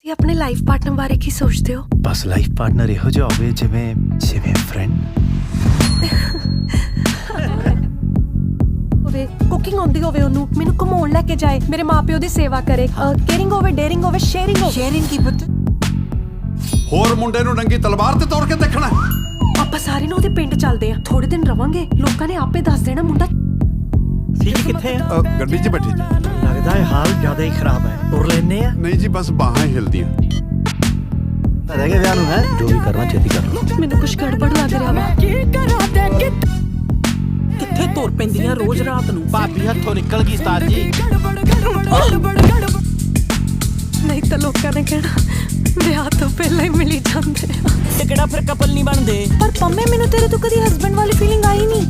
ये अपने life partner बारे की सोचते हो? बस लाइफ पार्टनर ਇਹੋ ਜਿਹਾ ਹੋਵੇ ਜਿਵੇਂ ਫਰੈਂਡ ਹੋਵੇ, ਕੁਕਿੰਗ ਆਉਂਦੀ ਹੋਵੇ ਉਹਨੂੰ, ਮੈਨੂੰ ਘੁਮਾਉਣ ਲੈ ਕੇ ਜਾਏ, ਮੇਰੇ ਮਾਪਿਓ ਦੀ ਸੇਵਾ ਕਰੇ, ਕੇਅਰਿੰਗ ਹੋਵੇ, ਡੇਅਰਿੰਗ ਹੋਵੇ, ਸ਼ੇਅਰਿੰਗ ਹੋਵੇ। ਸ਼ੇਅਰਿੰਗ ਕੀ ਪੁੱਤ? ਹੋਰ ਮੁੰਡੇ ਨੂੰ ਨੰਗੀ ਤਲਵਾਰ ਤੇ ਤੋੜ ਕੇ ਦੇਖਣਾ। ਆਪਾਂ ਸਾਰੇ ਨੂੰ ਉਹਦੇ ਪਿੰਡ ਚੱਲਦੇ ਆ, ਥੋੜੇ ਦਿਨ ਰਵਾਂਗੇ, ਲੋਕਾਂ ਨੇ ਆਪੇ ਦੱਸ ਦੇਣਾ ਮੁੰਡਾ ਠੀਕ ਕਿੱਥੇ ਆ? ਗੱਡੀ 'ਚ ਬੈਠੀ ਜੀ। ਲੱਗਦਾ ਹੈ ਹਾਲ ਜ਼ਿਆਦਾ ਹੀ ਖਰਾਬ ਹੈ। ਤੁਰ ਲੈਨੇ ਆ? ਨਹੀਂ ਜੀ, ਬਸ ਬਾਹਾਂ ਹੀ ਹਿਲਦੀਆਂ। ਰਹਿ ਗਿਆ ਵਿਆਹ ਨੂੰ ਹੈ, ਜੋ ਵੀ ਕਰਨਾ ਛੇਤੀ ਕਰ ਲਓ। ਮੈਨੂੰ ਕੁਝ ਗੜਬੜ ਲੱਗ ਰਿਹਾ ਵਾ। ਕਿੱਥੇ ਤੁਰ ਪੈਂਦੀਆਂ ਰੋਜ਼ ਰਾਤ ਨੂੰ? ਭਾਬੀ ਹੱਥੋਂ ਨਿਕਲ ਗਈ ਉਸਤਾਦ ਜੀ। ਨਹੀਂ ਤਾਂ ਲੋਕਾਂ ਨੇ ਕਹਿਣਾ ਵਿਆਹ ਤੋਂ ਪਹਿਲਾਂ ਹੀ ਮਿਲੀ ਜਾਂਦੇ ਆ। ਤੇ ਕਿਹੜਾ ਫਿਰ ਕਪਲ ਨਹੀਂ ਬਣਦੇ? ਪਰ ਪੰਮੇ, ਮੈਨੂੰ ਤੇਰੇ ਤੋਂ ਕਦੀ ਹਸਬੈਂਡ ਵਾਲੀ ਫੀਲਿੰਗ ਆਈ ਨਹੀਂ।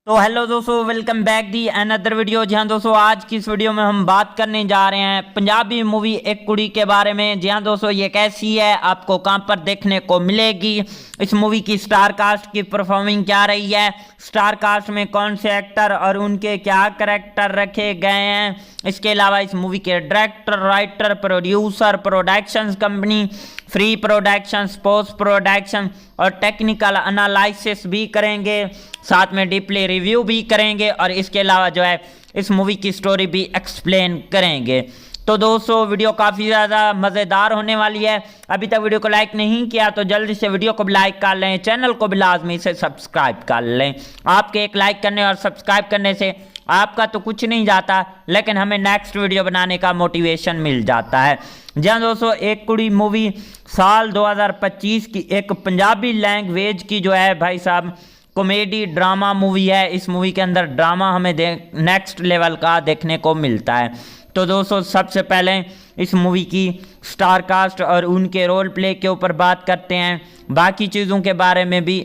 तो हेलो दोस्तों, welcome back the another video. जी हाँ दोस्तों, आज की इस वीडियो में हम बात करने जा रहे हैं पंजाबी मूवी एक कुड़ी के बारे में। जी हाँ दोस्तों, ये कैसी है, आपको कहाँ पर देखने को मिलेगी, इस मूवी की स्टार कास्ट की परफॉर्मिंग क्या रही है, स्टार कास्ट में कौन से एक्टर और उनके क्या कैरेक्टर रखे गए हैं, इसके अलावा इस मूवी के director, writer, producer, productions company, free productions, post production और टेक्निकल एनालिसिस भी करेंगे, साथ में डीपली रिव्यू भी करेंगे और इसके अलावा जो है इस मूवी की स्टोरी भी एक्सप्लेन करेंगे। तो दोस्तों, वीडियो काफ़ी ज़्यादा मज़ेदार होने वाली है। अभी तक वीडियो को लाइक नहीं किया तो जल्दी से वीडियो को भी लाइक कर लें, चैनल को भी लाजमी से सब्सक्राइब कर लें। आपके एक लाइक करने और सब्सक्राइब करने से आपका तो कुछ नहीं जाता, लेकिन हमें नेक्स्ट वीडियो बनाने का मोटिवेशन मिल जाता है। जी हाँ दोस्तों, एक कुड़ी मूवी साल 2025 की एक पंजाबी लैंग्वेज की जो है भाई साहब कॉमेडी ड्रामा मूवी है। इस मूवी के अंदर ड्रामा हमें नेक्स्ट लेवल का देखने को मिलता है। तो दोस्तों, सबसे पहले इस मूवी की स्टार कास्ट और उनके रोल प्ले के ऊपर बात करते हैं, बाकी चीज़ों के बारे में भी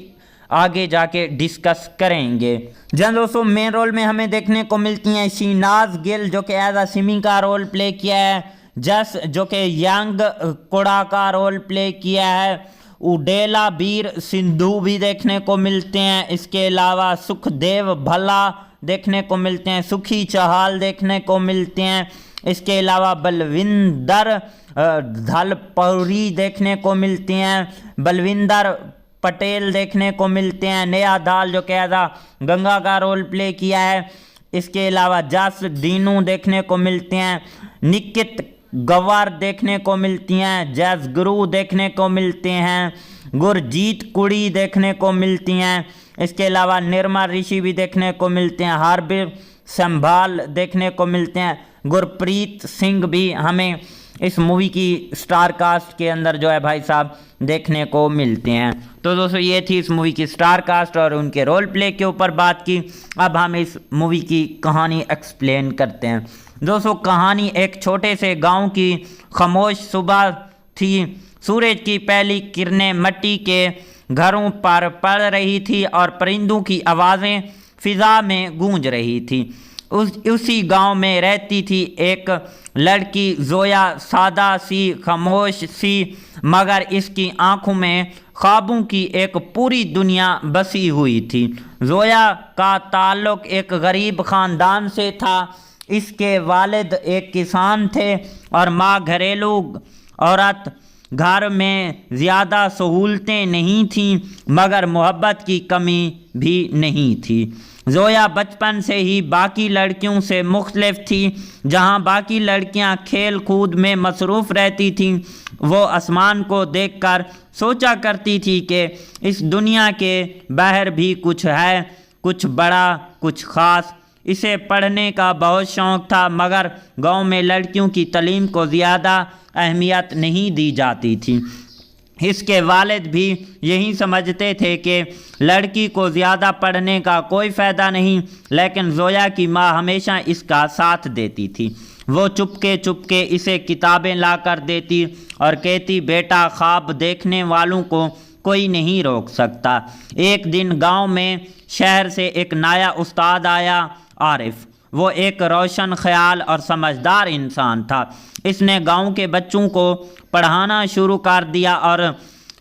आगे जाके डिस्कस करेंगे। जहाँ दोस्तों, मेन रोल में हमें देखने को मिलती हैं शीनाज गिल जो कि एज अ सिमी का रोल प्ले किया है, जस जो कि यंग कोड़ा का रोल प्ले किया है, उडेला बीर सिंधु भी देखने को मिलते हैं, इसके अलावा सुखदेव भल्ला देखने को मिलते हैं, सुखी चहाल देखने को मिलते हैं, इसके अलावा बलविंदर धलपौरी देखने को मिलती हैं, बलविंदर पटेल देखने को मिलते हैं, नया दाल जो कहता गंगा का रोल प्ले किया है, इसके अलावा जस दीनू देखने को मिलते हैं, निकित गवार देखने को मिलती हैं, जैस गुरु देखने को मिलते हैं, गुरजीत कुड़ी देखने को मिलती हैं, इसके अलावा निर्मा ऋषि भी देखने को मिलते हैं, हार्बिर संभाल देखने को मिलते हैं, गुरप्रीत सिंह भी हमें इस मूवी की स्टार कास्ट के अंदर जो है भाई साहब देखने को मिलते हैं। तो दोस्तों, ये थी इस मूवी की स्टार कास्ट और उनके रोल प्ले के ऊपर बात की। अब हम इस मूवी की कहानी एक्सप्लेन करते हैं। दोस्तों, कहानी एक छोटे से गांव की खामोश सुबह थी। सूरज की पहली किरणें मिट्टी के घरों पर पड़ रही थी और परिंदों की आवाज़ें फिजा में गूंज रही थी। उसी गांव में रहती थी एक लड़की जोया, सादा सी, खामोश सी, मगर इसकी आंखों में ख्वाबों की एक पूरी दुनिया बसी हुई थी। जोया का ताल्लुक एक गरीब ख़ानदान से था। इसके वालिद एक किसान थे और माँ घरेलू औरत। घर में ज़्यादा सहूलतें नहीं थीं, मगर मोहब्बत की कमी भी नहीं थी। जोया बचपन से ही बाकी लड़कियों से मुख्तलिफ थी। जहाँ बाकी लड़कियाँ खेल कूद में मसरूफ़ रहती थीं, वो आसमान को देखकर सोचा करती थी कि इस दुनिया के बाहर भी कुछ है, कुछ बड़ा, कुछ ख़ास। इसे पढ़ने का बहुत शौक़ था, मगर गांव में लड़कियों की तालीम को ज़्यादा अहमियत नहीं दी जाती थी। इसके वालिद भी यही समझते थे कि लड़की को ज़्यादा पढ़ने का कोई फ़ायदा नहीं, लेकिन जोया की माँ हमेशा इसका साथ देती थी। वो चुपके चुपके इसे किताबें ला कर देती और कहती, बेटा, ख्वाब देखने वालों को कोई नहीं रोक सकता। एक दिन गांव में शहर से एक नया उस्ताद आया, आरिफ। वो एक रोशन ख्याल और समझदार इंसान था। इसने गांव के बच्चों को पढ़ाना शुरू कर दिया और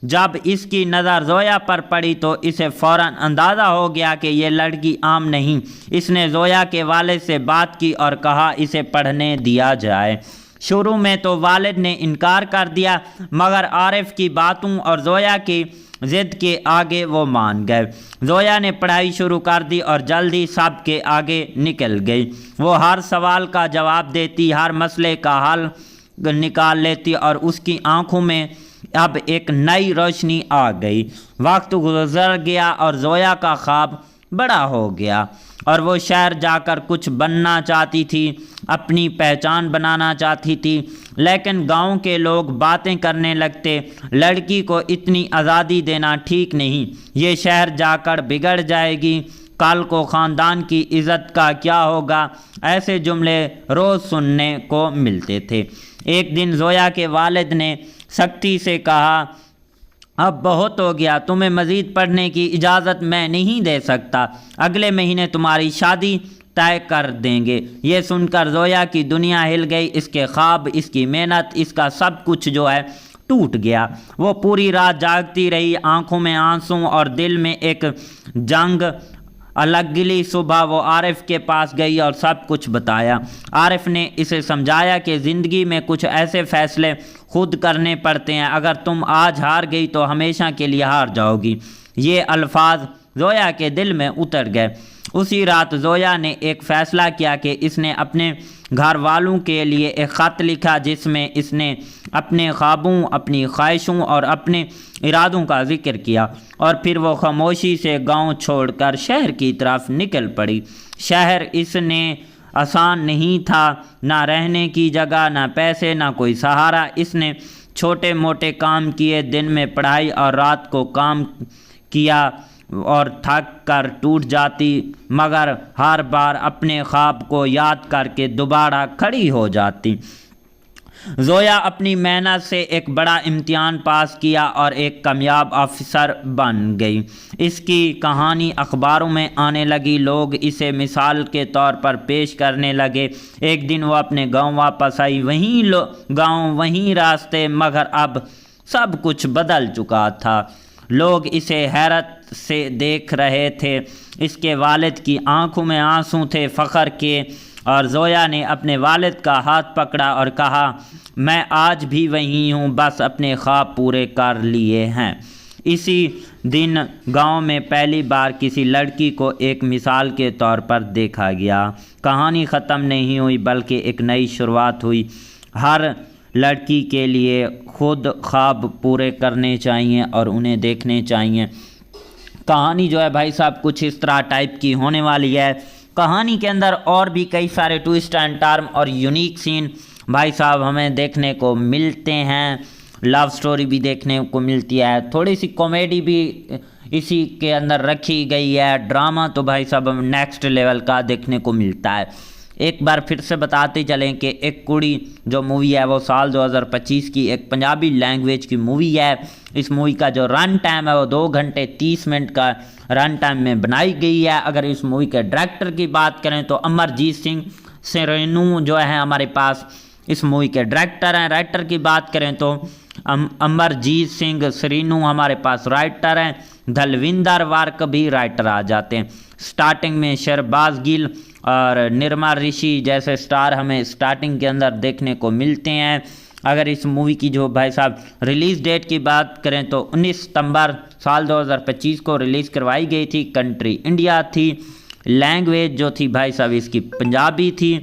जब इसकी नज़र जोया पर पड़ी तो इसे फ़ौरन अंदाज़ा हो गया कि ये लड़की आम नहीं। इसने जोया के वालिद से बात की और कहा इसे पढ़ने दिया जाए। शुरू में तो वालिद ने इनकार कर दिया, मगर आरिफ की बातों और जोया की ज़िद के आगे वो मान गए। जोया ने पढ़ाई शुरू कर दी और जल्दी सब के आगे निकल गई। वो हर सवाल का जवाब देती, हर मसले का हल निकाल लेती और उसकी आंखों में अब एक नई रोशनी आ गई। वक्त गुजर गया और जोया का ख्वाब बड़ा हो गया और वो शहर जाकर कुछ बनना चाहती थी, अपनी पहचान बनाना चाहती थी। लेकिन गांव के लोग बातें करने लगते, लड़की को इतनी आज़ादी देना ठीक नहीं, ये शहर जाकर बिगड़ जाएगी, कल को ख़ानदान की इज़्ज़त का क्या होगा। ऐसे जुमले रोज़ सुनने को मिलते थे। एक दिन जोया के वालिद ने सख्ती से कहा, अब बहुत हो गया, तुम्हें मज़ीद पढ़ने की इजाज़त मैं नहीं दे सकता। अगले महीने तुम्हारी शादी तय कर देंगे। ये सुनकर जोया की दुनिया हिल गई। इसके ख्वाब, इसकी मेहनत, इसका सब कुछ जो है टूट गया। वो पूरी रात जागती रही, आंखों में आंसू और दिल में एक जंग। अगली सुबह वो आरिफ के पास गई और सब कुछ बताया। आरिफ ने इसे समझाया कि ज़िंदगी में कुछ ऐसे फैसले खुद करने पड़ते हैं, अगर तुम आज हार गई तो हमेशा के लिए हार जाओगी। ये अल्फाज जोया के दिल में उतर गए। उसी रात जोया ने एक फ़ैसला किया कि इसने अपने घर वालों के लिए एक ख़त लिखा जिसमें इसने अपने ख्वाबों, अपनी ख्वाहिशों और अपने इरादों का जिक्र किया, और फिर वो खामोशी से गांव छोड़कर शहर की तरफ निकल पड़ी। शहर इसने आसान नहीं था, ना रहने की जगह, ना पैसे, ना कोई सहारा। इसने छोटे मोटे काम किए, दिन में पढ़ाई और रात को काम किया और थक कर टूट जाती, मगर हर बार अपने ख्वाब को याद करके दोबारा खड़ी हो जाती। जोया अपनी मेहनत से एक बड़ा इम्तिहान पास किया और एक कामयाब ऑफिसर बन गई। इसकी कहानी अखबारों में आने लगी, लोग इसे मिसाल के तौर पर पेश करने लगे। एक दिन वो अपने गांव वापस आई, वहीं गांव, वहीं रास्ते, मगर अब सब कुछ बदल चुका था। लोग इसे हैरत से देख रहे थे। इसके वालिद की आंखों में आंसू थे फ़ख्र के, और जोया ने अपने वालिद का हाथ पकड़ा और कहा, मैं आज भी वही हूँ, बस अपने ख्वाब पूरे कर लिए हैं। इसी दिन गांव में पहली बार किसी लड़की को एक मिसाल के तौर पर देखा गया। कहानी ख़त्म नहीं हुई, बल्कि एक नई शुरुआत हुई। हर लड़की के लिए खुद ख्वाब पूरे करने चाहिए और उन्हें देखने चाहिए। कहानी जो है भाई साहब कुछ इस तरह टाइप की होने वाली है। कहानी के अंदर और भी कई सारे ट्विस्ट एंड टर्न और यूनिक सीन भाई साहब हमें देखने को मिलते हैं। लव स्टोरी भी देखने को मिलती है, थोड़ी सी कॉमेडी भी इसी के अंदर रखी गई है। ड्रामा तो भाई साहब हमें नेक्स्ट लेवल का देखने को मिलता है। एक बार फिर से बताते चलें कि एक कुड़ी जो मूवी है वो साल 2025 की एक पंजाबी लैंग्वेज की मूवी है। इस मूवी का जो रन टाइम है वो 2 घंटे 30 मिनट का रन टाइम में बनाई गई है। अगर इस मूवी के डायरेक्टर की बात करें तो अमरजीत सिंह सरीनू जो है हमारे पास इस मूवी के डायरेक्टर हैं। राइटर की बात करें तो अमरजीत सिंह सरीनू हमारे पास राइटर हैं। धलविंदर वार्क भी राइटर आ जाते हैं। स्टार्टिंग में शहबाज गिल और निर्मा ऋषि जैसे स्टार हमें स्टार्टिंग के अंदर देखने को मिलते हैं। अगर इस मूवी की जो भाई साहब रिलीज़ डेट की बात करें तो 19 सितंबर साल 2025 को रिलीज़ करवाई गई थी। कंट्री इंडिया थी। लैंग्वेज जो थी भाई साहब इसकी पंजाबी थी।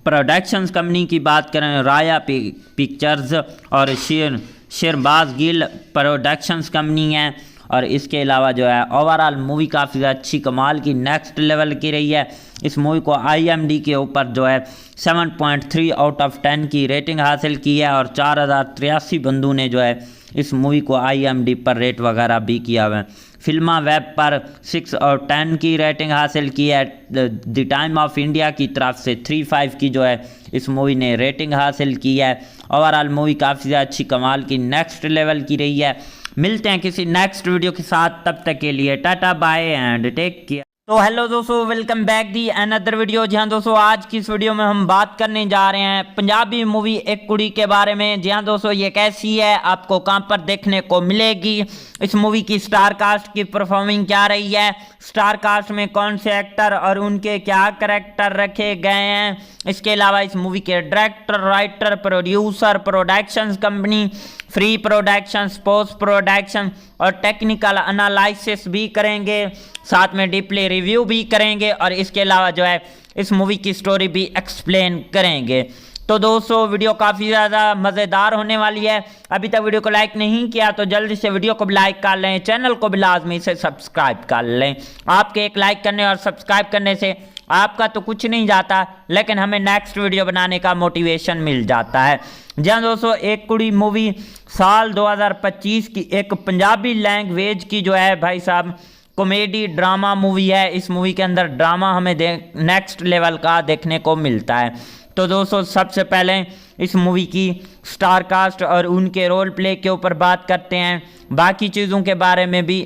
प्रोडक्शंस कंपनी की बात करें राया पिक्चर्स और शहबाज गिल प्रोडक्शंस कंपनी है। और इसके अलावा जो है ओवरऑल मूवी काफ़ी अच्छी कमाल की नेक्स्ट लेवल की रही है। इस मूवी को IMDb के ऊपर जो है 7.3 आउट ऑफ 10 की रेटिंग हासिल की है और 4083 बंदों ने जो है इस मूवी को IMDb पर रेट वगैरह भी किया हुआ है। फिल्मा वेब पर 6 और 10 की रेटिंग हासिल की है। द टाइम ऑफ इंडिया की तरफ से 3.5 की जो है इस मूवी ने रेटिंग हासिल की है। ओवरऑल मूवी काफ़ी अच्छी कमाल की नेक्स्ट लेवल की रही है। मिलते हैं किसी नेक्स्ट वीडियो के साथ, तब तक के लिए tata bye and take care. तो हेलो दोस्तों, welcome back the another video. जी हाँ दोस्तों, आज की इस वीडियो में हम बात करने जा रहे हैं पंजाबी मूवी एक कुड़ी के बारे में। जी हाँ दोस्तों, ये कैसी है, आपको कहाँ पर देखने को मिलेगी, इस मूवी की स्टार कास्ट की परफॉर्मिंग क्या रही है, स्टार कास्ट में कौन से एक्टर और उनके क्या करैक्टर रखे गए हैं, इसके अलावा इस मूवी के director, writer, producer, productions company, free production, post production और टेक्निकल एनालिसिस भी करेंगे, साथ में डीपली रिव्यू भी करेंगे और इसके अलावा जो है इस मूवी की स्टोरी भी एक्सप्लेन करेंगे। तो दोस्तों वीडियो काफ़ी ज़्यादा मज़ेदार होने वाली है। अभी तक वीडियो को लाइक नहीं किया तो जल्दी से वीडियो को भी लाइक कर लें, चैनल को भी लाजमी से सब्सक्राइब कर लें। आपके एक लाइक करने और सब्सक्राइब करने से आपका तो कुछ नहीं जाता, लेकिन हमें नेक्स्ट वीडियो बनाने का मोटिवेशन मिल जाता है। जी हाँ दोस्तों, एक कुड़ी मूवी साल 2025 की एक पंजाबी लैंग्वेज की जो है भाई साहब कॉमेडी ड्रामा मूवी है। इस मूवी के अंदर ड्रामा हमें नेक्स्ट लेवल का देखने को मिलता है। तो दोस्तों सबसे पहले इस मूवी की स्टार कास्ट और उनके रोल प्ले के ऊपर बात करते हैं। बाकी चीज़ों के बारे में भी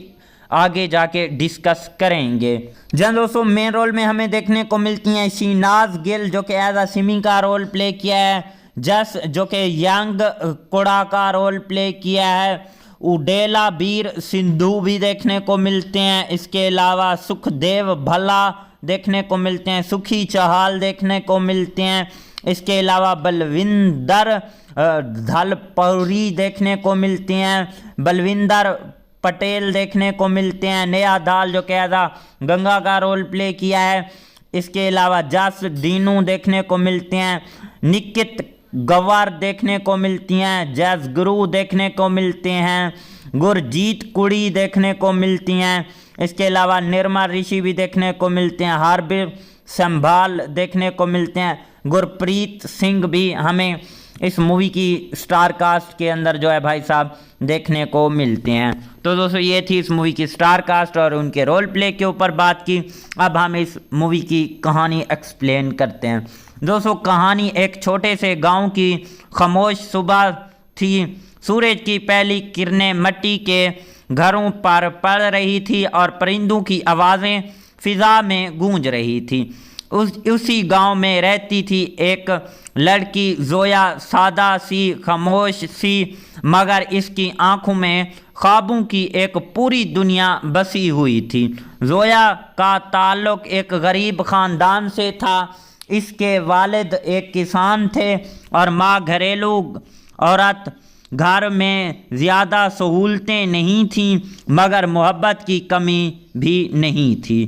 आगे जाके डिस्कस करेंगे। जहाँ दोस्तों मेन रोल में हमें देखने को मिलती हैं शीनाज गिल जो कि एज अ सिमी का रोल प्ले किया है, जस जो कि यंग कोड़ा का रोल प्ले किया है, उडेला बीर सिंधु भी देखने को मिलते हैं। इसके अलावा सुखदेव भल्ला देखने को मिलते हैं, सुखी चहाल देखने को मिलते हैं। इसके अलावा बलविंदर धलपौरी देखने को मिलते हैं, बलविंदर पटेल देखने को मिलते हैं, नेहा दाल जो कहता गंगा का रोल प्ले किया है। इसके अलावा जस दीनू देखने को मिलते हैं, निकित गवार देखने को मिलती हैं, जस गुरु देखने को मिलते हैं, गुरजीत कुड़ी देखने को मिलती हैं। इसके अलावा निर्मा ऋषि भी देखने को मिलते हैं, हार्बिर संभाल देखने को मिलते हैं, गुरप्रीत सिंह भी हमें इस मूवी की स्टार कास्ट के अंदर जो है भाई साहब देखने को मिलते हैं। तो दोस्तों ये थी इस मूवी की स्टार कास्ट और उनके रोल प्ले के ऊपर बात की। अब हम इस मूवी की कहानी एक्सप्लेन करते हैं। दोस्तों कहानी एक छोटे से गांव की खामोश सुबह थी। सूरज की पहली किरणें मिट्टी के घरों पर पड़ रही थी और परिंदों की आवाज़ें फिजा में गूंज रही थी। उसी गांव में रहती थी एक लड़की जोया, सादा सी, खामोश सी, मगर इसकी आंखों में ख्वाबों की एक पूरी दुनिया बसी हुई थी। जोया का ताल्लुक एक गरीब ख़ानदान से था। इसके वालिद एक किसान थे और माँ घरेलू औरत। घर में ज़्यादा सहूलतें नहीं थीं मगर मोहब्बत की कमी भी नहीं थी।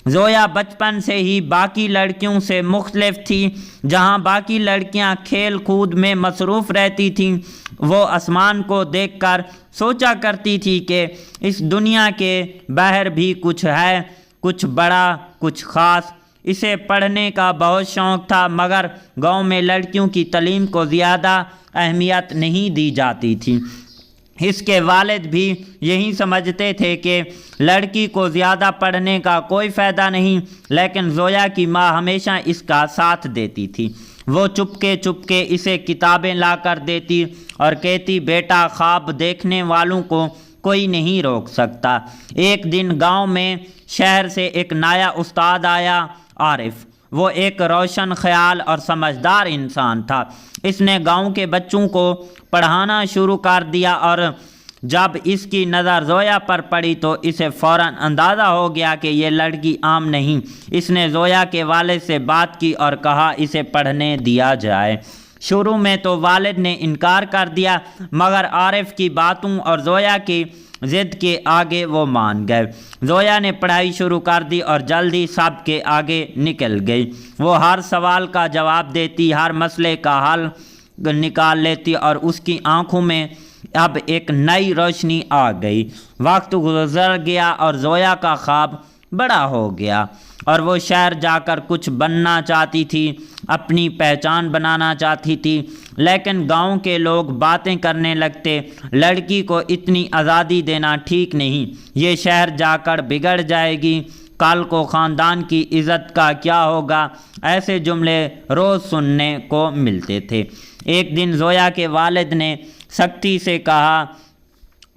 जोया बचपन से ही बाकी लड़कियों से मुख्तलिफ थी। जहां बाकी लड़कियां खेल कूद में मसरूफ़ रहती थीं, वो आसमान को देखकर सोचा करती थी कि इस दुनिया के बाहर भी कुछ है, कुछ बड़ा, कुछ ख़ास। इसे पढ़ने का बहुत शौक़ था मगर गांव में लड़कियों की तालीम को ज़्यादा अहमियत नहीं दी जाती थी। इसके वालिद भी यही समझते थे कि लड़की को ज़्यादा पढ़ने का कोई फ़ायदा नहीं, लेकिन जोया की माँ हमेशा इसका साथ देती थी। वो चुपके चुपके इसे किताबें ला कर देती और कहती, बेटा ख्वाब देखने वालों को कोई नहीं रोक सकता। एक दिन गांव में शहर से एक नया उस्ताद आया, आरिफ। वो एक रोशन ख्याल और समझदार इंसान था। इसने गांव के बच्चों को पढ़ाना शुरू कर दिया और जब इसकी नज़र जोया पर पड़ी तो इसे फ़ौरन अंदाज़ा हो गया कि ये लड़की आम नहीं। इसने जोया के वालिद से बात की और कहा इसे पढ़ने दिया जाए। शुरू में तो वालिद ने इनकार कर दिया मगर आरिफ की बातों और जोया की ज़िद के आगे वो मान गए। जोया ने पढ़ाई शुरू कर दी और जल्दी सब के आगे निकल गई। वो हर सवाल का जवाब देती, हर मसले का हल निकाल लेती और उसकी आंखों में अब एक नई रोशनी आ गई। वक्त गुजर गया और जोया का ख्वाब बड़ा हो गया और वो शहर जाकर कुछ बनना चाहती थी, अपनी पहचान बनाना चाहती थी। लेकिन गांव के लोग बातें करने लगते, लड़की को इतनी आज़ादी देना ठीक नहीं, ये शहर जाकर बिगड़ जाएगी, कल को ख़ानदान की इज़्ज़त का क्या होगा। ऐसे जुमले रोज़ सुनने को मिलते थे। एक दिन जोया के वालिद ने सख्ती से कहा,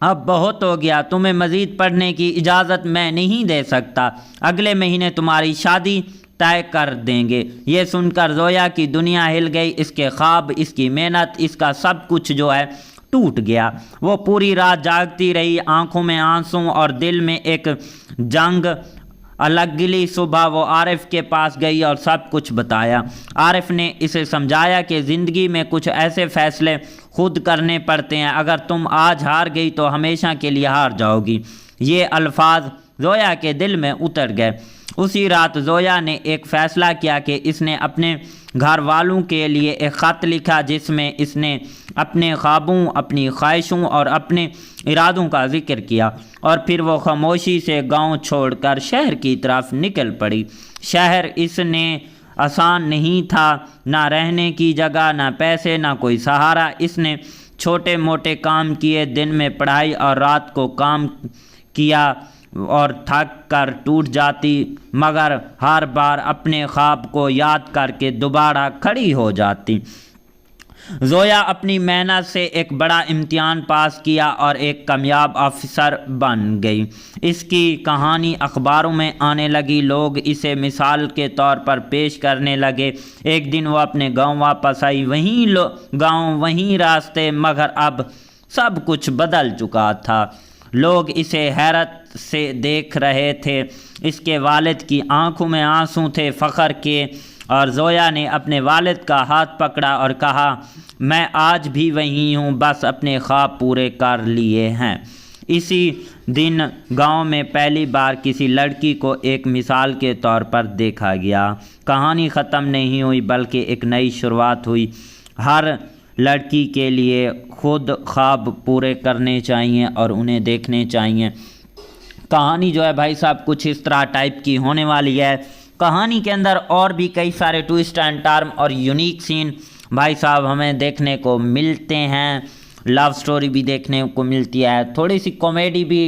अब बहुत हो गया, तुम्हें मज़ीद पढ़ने की इजाज़त मैं नहीं दे सकता, अगले महीने तुम्हारी शादी तय कर देंगे। ये सुनकर जोया की दुनिया हिल गई। इसके ख्वाब, इसकी मेहनत, इसका सब कुछ जो है टूट गया। वो पूरी रात जागती रही, आंखों में आंसू और दिल में एक जंग। अगली सुबह वो आरिफ के पास गई और सब कुछ बताया। आरिफ ने इसे समझाया कि ज़िंदगी में कुछ ऐसे फ़ैसले खुद करने पड़ते हैं, अगर तुम आज हार गई तो हमेशा के लिए हार जाओगी। ये अल्फाज जोया के दिल में उतर गए। उसी रात जोया ने एक फ़ैसला किया कि इसने अपने घर वालों के लिए एक ख़त लिखा जिसमें इसने अपने ख्वाबों, अपनी ख्वाहिशों और अपने इरादों का जिक्र किया और फिर वो खामोशी से गांव छोड़कर शहर की तरफ निकल पड़ी। शहर इसने आसान नहीं था, ना रहने की जगह, ना पैसे, ना कोई सहारा। इसने छोटे मोटे काम किए, दिन में पढ़ाई और रात को काम किया और थक कर टूट जाती, मगर हर बार अपने ख्वाब को याद करके दोबारा खड़ी हो जाती। जोया अपनी मेहनत से एक बड़ा इम्तिहान पास किया और एक कामयाब ऑफिसर बन गई। इसकी कहानी अखबारों में आने लगी, लोग इसे मिसाल के तौर पर पेश करने लगे। एक दिन वो अपने गांव वापस आई, वहीं गांव वहीं रास्ते, मगर अब सब कुछ बदल चुका था। लोग इसे हैरत से देख रहे थे। इसके वालिद की आंखों में आंसू थे फ़ख्र के, और जोया ने अपने वालिद का हाथ पकड़ा और कहा, मैं आज भी वहीं हूँ, बस अपने ख्वाब पूरे कर लिए हैं। इसी दिन गांव में पहली बार किसी लड़की को एक मिसाल के तौर पर देखा गया। कहानी ख़त्म नहीं हुई बल्कि एक नई शुरुआत हुई। हर लड़की के लिए खुद ख्वाब पूरे करने चाहिए और उन्हें देखने चाहिए। कहानी जो है भाई साहब कुछ इस तरह टाइप की होने वाली है। कहानी के अंदर और भी कई सारे ट्विस्ट एंड टर्न और यूनिक सीन भाई साहब हमें देखने को मिलते हैं। लव स्टोरी भी देखने को मिलती है, थोड़ी सी कॉमेडी भी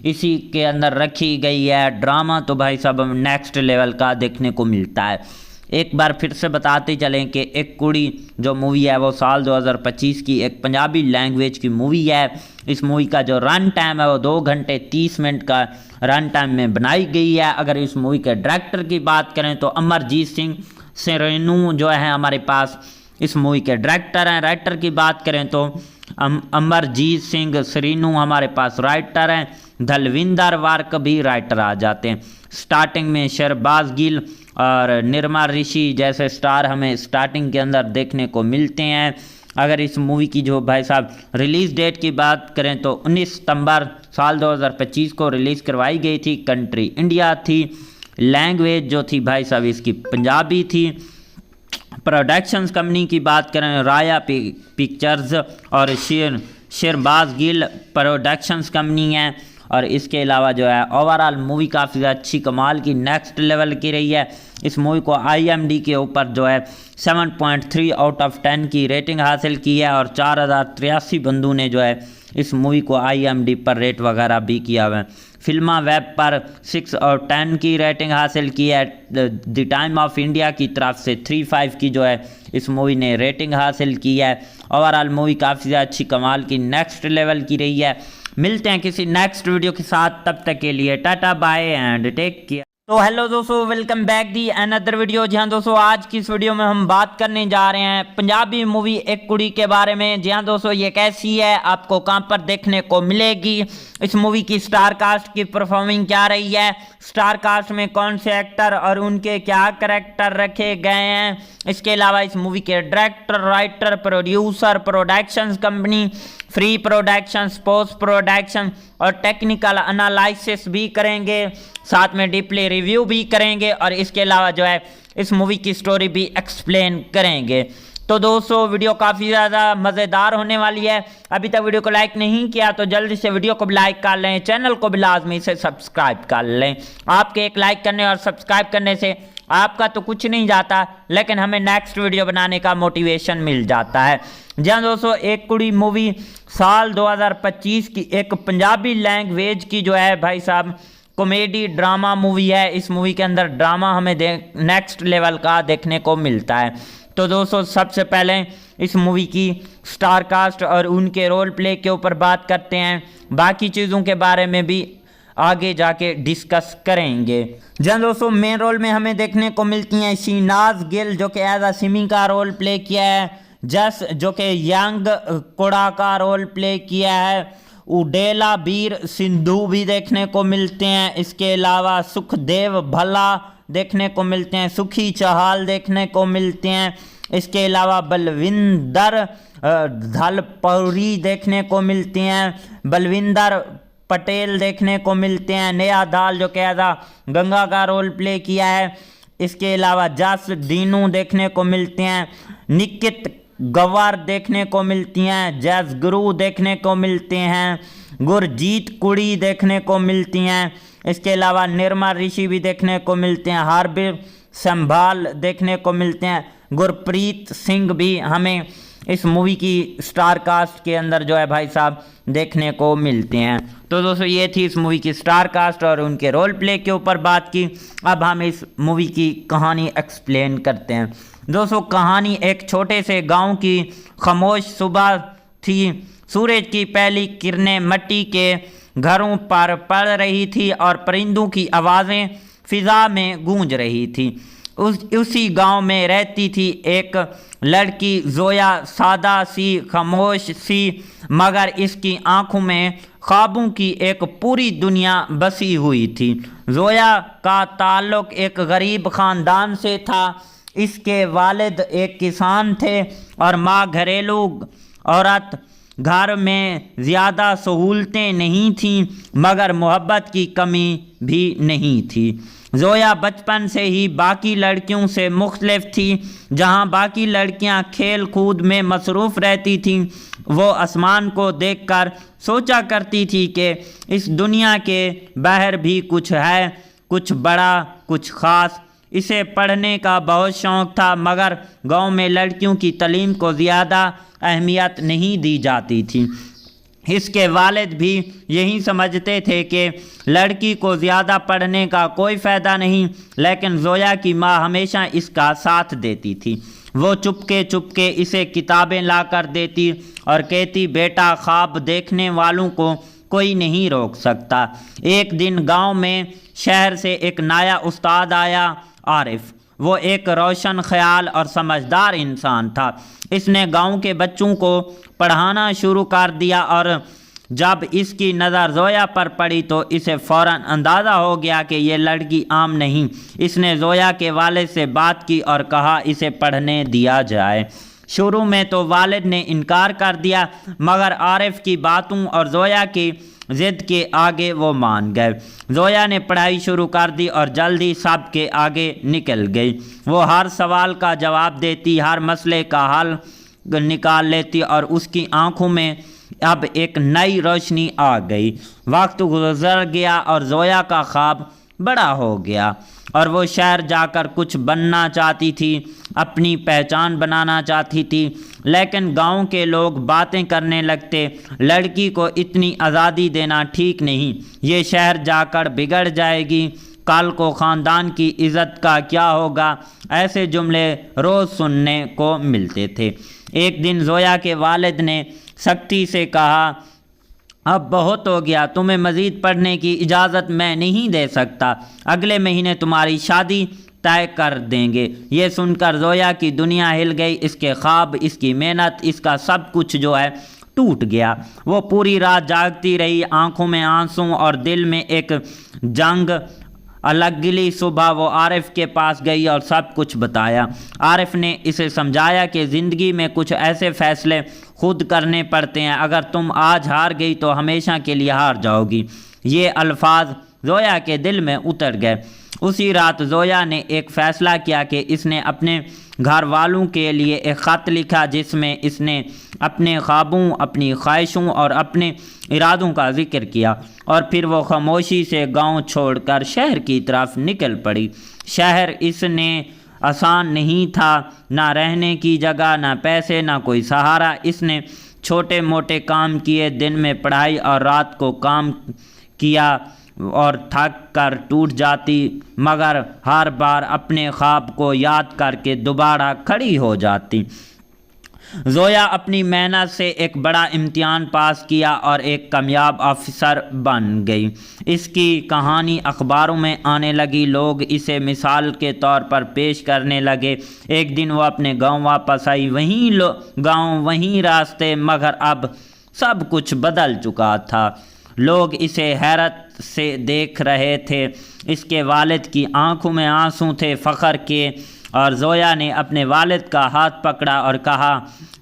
इसी के अंदर रखी गई है। ड्रामा तो भाई साहब हमें नेक्स्ट लेवल का देखने को मिलता है। एक बार फिर से बताते चलें कि एक कुड़ी जो मूवी है वो साल 2025 की एक पंजाबी लैंग्वेज की मूवी है। इस मूवी का जो रन टाइम है वो 2 घंटे 30 मिनट का रन टाइम में बनाई गई है। अगर इस मूवी के डायरेक्टर की बात करें तो अमरजीत सिंह सरीनू जो है हमारे पास इस मूवी के डायरेक्टर हैं। राइटर की बात करें तो अमरजीत सिंह सरीनू हमारे पास राइटर हैं। धलविंदर वार्क भी राइटर आ जाते हैं। स्टार्टिंग में शहबाज गिल और निर्मा ऋषि जैसे स्टार हमें स्टार्टिंग के अंदर देखने को मिलते हैं। अगर इस मूवी की जो भाई साहब रिलीज़ डेट की बात करें तो 19 सितंबर साल 2025 को रिलीज़ करवाई गई थी। कंट्री इंडिया थी। लैंग्वेज जो थी भाई साहब इसकी पंजाबी थी। प्रोडक्शंस कंपनी की बात करें राया पिक्चर्स और शहबाज गिल प्रोडक्शंस कंपनी है। और इसके अलावा जो है ओवरऑल मूवी काफ़ी अच्छी कमाल की नेक्स्ट लेवल की रही है। इस मूवी को IMDb के ऊपर जो है 7.3 आउट ऑफ 10 की रेटिंग हासिल की है और 4083 बंदों ने जो है इस मूवी को IMDb पर रेट वगैरह भी किया हुआ है। फिल्मा वेब पर 6 और 10 की रेटिंग हासिल की है। द टाइम ऑफ इंडिया की तरफ से 3.5 की जो है इस मूवी ने रेटिंग हासिल की है। ओवरऑल मूवी काफ़ी अच्छी कमाल की नेक्स्ट लेवल की रही है। मिलते हैं किसी नेक्स्ट वीडियो के साथ, तब तक के लिए tata bye and take care. तो हेलो दोस्तों, welcome back the another video. जी हाँ दोस्तों, आज की इस वीडियो में हम बात करने जा रहे हैं पंजाबी मूवी एक कुड़ी के बारे में। जी हाँ दोस्तों, ये कैसी है, आपको कहाँ पर देखने को मिलेगी, इस मूवी की स्टार कास्ट की परफॉर्मिंग क्या रही है, स्टार कास्ट में कौन से एक्टर और उनके क्या कैरेक्टर रखे गए हैं, इसके अलावा इस मूवी के director, writer, producer, productions company, free production, post production और टेक्निकल एनालिसिस भी करेंगे, साथ में डीपली रिव्यू भी करेंगे और इसके अलावा जो है इस मूवी की स्टोरी भी एक्सप्लेन करेंगे। तो दोस्तों वीडियो काफ़ी ज़्यादा मज़ेदार होने वाली है। अभी तक वीडियो को लाइक नहीं किया तो जल्दी से वीडियो को भी लाइक कर लें, चैनल को भी लाजमी से सब्सक्राइब कर लें। आपके एक लाइक करने और सब्सक्राइब करने से आपका तो कुछ नहीं जाता, लेकिन हमें नेक्स्ट वीडियो बनाने का मोटिवेशन मिल जाता है। जी हाँ दोस्तों, एक कुड़ी मूवी साल 2025 की एक पंजाबी लैंग्वेज की जो है भाई साहब कॉमेडी ड्रामा मूवी है। इस मूवी के अंदर ड्रामा हमें नेक्स्ट लेवल का देखने को मिलता है। तो दोस्तों सबसे पहले इस मूवी की स्टार कास्ट और उनके रोल प्ले के ऊपर बात करते हैं, बाकी चीज़ों के बारे में भी आगे जाके डिस्कस करेंगे। जहाँ दोस्तों मेन रोल में हमें देखने को मिलती हैं शहनाज गिल जो कि एज अ सिमी का रोल प्ले किया है, जस जो कि यंग कोड़ा का रोल प्ले किया है, उडेला बीर सिंधु भी देखने को मिलते हैं। इसके अलावा सुखदेव भल्ला देखने को मिलते हैं, सुखी चहाल देखने को मिलते हैं। इसके अलावा बलविंदर धलपौरी देखने को मिलती हैं, बलविंदर पटेल देखने को मिलते हैं, नया दाल जो कि एजा गंगा का रोल प्ले किया है। इसके अलावा जस दीनू देखने को मिलते हैं, निकित गवार देखने को मिलती हैं, जैस गुरु देखने को मिलते हैं, गुरजीत कुड़ी देखने को मिलती हैं। इसके अलावा निर्मा ऋषि भी देखने को मिलते हैं, हार्बिर संभाल देखने को मिलते हैं, गुरप्रीत सिंह भी हमें इस मूवी की स्टार कास्ट के अंदर जो है भाई साहब देखने को मिलते हैं। तो दोस्तों ये थी इस मूवी की स्टार कास्ट और उनके रोल प्ले के ऊपर बात की। अब हम इस मूवी की कहानी एक्सप्लेन करते हैं। दोस्तों कहानी एक छोटे से गांव की खामोश सुबह थी। सूरज की पहली किरणें मिट्टी के घरों पर पड़ रही थी और परिंदों की आवाज़ें फिजा में गूंज रही थी। उसी गांव में रहती थी एक लड़की जोया, सादा सी, खामोश सी, मगर इसकी आंखों में ख्वाबों की एक पूरी दुनिया बसी हुई थी। जोया का ताल्लुक एक गरीब ख़ानदान से था। इसके वालिद एक किसान थे और माँ घरेलू औरत। घर में ज़्यादा सहूलतें नहीं थीं मगर मोहब्बत की कमी भी नहीं थी। जोया बचपन से ही बाकी लड़कियों से मुख्तलिफ थी। जहां बाकी लड़कियां खेल कूद में मसरूफ़ रहती थीं, वो आसमान को देखकर सोचा करती थी कि इस दुनिया के बाहर भी कुछ है, कुछ बड़ा, कुछ ख़ास। इसे पढ़ने का बहुत शौक़ था मगर गांव में लड़कियों की तालीम को ज़्यादा अहमियत नहीं दी जाती थी। इसके वालिद भी यही समझते थे कि लड़की को ज़्यादा पढ़ने का कोई फ़ायदा नहीं, लेकिन जोया की माँ हमेशा इसका साथ देती थी। वो चुपके चुपके इसे किताबें ला कर देती और कहती, बेटा ख्वाब देखने वालों को कोई नहीं रोक सकता। एक दिन गांव में शहर से एक नया उस्ताद आया, आरिफ। वो एक रोशन ख्याल और समझदार इंसान था। इसने गांव के बच्चों को पढ़ाना शुरू कर दिया और जब इसकी नज़र जोया पर पड़ी तो इसे फ़ौरन अंदाज़ा हो गया कि ये लड़की आम नहीं। इसने जोया के वालिद से बात की और कहा इसे पढ़ने दिया जाए। शुरू में तो वालिद ने इनकार कर दिया मगर आरिफ की बातों और जोया की ज़िद के आगे वो मान गए। जोया ने पढ़ाई शुरू कर दी और जल्दी सब के आगे निकल गई। वो हर सवाल का जवाब देती, हर मसले का हल निकाल लेती और उसकी आंखों में अब एक नई रोशनी आ गई। वक्त गुजर गया और जोया का ख्वाब बड़ा हो गया और वो शहर जाकर कुछ बनना चाहती थी, अपनी पहचान बनाना चाहती थी। लेकिन गांव के लोग बातें करने लगते, लड़की को इतनी आज़ादी देना ठीक नहीं, ये शहर जाकर बिगड़ जाएगी, कल को ख़ानदान की इज़्ज़त का क्या होगा। ऐसे जुमले रोज़ सुनने को मिलते थे। एक दिन जोया के वालिद ने सख्ती से कहा, अब बहुत हो गया, तुम्हें मज़ीद पढ़ने की इजाज़त मैं नहीं दे सकता। अगले महीने तुम्हारी शादी तय कर देंगे। ये सुनकर जोया की दुनिया हिल गई। इसके ख्वाब, इसकी मेहनत, इसका सब कुछ जो है टूट गया। वो पूरी रात जागती रही, आंखों में आंसू और दिल में एक जंग। अगली सुबह वो आरिफ के पास गई और सब कुछ बताया। आरिफ ने इसे समझाया कि ज़िंदगी में कुछ ऐसे फ़ैसले खुद करने पड़ते हैं, अगर तुम आज हार गई तो हमेशा के लिए हार जाओगी। ये अल्फाज जोया के दिल में उतर गए। उसी रात जोया ने एक फ़ैसला किया कि इसने अपने घर वालों के लिए एक ख़त लिखा जिसमें इसने अपने ख्वाबों, अपनी ख्वाहिशों और अपने इरादों का जिक्र किया और फिर वो खामोशी से गांव छोड़कर शहर की तरफ निकल पड़ी। शहर इसने आसान नहीं था, ना रहने की जगह, ना पैसे, ना कोई सहारा। इसने छोटे मोटे काम किए, दिन में पढ़ाई और रात को काम किया और थक कर टूट जाती, मगर हर बार अपने ख्वाब को याद करके दोबारा खड़ी हो जाती। जोया अपनी मेहनत से एक बड़ा इम्तिहान पास किया और एक कामयाब ऑफिसर बन गई। इसकी कहानी अखबारों में आने लगी, लोग इसे मिसाल के तौर पर पेश करने लगे। एक दिन वो अपने गांव वापस आई, वहीं गांव, वहीं रास्ते, मगर अब सब कुछ बदल चुका था। लोग इसे हैरत से देख रहे थे। इसके वालिद की आंखों में आंसू थे फ़ख्र के और जोया ने अपने वालिद का हाथ पकड़ा और कहा,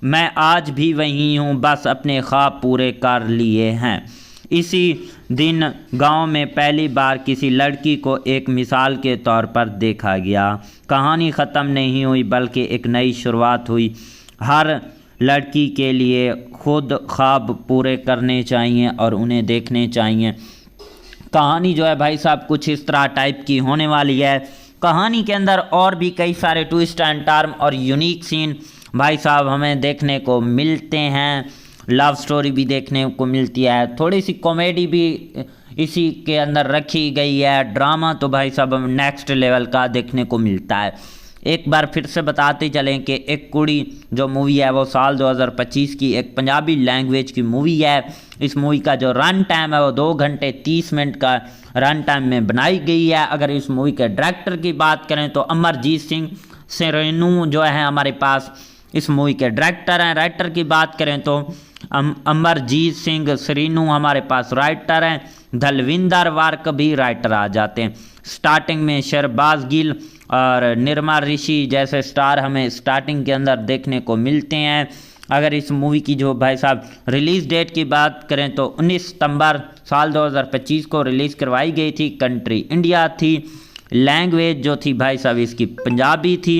मैं आज भी वहीं हूँ, बस अपने ख्वाब पूरे कर लिए हैं। इसी दिन गांव में पहली बार किसी लड़की को एक मिसाल के तौर पर देखा गया। कहानी ख़त्म नहीं हुई बल्कि एक नई शुरुआत हुई। हर लड़की के लिए खुद ख्वाब पूरे करने चाहिए और उन्हें देखने चाहिए। कहानी जो है भाई साहब कुछ इस तरह टाइप की होने वाली है। कहानी के अंदर और भी कई सारे ट्विस्ट एंड टर्न और यूनिक सीन भाई साहब हमें देखने को मिलते हैं। लव स्टोरी भी देखने को मिलती है, थोड़ी सी कॉमेडी भी इसी के अंदर रखी गई है, ड्रामा तो भाई साहब हमें नेक्स्ट लेवल का देखने को मिलता है। एक बार फिर से बताते चलें कि एक कुड़ी जो मूवी है वो साल 2025 की एक पंजाबी लैंग्वेज की मूवी है। इस मूवी का जो रन टाइम है वो 2 घंटे 30 मिनट का रन टाइम में बनाई गई है। अगर इस मूवी के डायरेक्टर की बात करें तो अमरजीत सिंह सेरेनू जो है हमारे पास इस मूवी के डायरेक्टर हैं। राइटर की बात करें तो अमरजीत सिंह सेरेनू हमारे पास राइटर हैं। धलविंदर वार्क भी राइटर आ जाते हैं। स्टार्टिंग में शहबाज गिल और निर्मा ऋषि जैसे स्टार हमें स्टार्टिंग के अंदर देखने को मिलते हैं। अगर इस मूवी की जो भाई साहब रिलीज़ डेट की बात करें तो 19 सितंबर साल 2025 को रिलीज़ करवाई गई थी। कंट्री इंडिया थी। लैंग्वेज जो थी भाई साहब इसकी पंजाबी थी।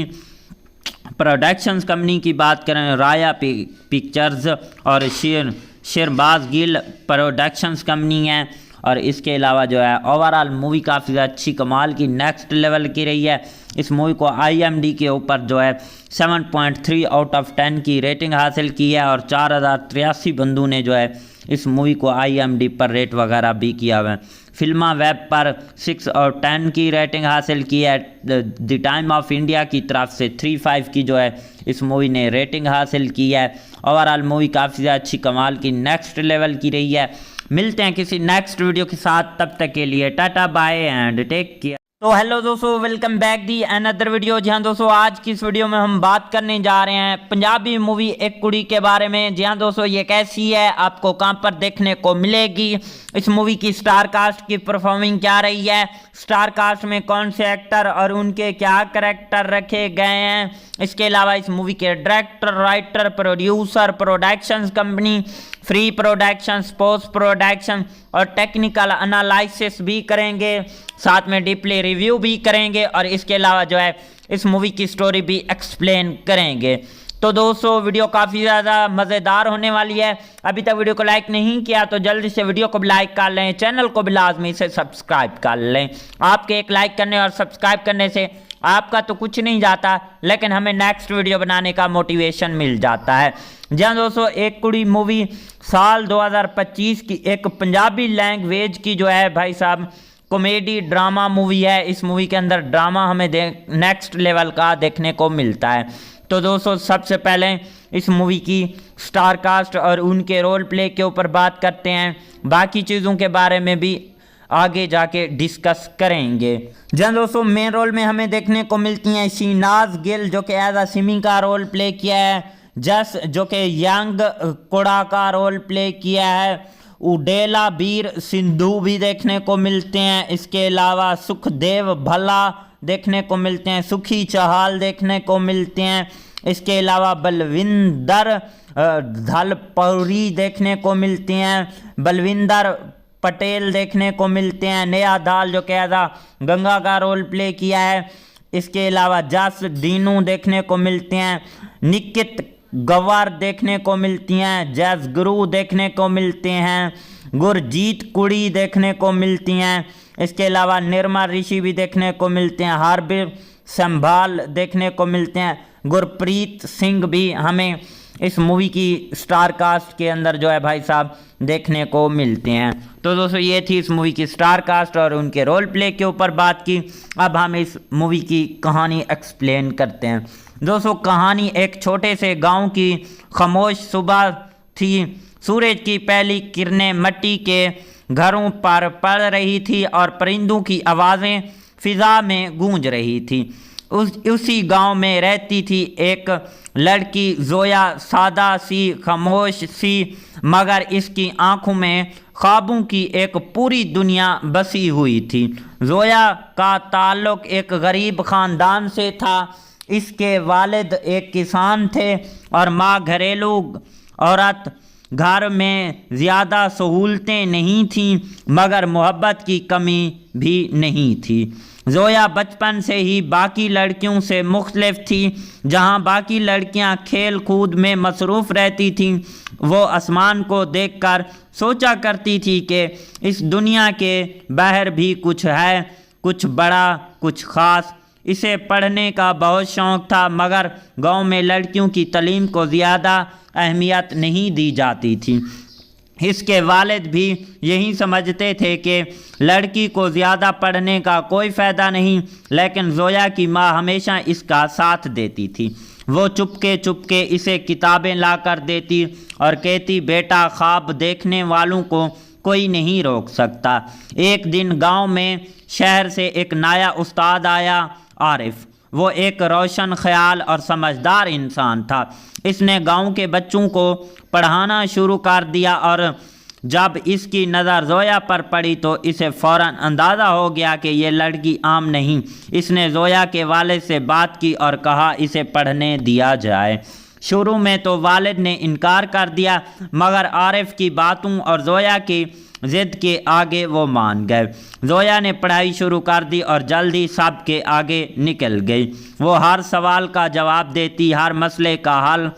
प्रोडक्शंस कंपनी की बात करें राया पिक्चर्स और शहबाज गिल प्रोडक्शंस कंपनी है। और इसके अलावा जो है ओवरऑल मूवी काफ़ी अच्छी कमाल की नेक्स्ट लेवल की रही है। इस मूवी को IMDb के ऊपर जो है 7.3 आउट ऑफ 10 की रेटिंग हासिल की है और 4083 बंदों ने जो है इस मूवी को IMDb पर रेट वगैरह भी किया हुआ है। फिल्मा वेब पर 6 और 10 की रेटिंग हासिल की है। द टाइम ऑफ इंडिया की तरफ से 3.5 की जो है इस मूवी ने रेटिंग हासिल की है। ओवरऑल मूवी काफ़ी अच्छी कमाल की नेक्स्ट लेवल की रही है। मिलते हैं किसी नेक्स्ट वीडियो के साथ, तब तक के लिए tata bye and take care. तो हेलो दोस्तों, welcome back the another video. जी हाँ दोस्तों, आज की इस वीडियो में हम बात करने जा रहे हैं पंजाबी मूवी एक कुड़ी के बारे में। जी हाँ दोस्तों, ये कैसी है, आपको कहाँ पर देखने को मिलेगी, इस मूवी की स्टार कास्ट की परफॉर्मिंग क्या रही है, स्टार कास्ट में कौन से एक्टर और उनके क्या कैरेक्टर रखे गए हैं, इसके अलावा इस मूवी के director, writer, producer, productions company, free production, post production और टेक्निकल एनालिसिस भी करेंगे, साथ में डीपली रिव्यू भी करेंगे और इसके अलावा जो है इस मूवी की स्टोरी भी एक्सप्लेन करेंगे। तो दोस्तों वीडियो काफ़ी ज़्यादा मज़ेदार होने वाली है। अभी तक वीडियो को लाइक नहीं किया तो जल्दी से वीडियो को भी लाइक कर लें, चैनल को भी लाजमी से सब्सक्राइब कर लें। आपके एक लाइक करने और सब्सक्राइब करने से आपका तो कुछ नहीं जाता, लेकिन हमें नेक्स्ट वीडियो बनाने का मोटिवेशन मिल जाता है। जी हाँ दोस्तों, एक कुड़ी मूवी साल 2025 की एक पंजाबी लैंग्वेज की जो है भाई साहब कॉमेडी ड्रामा मूवी है। इस मूवी के अंदर ड्रामा हमें नेक्स्ट लेवल का देखने को मिलता है। तो दोस्तों सबसे पहले इस मूवी की स्टार कास्ट और उनके रोल प्ले के ऊपर बात करते हैं, बाकी चीज़ों के बारे में भी आगे जाके डिस्कस करेंगे। जहाँ दोस्तों मेन रोल में हमें देखने को मिलती हैं शहनाज गिल जो कि एज अ सिमी का रोल प्ले किया है, जस जो कि यंग कोड़ा का रोल प्ले किया है, उडेला बीर सिंधु भी देखने को मिलते हैं। इसके अलावा सुखदेव भल्ला देखने को मिलते हैं, सुखी चहाल देखने को मिलते हैं। इसके अलावा बलविंदर धलपौरी देखने को मिलते हैं, बलविंदर पटेल देखने को मिलते हैं, नया दाल जो कहता गंगा का रोल प्ले किया है। इसके अलावा जस डीनू देखने को मिलते हैं, निकित गवार देखने को मिलती हैं, जैस गुरु देखने को मिलते हैं, गुरजीत कुड़ी देखने को मिलती हैं। इसके अलावा निर्मा ऋषि भी देखने को मिलते हैं, हार्बिर संभाल देखने को मिलते हैं, गुरप्रीत सिंह भी हमें इस मूवी की स्टार कास्ट के अंदर जो है भाई साहब देखने को मिलते हैं। तो दोस्तों ये थी इस मूवी की स्टार कास्ट और उनके रोल प्ले के ऊपर बात की। अब हम इस मूवी की कहानी एक्सप्लेन करते हैं। दोस्तों कहानी एक छोटे से गांव की खामोश सुबह थी। सूरज की पहली किरणें मिट्टी के घरों पर पड़ रही थी और परिंदों की आवाज़ें फिजा में गूंज रही थी। उसी गांव में रहती थी एक लड़की जोया, सादा सी, खामोश सी, मगर इसकी आंखों में ख्वाबों की एक पूरी दुनिया बसी हुई थी। जोया का ताल्लुक एक गरीब ख़ानदान से था। इसके वालिद एक किसान थे और माँ घरेलू औरत। घर में ज़्यादा सहूलतें नहीं थीं मगर मोहब्बत की कमी भी नहीं थी। जोया बचपन से ही बाकी लड़कियों से मुख्तलिफ थी। जहां बाकी लड़कियां खेल कूद में मसरूफ़ रहती थीं, वो आसमान को देखकर सोचा करती थी कि इस दुनिया के बाहर भी कुछ है, कुछ बड़ा, कुछ ख़ास। इसे पढ़ने का बहुत शौक़ था, मगर गांव में लड़कियों की तालीम को ज़्यादा अहमियत नहीं दी जाती थी। इसके वालिद भी यही समझते थे कि लड़की को ज़्यादा पढ़ने का कोई फ़ायदा नहीं, लेकिन ज़ोया की माँ हमेशा इसका साथ देती थी। वो चुपके चुपके इसे किताबें ला कर देती और कहती, बेटा, ख्वाब देखने वालों को कोई नहीं रोक सकता। एक दिन गांव में शहर से एक नया उस्ताद आया, आरिफ। वो एक रोशन ख्याल और समझदार इंसान था। इसने गांव के बच्चों को पढ़ाना शुरू कर दिया और जब इसकी नज़र ज़ोया पर पड़ी तो इसे फ़ौरन अंदाज़ा हो गया कि ये लड़की आम नहीं। इसने ज़ोया के वालिद से बात की और कहा इसे पढ़ने दिया जाए। शुरू में तो वालिद ने इनकार कर दिया, मगर आरिफ की बातों और ज़ोया की ज़िद के आगे वो मान गए। ज़ोया ने पढ़ाई शुरू कर दी और जल्दी सब के आगे निकल गई। वो हर सवाल का जवाब देती, हर मसले का हल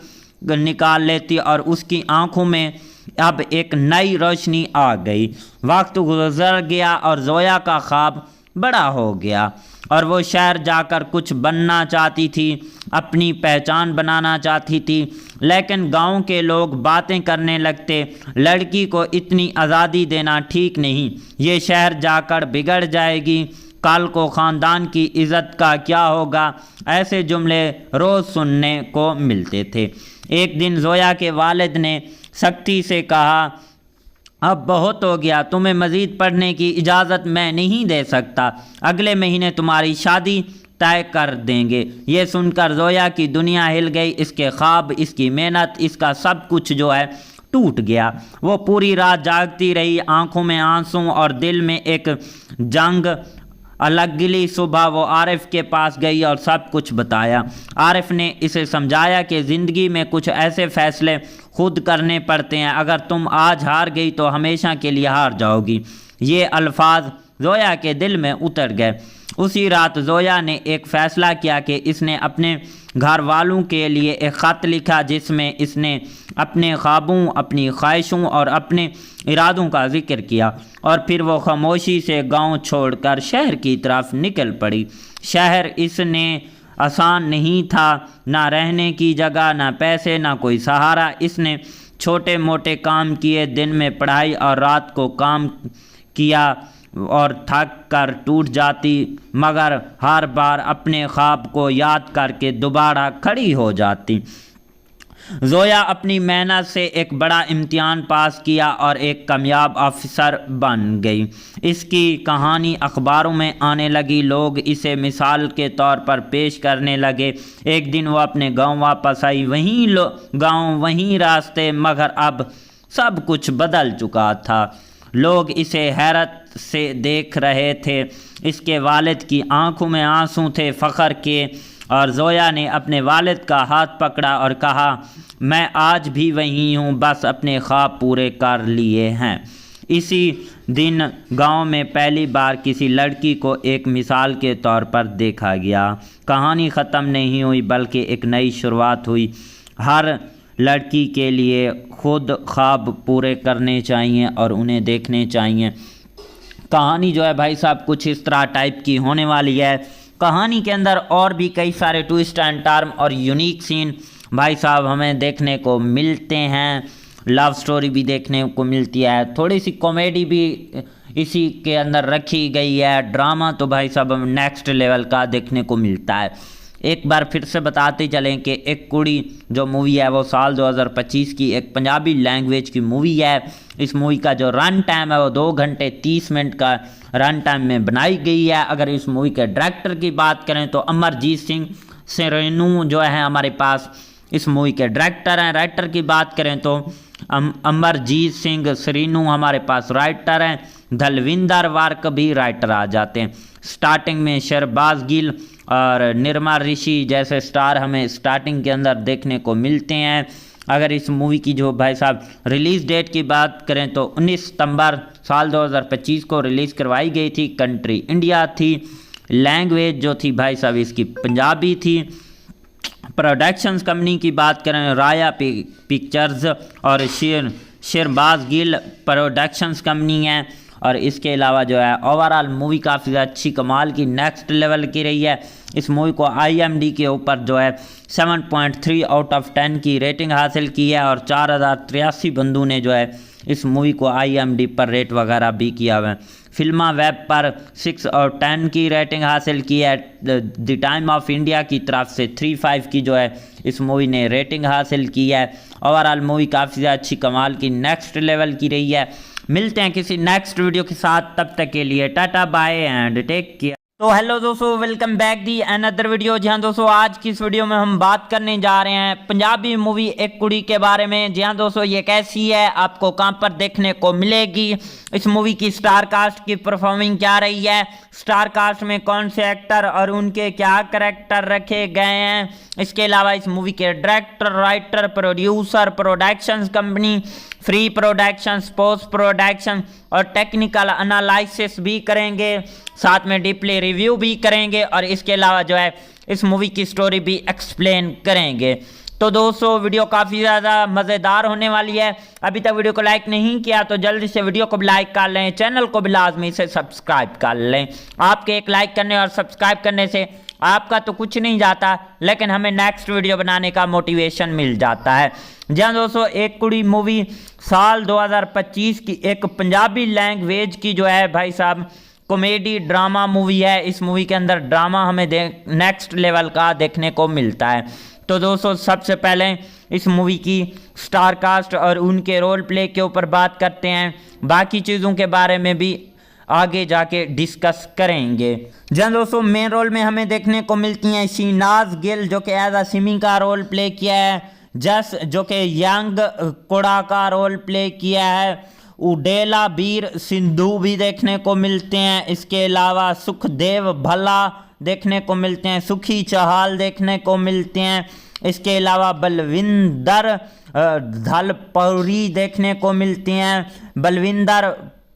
निकाल लेती और उसकी आंखों में अब एक नई रोशनी आ गई। वक्त गुजर गया और ज़ोया का ख्वाब बड़ा हो गया और वो शहर जाकर कुछ बनना चाहती थी, अपनी पहचान बनाना चाहती थी। लेकिन गांव के लोग बातें करने लगते, लड़की को इतनी आज़ादी देना ठीक नहीं, ये शहर जाकर बिगड़ जाएगी, कल को ख़ानदान की इज़्ज़त का क्या होगा। ऐसे जुमले रोज़ सुनने को मिलते थे। एक दिन ज़ोया के वालिद ने सख्ती से कहा, अब बहुत हो गया, तुम्हें मज़ीद पढ़ने की इजाज़त मैं नहीं दे सकता, अगले महीने तुम्हारी शादी तय कर देंगे। ये सुनकर ज़ोया की दुनिया हिल गई। इसके ख्वाब, इसकी मेहनत, इसका सब कुछ जो है टूट गया। वो पूरी रात जागती रही, आंखों में आंसू और दिल में एक जंग। अगली सुबह वो आरिफ के पास गई और सब कुछ बताया। आरिफ ने इसे समझाया कि ज़िंदगी में कुछ ऐसे फ़ैसले खुद करने पड़ते हैं, अगर तुम आज हार गई तो हमेशा के लिए हार जाओगी। ये अल्फाज ज़ोया के दिल में उतर गए। उसी रात ज़ोया ने एक फ़ैसला किया कि इसने अपने घर वालों के लिए एक ख़त लिखा, जिसमें इसने अपने ख्वाबों, अपनी ख्वाहिशों और अपने इरादों का जिक्र किया। और फिर वो खामोशी से गांव छोड़कर शहर की तरफ निकल पड़ी। शहर इसने आसान नहीं था, ना रहने की जगह, ना पैसे, ना कोई सहारा। इसने छोटे मोटे काम किए, दिन में पढ़ाई और रात को काम किया और थक कर टूट जाती, मगर हर बार अपने ख्वाब को याद करके दोबारा खड़ी हो जाती। ज़ोया अपनी मेहनत से एक बड़ा इम्तिहान पास किया और एक कामयाब ऑफिसर बन गई। इसकी कहानी अखबारों में आने लगी, लोग इसे मिसाल के तौर पर पेश करने लगे। एक दिन वो अपने गांव वापस आई, वहीं गांव, वहीं रास्ते, मगर अब सब कुछ बदल चुका था। लोग इसे हैरत से देख रहे थे। इसके वालिद की आंखों में आंसू थे फ़ख्र के, और ज़ोया ने अपने वालिद का हाथ पकड़ा और कहा, मैं आज भी वहीं हूँ, बस अपने ख्वाब पूरे कर लिए हैं। इसी दिन गांव में पहली बार किसी लड़की को एक मिसाल के तौर पर देखा गया। कहानी ख़त्म नहीं हुई, बल्कि एक नई शुरुआत हुई। हर लड़की के लिए खुद ख्वाब पूरे करने चाहिए और उन्हें देखने चाहिए। कहानी जो है भाई साहब कुछ इस तरह टाइप की होने वाली है। कहानी के अंदर और भी कई सारे ट्विस्ट एंड टर्न और यूनिक सीन भाई साहब हमें देखने को मिलते हैं। लव स्टोरी भी देखने को मिलती है, थोड़ी सी कॉमेडी भी इसी के अंदर रखी गई है। ड्रामा तो भाई साहब हमें नेक्स्ट लेवल का देखने को मिलता है। एक बार फिर से बताते चलें कि एक कुड़ी जो मूवी है वो साल 2025 की एक पंजाबी लैंग्वेज की मूवी है। इस मूवी का जो रन टाइम है वो 2 घंटे 30 मिनट का रन टाइम में बनाई गई है। अगर इस मूवी के डायरेक्टर की बात करें तो अमरजीत सिंह सरीनू जो है हमारे पास इस मूवी के डायरेक्टर हैं। राइटर की बात करें तो अमरजीत सिंह सरीनू हमारे पास राइटर हैं। धलविंदर वार्क भी राइटर आ जाते हैं। स्टार्टिंग में शहबाज गिल और निर्मा ऋषि जैसे स्टार हमें स्टार्टिंग के अंदर देखने को मिलते हैं। अगर इस मूवी की जो भाई साहब रिलीज़ डेट की बात करें तो 19 सितंबर साल 2025 को रिलीज़ करवाई गई थी। कंट्री इंडिया थी। लैंग्वेज जो थी भाई साहब इसकी पंजाबी थी। प्रोडक्शंस कंपनी की बात करें राया पिक्चर्स और शहबाज गिल प्रोडक्शंस कंपनी है। और इसके अलावा जो है ओवरऑल मूवी काफ़ी अच्छी कमाल की नेक्स्ट लेवल की रही है। इस मूवी को IMDb के ऊपर जो है 7.3 आउट ऑफ 10 की रेटिंग हासिल की है और 4083 बंदों ने जो है इस मूवी को IMDb पर रेट वगैरह भी किया हुआ है। फिल्मा वेब पर 6 और 10 की रेटिंग हासिल की है। द टाइम ऑफ इंडिया की तरफ से 3.5 की जो है इस मूवी ने रेटिंग हासिल की है। ओवरऑल मूवी काफ़ी अच्छी कमाल की नेक्स्ट लेवल की रही है। मिलते हैं किसी नेक्स्ट वीडियो के साथ, तब तक के लिए tata bye and take care. तो हेलो दोस्तों, welcome back the another video. जी हाँ दोस्तों, आज की इस वीडियो में हम बात करने जा रहे हैं पंजाबी मूवी एक कुड़ी के बारे में। जी हाँ दोस्तों, ये कैसी है, आपको कहाँ पर देखने को मिलेगी, इस मूवी की स्टार कास्ट की परफॉर्मिंग क्या रही है, स्टार कास्ट में कौन से एक्टर और उनके क्या करैक्टर रखे गए हैं, इसके अलावा इस मूवी के director, writer, producer, productions company, free production, post production और टेक्निकल एनालिसिस भी करेंगे, साथ में डीपली रिव्यू भी करेंगे और इसके अलावा जो है इस मूवी की स्टोरी भी एक्सप्लेन करेंगे। तो दोस्तों, वीडियो काफ़ी ज़्यादा मज़ेदार होने वाली है। अभी तक वीडियो को लाइक नहीं किया तो जल्दी से वीडियो को भी लाइक कर लें, चैनल को भी लाजमी से सब्सक्राइब कर लें। आपके एक लाइक करने और सब्सक्राइब करने से आपका तो कुछ नहीं जाता, लेकिन हमें नेक्स्ट वीडियो बनाने का मोटिवेशन मिल जाता है। जी हाँ दोस्तों, एक कुड़ी मूवी साल 2025 की एक पंजाबी लैंग्वेज की जो है भाई साहब कॉमेडी ड्रामा मूवी है। इस मूवी के अंदर ड्रामा हमें नेक्स्ट लेवल का देखने को मिलता है। तो दोस्तों, सबसे पहले इस मूवी की स्टार कास्ट और उनके रोल प्ले के ऊपर बात करते हैं, बाकी चीज़ों के बारे में भी आगे जाके डिस्कस करेंगे। जहाँ दोस्तों, मेन रोल में हमें देखने को मिलती हैं शहनाज गिल जो कि एज अ सिमी का रोल प्ले किया है, जस जो कि यंग कोड़ा का रोल प्ले किया है, उडेला बीर सिंधु भी देखने को मिलते हैं। इसके अलावा सुखदेव भल्ला देखने को मिलते हैं, सुखी चहाल देखने को मिलते हैं। इसके अलावा बलविंदर धलपौरी देखने को मिलती हैं, बलविंदर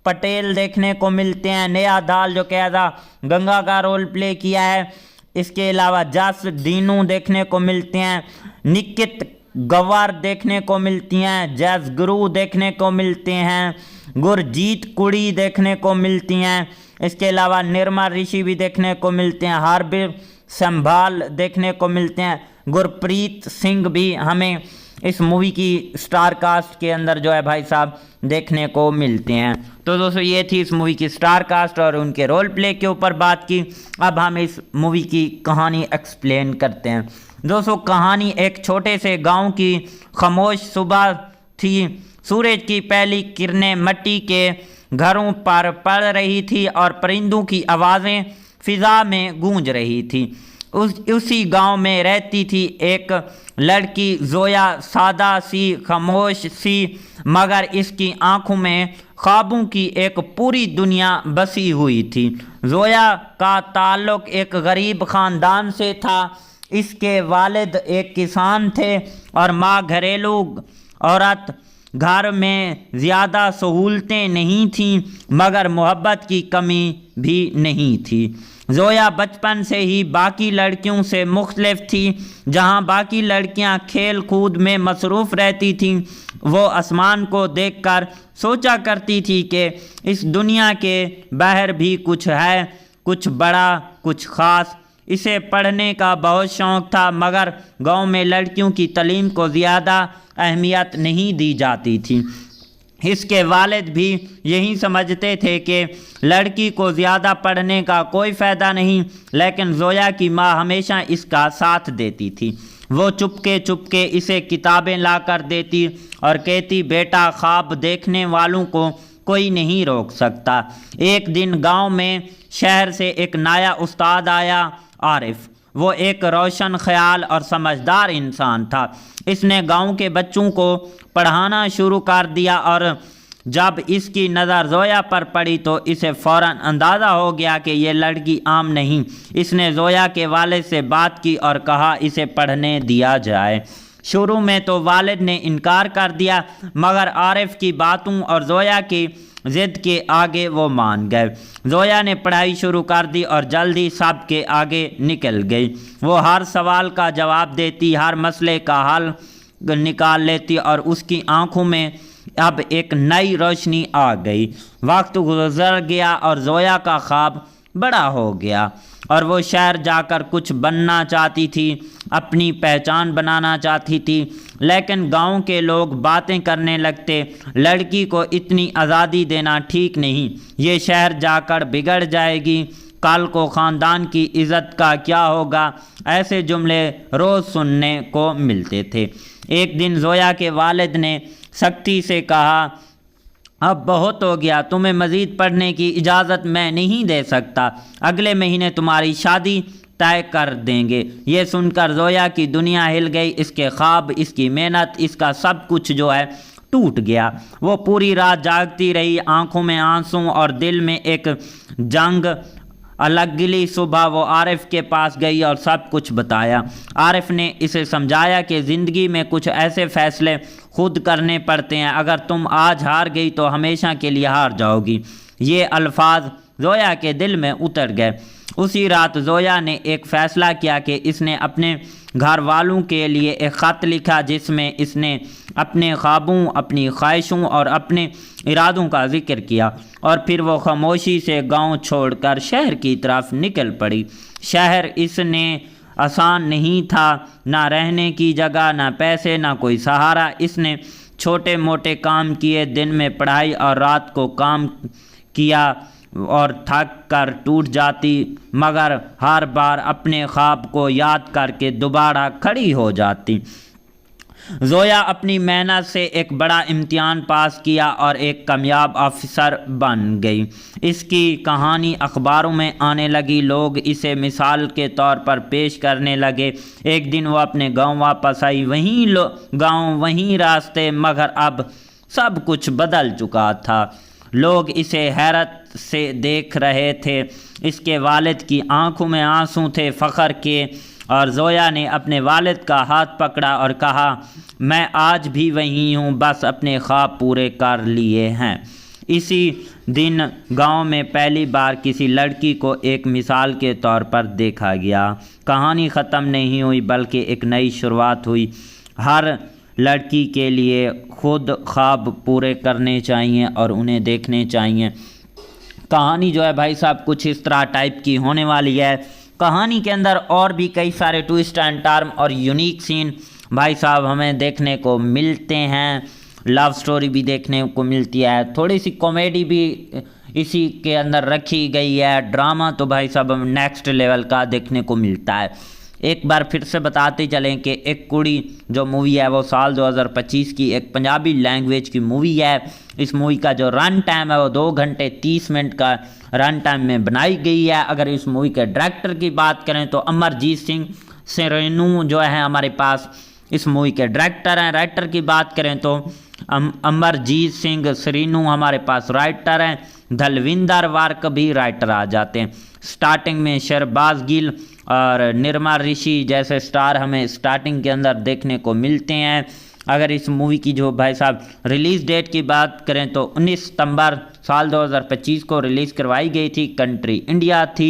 पटेल देखने को मिलते हैं, नया दाल जो कहता गंगा का रोल प्ले किया है। इसके अलावा जस दीनू देखने को मिलते हैं, निकित गवार देखने को मिलती हैं, जैस गुरु देखने को मिलते हैं, गुरजीत कुड़ी देखने को मिलती हैं। इसके अलावा निर्मा ऋषि भी देखने को मिलते हैं, हार्बिर संभाल देखने को मिलते हैं, गुरप्रीत सिंह भी हमें इस मूवी की स्टार कास्ट के अंदर जो है भाई साहब देखने को मिलते हैं। तो दोस्तों, ये थी इस मूवी की स्टार कास्ट और उनके रोल प्ले के ऊपर बात की। अब हम इस मूवी की कहानी एक्सप्लेन करते हैं। दोस्तों, कहानी एक छोटे से गांव की खामोश सुबह थी। सूरज की पहली किरणें मिट्टी के घरों पर पड़ रही थी और परिंदों की आवाज़ें फिजा में गूंज रही थी। उसी गांव में रहती थी एक लड़की जोया, सादा सी, खामोश सी, मगर इसकी आंखों में ख्वाबों की एक पूरी दुनिया बसी हुई थी। जोया का ताल्लुक एक गरीब ख़ानदान से था। इसके वालिद एक किसान थे और माँ घरेलू औरत। घर में ज़्यादा सहूलतें नहीं थीं, मगर मोहब्बत की कमी भी नहीं थी। जोया बचपन से ही बाकी लड़कियों से मुख्तलिफ थी। जहां बाकी लड़कियां खेल कूद में मसरूफ़ रहती थीं, वो आसमान को देखकर सोचा करती थी कि इस दुनिया के बाहर भी कुछ है, कुछ बड़ा, कुछ ख़ास। इसे पढ़ने का बहुत शौक़ था, मगर गांव में लड़कियों की तालीम को ज़्यादा अहमियत नहीं दी जाती थी। इसके वालिद भी यही समझते थे कि लड़की को ज़्यादा पढ़ने का कोई फ़ायदा नहीं, लेकिन जोया की माँ हमेशा इसका साथ देती थी। वो चुपके चुपके इसे किताबें ला कर देती और कहती, बेटा, ख्वाब देखने वालों को कोई नहीं रोक सकता। एक दिन गांव में शहर से एक नया उस्ताद आया, आरिफ। वो एक रोशन ख्याल और समझदार इंसान था। इसने गांव के बच्चों को पढ़ाना शुरू कर दिया और जब इसकी नज़र जोया पर पड़ी तो इसे फ़ौरन अंदाज़ा हो गया कि ये लड़की आम नहीं। इसने जोया के वालिद से बात की और कहा इसे पढ़ने दिया जाए। शुरू में तो वालिद ने इनकार कर दिया, मगर आरिफ की बातों और जोया की ज़िद के आगे वो मान गए। जोया ने पढ़ाई शुरू कर दी और जल्दी सब के आगे निकल गई। वो हर सवाल का जवाब देती, हर मसले का हल निकाल लेती और उसकी आंखों में अब एक नई रोशनी आ गई। वक्त गुजर गया और जोया का ख्वाब बड़ा हो गया और वो शहर जाकर कुछ बनना चाहती थी, अपनी पहचान बनाना चाहती थी। लेकिन गांव के लोग बातें करने लगते, लड़की को इतनी आज़ादी देना ठीक नहीं, ये शहर जाकर बिगड़ जाएगी, कल को ख़ानदान की इज़्ज़त का क्या होगा। ऐसे जुमले रोज़ सुनने को मिलते थे। एक दिन जोया के वालिद ने सख्ती से कहा, अब बहुत हो गया, तुम्हें मज़ीद पढ़ने की इजाज़त मैं नहीं दे सकता, अगले महीने तुम्हारी शादी तय कर देंगे। ये सुनकर जोया की दुनिया हिल गई, इसके ख्वाब, इसकी मेहनत, इसका सब कुछ जो है टूट गया। वो पूरी रात जागती रही, आंखों में आंसू और दिल में एक जंग अलगली। सुबह वो आरिफ के पास गई और सब कुछ बताया। आरिफ ने इसे समझाया कि ज़िंदगी में कुछ ऐसे फ़ैसले खुद करने पड़ते हैं, अगर तुम आज हार गई तो हमेशा के लिए हार जाओगी। ये अल्फाज जोया के दिल में उतर गए। उसी रात जोया ने एक फ़ैसला किया कि इसने अपने घर वालों के लिए एक ख़त लिखा जिसमें इसने अपने ख्वाबों, अपनी ख्वाहिशों और अपने इरादों का जिक्र किया और फिर वो खामोशी से गांव छोड़कर शहर की तरफ निकल पड़ी। शहर इसने आसान नहीं था, ना रहने की जगह, ना पैसे, ना कोई सहारा। इसने छोटे मोटे काम किए, दिन में पढ़ाई और रात को काम किया और थक कर टूट जाती, मगर हर बार अपने ख्वाब को याद करके दोबारा खड़ी हो जाती। जोया अपनी मेहनत से एक बड़ा इम्तिहान पास किया और एक कामयाब ऑफिसर बन गई। इसकी कहानी अखबारों में आने लगी, लोग इसे मिसाल के तौर पर पेश करने लगे। एक दिन वो अपने गांव वापस आई, वहीं गांव, वहीं रास्ते, मगर अब सब कुछ बदल चुका था। लोग इसे हैरत से देख रहे थे। इसके वालिद की आंखों में आंसू थे फ़ख्र के और जोया ने अपने वालिद का हाथ पकड़ा और कहा, मैं आज भी वहीं हूँ, बस अपने ख्वाब पूरे कर लिए हैं। इसी दिन गांव में पहली बार किसी लड़की को एक मिसाल के तौर पर देखा गया। कहानी ख़त्म नहीं हुई बल्कि एक नई शुरुआत हुई। हर लड़की के लिए खुद ख्वाब पूरे करने चाहिए और उन्हें देखने चाहिए। कहानी जो है भाई साहब कुछ इस तरह टाइप की होने वाली है। कहानी के अंदर और भी कई सारे ट्विस्ट एंड टर्न और यूनिक सीन भाई साहब हमें देखने को मिलते हैं। लव स्टोरी भी देखने को मिलती है, थोड़ी सी कॉमेडी भी इसी के अंदर रखी गई है, ड्रामा तो भाई साहब नेक्स्ट लेवल का देखने को मिलता है। एक बार फिर से बताते चलें कि एक कुड़ी जो मूवी है वो साल 2025 की एक पंजाबी लैंग्वेज की मूवी है। इस मूवी का जो रन टाइम है वो 2 घंटे 30 मिनट का रन टाइम में बनाई गई है। अगर इस मूवी के डायरेक्टर की बात करें तो अमरजीत सिंह सेरेनू जो है हमारे पास इस मूवी के डायरेक्टर हैं। राइटर की बात करें तो अमरजीत सिंह सेरेनू हमारे पास राइटर हैं। धलविंदर वार्क भी राइटर आ जाते हैं। स्टार्टिंग में शहबाज गिल और निर्मा ऋषि जैसे स्टार हमें स्टार्टिंग के अंदर देखने को मिलते हैं। अगर इस मूवी की जो भाई साहब रिलीज़ डेट की बात करें तो 19 सितंबर साल 2025 को रिलीज़ करवाई गई थी। कंट्री इंडिया थी।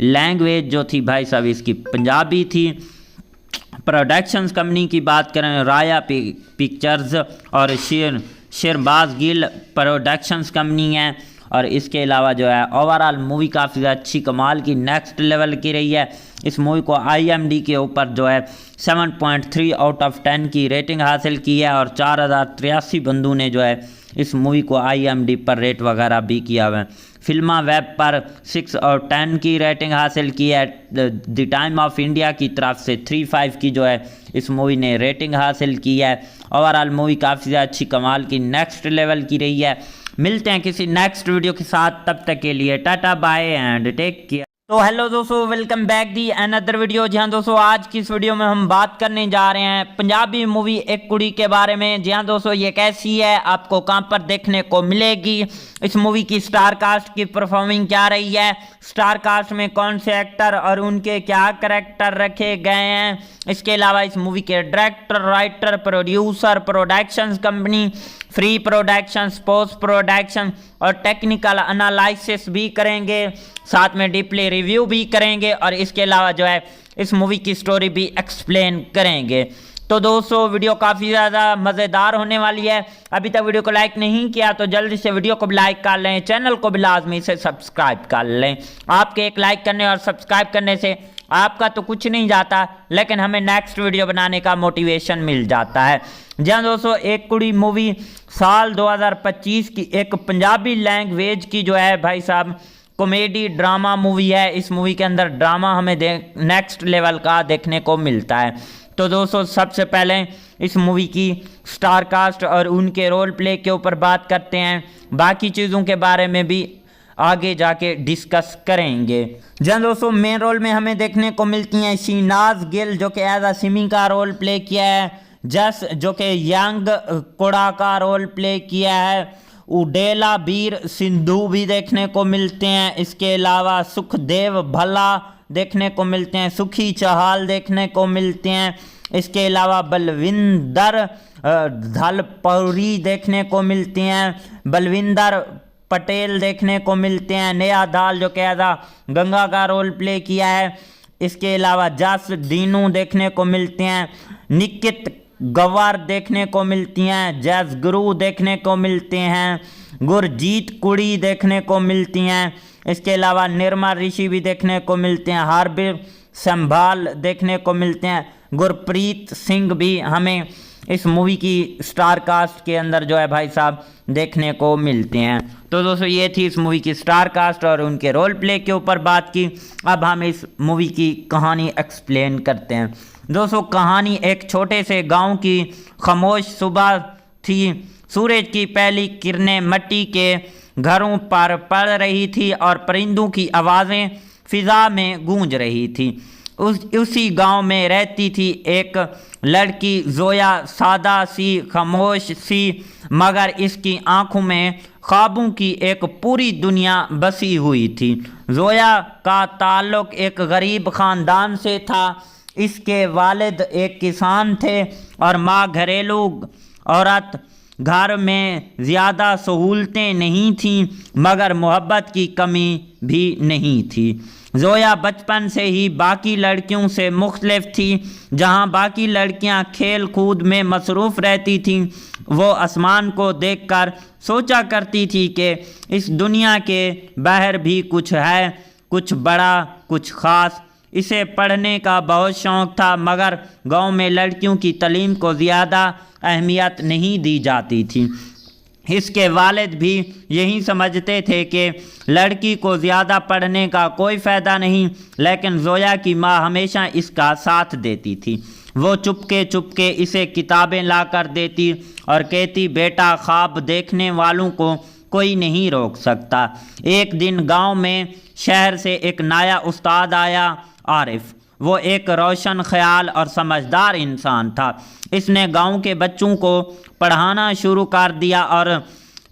लैंग्वेज जो थी भाई साहब इसकी पंजाबी थी। प्रोडक्शंस कंपनी की बात करें राया पिक्चर्स और शहबाज गिल प्रोडक्शंस कंपनी है। और इसके अलावा जो है ओवरऑल मूवी काफ़ी अच्छी कमाल की नेक्स्ट लेवल की रही है। इस मूवी को IMDb के ऊपर जो है 7.3 आउट ऑफ 10 की रेटिंग हासिल की है और 4083 बंदों ने जो है इस मूवी को IMDb पर रेट वगैरह भी किया हुआ है। फिल्मा वेब पर 6 और 10 की रेटिंग हासिल की है। द टाइम ऑफ इंडिया की तरफ से 3.5 की जो है इस मूवी ने रेटिंग हासिल की है। ओवरऑल मूवी काफ़ी अच्छी कमाल की नेक्स्ट लेवल की रही है। मिलते हैं किसी नेक्स्ट वीडियो के साथ, तब तक के लिए tata bye and take care. तो हेलो दोस्तों, welcome back the another video. जी हाँ दोस्तों, आज की इस वीडियो में हम बात करने जा रहे हैं पंजाबी मूवी एक कुड़ी के बारे में। जी हाँ दोस्तों, ये कैसी है, आपको कहाँ पर देखने को मिलेगी, इस मूवी की स्टार कास्ट की परफॉर्मिंग क्या रही है, स्टार कास्ट में कौन से एक्टर और उनके क्या कैरेक्टर रखे गए हैं, इसके अलावा इस मूवी के director, writer, producer, productions company, free production, post production और टेक्निकल एनालिसिस भी करेंगे, साथ में डीपली रिव्यू भी करेंगे और इसके अलावा जो है इस मूवी की स्टोरी भी एक्सप्लेन करेंगे। तो दोस्तों वीडियो काफ़ी ज़्यादा मज़ेदार होने वाली है। अभी तक वीडियो को लाइक नहीं किया तो जल्दी से वीडियो को भी लाइक कर लें, चैनल को भी लाजमी से सब्सक्राइब कर लें। आपके एक लाइक करने और सब्सक्राइब करने से आपका तो कुछ नहीं जाता, लेकिन हमें नेक्स्ट वीडियो बनाने का मोटिवेशन मिल जाता है। जी हाँ दोस्तों, एक कुड़ी मूवी साल 2025 की एक पंजाबी लैंग्वेज की जो है भाई साहब कॉमेडी ड्रामा मूवी है। इस मूवी के अंदर ड्रामा हमें नेक्स्ट लेवल का देखने को मिलता है। तो दोस्तों सबसे पहले इस मूवी की स्टार कास्ट और उनके रोल प्ले के ऊपर बात करते हैं, बाकी चीज़ों के बारे में भी आगे जाके डिस्कस करेंगे। जहाँ दोस्तों मेन रोल में हमें देखने को मिलती हैं शहनाज गिल जो कि एज अ सिमी का रोल प्ले किया है, जस जो कि यंग कोड़ा का रोल प्ले किया है, उडेला बीर सिंधु भी देखने को मिलते हैं। इसके अलावा सुखदेव भल्ला देखने को मिलते हैं, सुखी चहाल देखने को मिलते हैं। इसके अलावा बलविंदर धलपौरी देखने को मिलते हैं, बलविंदर पटेल देखने को मिलते हैं, नया दाल जो कहता गंगा का रोल प्ले किया है। इसके अलावा जस दीनू देखने को मिलते हैं, निकित गवार देखने को मिलती हैं, जैस गुरु देखने को मिलते हैं, गुरजीत कुड़ी देखने को मिलती हैं। इसके अलावा निर्मा ऋषि भी देखने को मिलते हैं, हार्बिर संभाल देखने को मिलते हैं, गुरप्रीत सिंह भी हमें इस मूवी की स्टार कास्ट के अंदर जो है भाई साहब देखने को मिलते हैं। तो दोस्तों ये थी इस मूवी की स्टार कास्ट और उनके रोल प्ले के ऊपर बात की। अब हम इस मूवी की कहानी एक्सप्लेन करते हैं। दोस्तों कहानी एक छोटे से गांव की खामोश सुबह थी। सूरज की पहली किरणें मिट्टी के घरों पर पड़ रही थी और परिंदों की आवाज़ें फिजा में गूंज रही थी। उसी गांव में रहती थी एक लड़की जोया, सादा सी, खामोश सी, मगर इसकी आंखों में ख्वाबों की एक पूरी दुनिया बसी हुई थी। जोया का ताल्लुक एक गरीब ख़ानदान से था। इसके वालिद एक किसान थे और माँ घरेलू औरत। घर में ज़्यादा सहूलतें नहीं थीं मगर मोहब्बत की कमी भी नहीं थी। जोया बचपन से ही बाकी लड़कियों से मुख्तलिफ थी। जहां बाकी लड़कियां खेल कूद में मसरूफ़ रहती थीं, वो आसमान को देखकर सोचा करती थी कि इस दुनिया के बाहर भी कुछ है, कुछ बड़ा, कुछ ख़ास। इसे पढ़ने का बहुत शौक़ था मगर गांव में लड़कियों की तालीम को ज़्यादा अहमियत नहीं दी जाती थी। इसके वालिद भी यही समझते थे कि लड़की को ज़्यादा पढ़ने का कोई फ़ायदा नहीं, लेकिन जोया की माँ हमेशा इसका साथ देती थी। वो चुपके चुपके इसे किताबें ला कर देती और कहती, बेटा ख्वाब देखने वालों को कोई नहीं रोक सकता। एक दिन गांव में शहर से एक नया उस्ताद आया, आरिफ। वो एक रोशन ख्याल और समझदार इंसान था। इसने गांव के बच्चों को पढ़ाना शुरू कर दिया और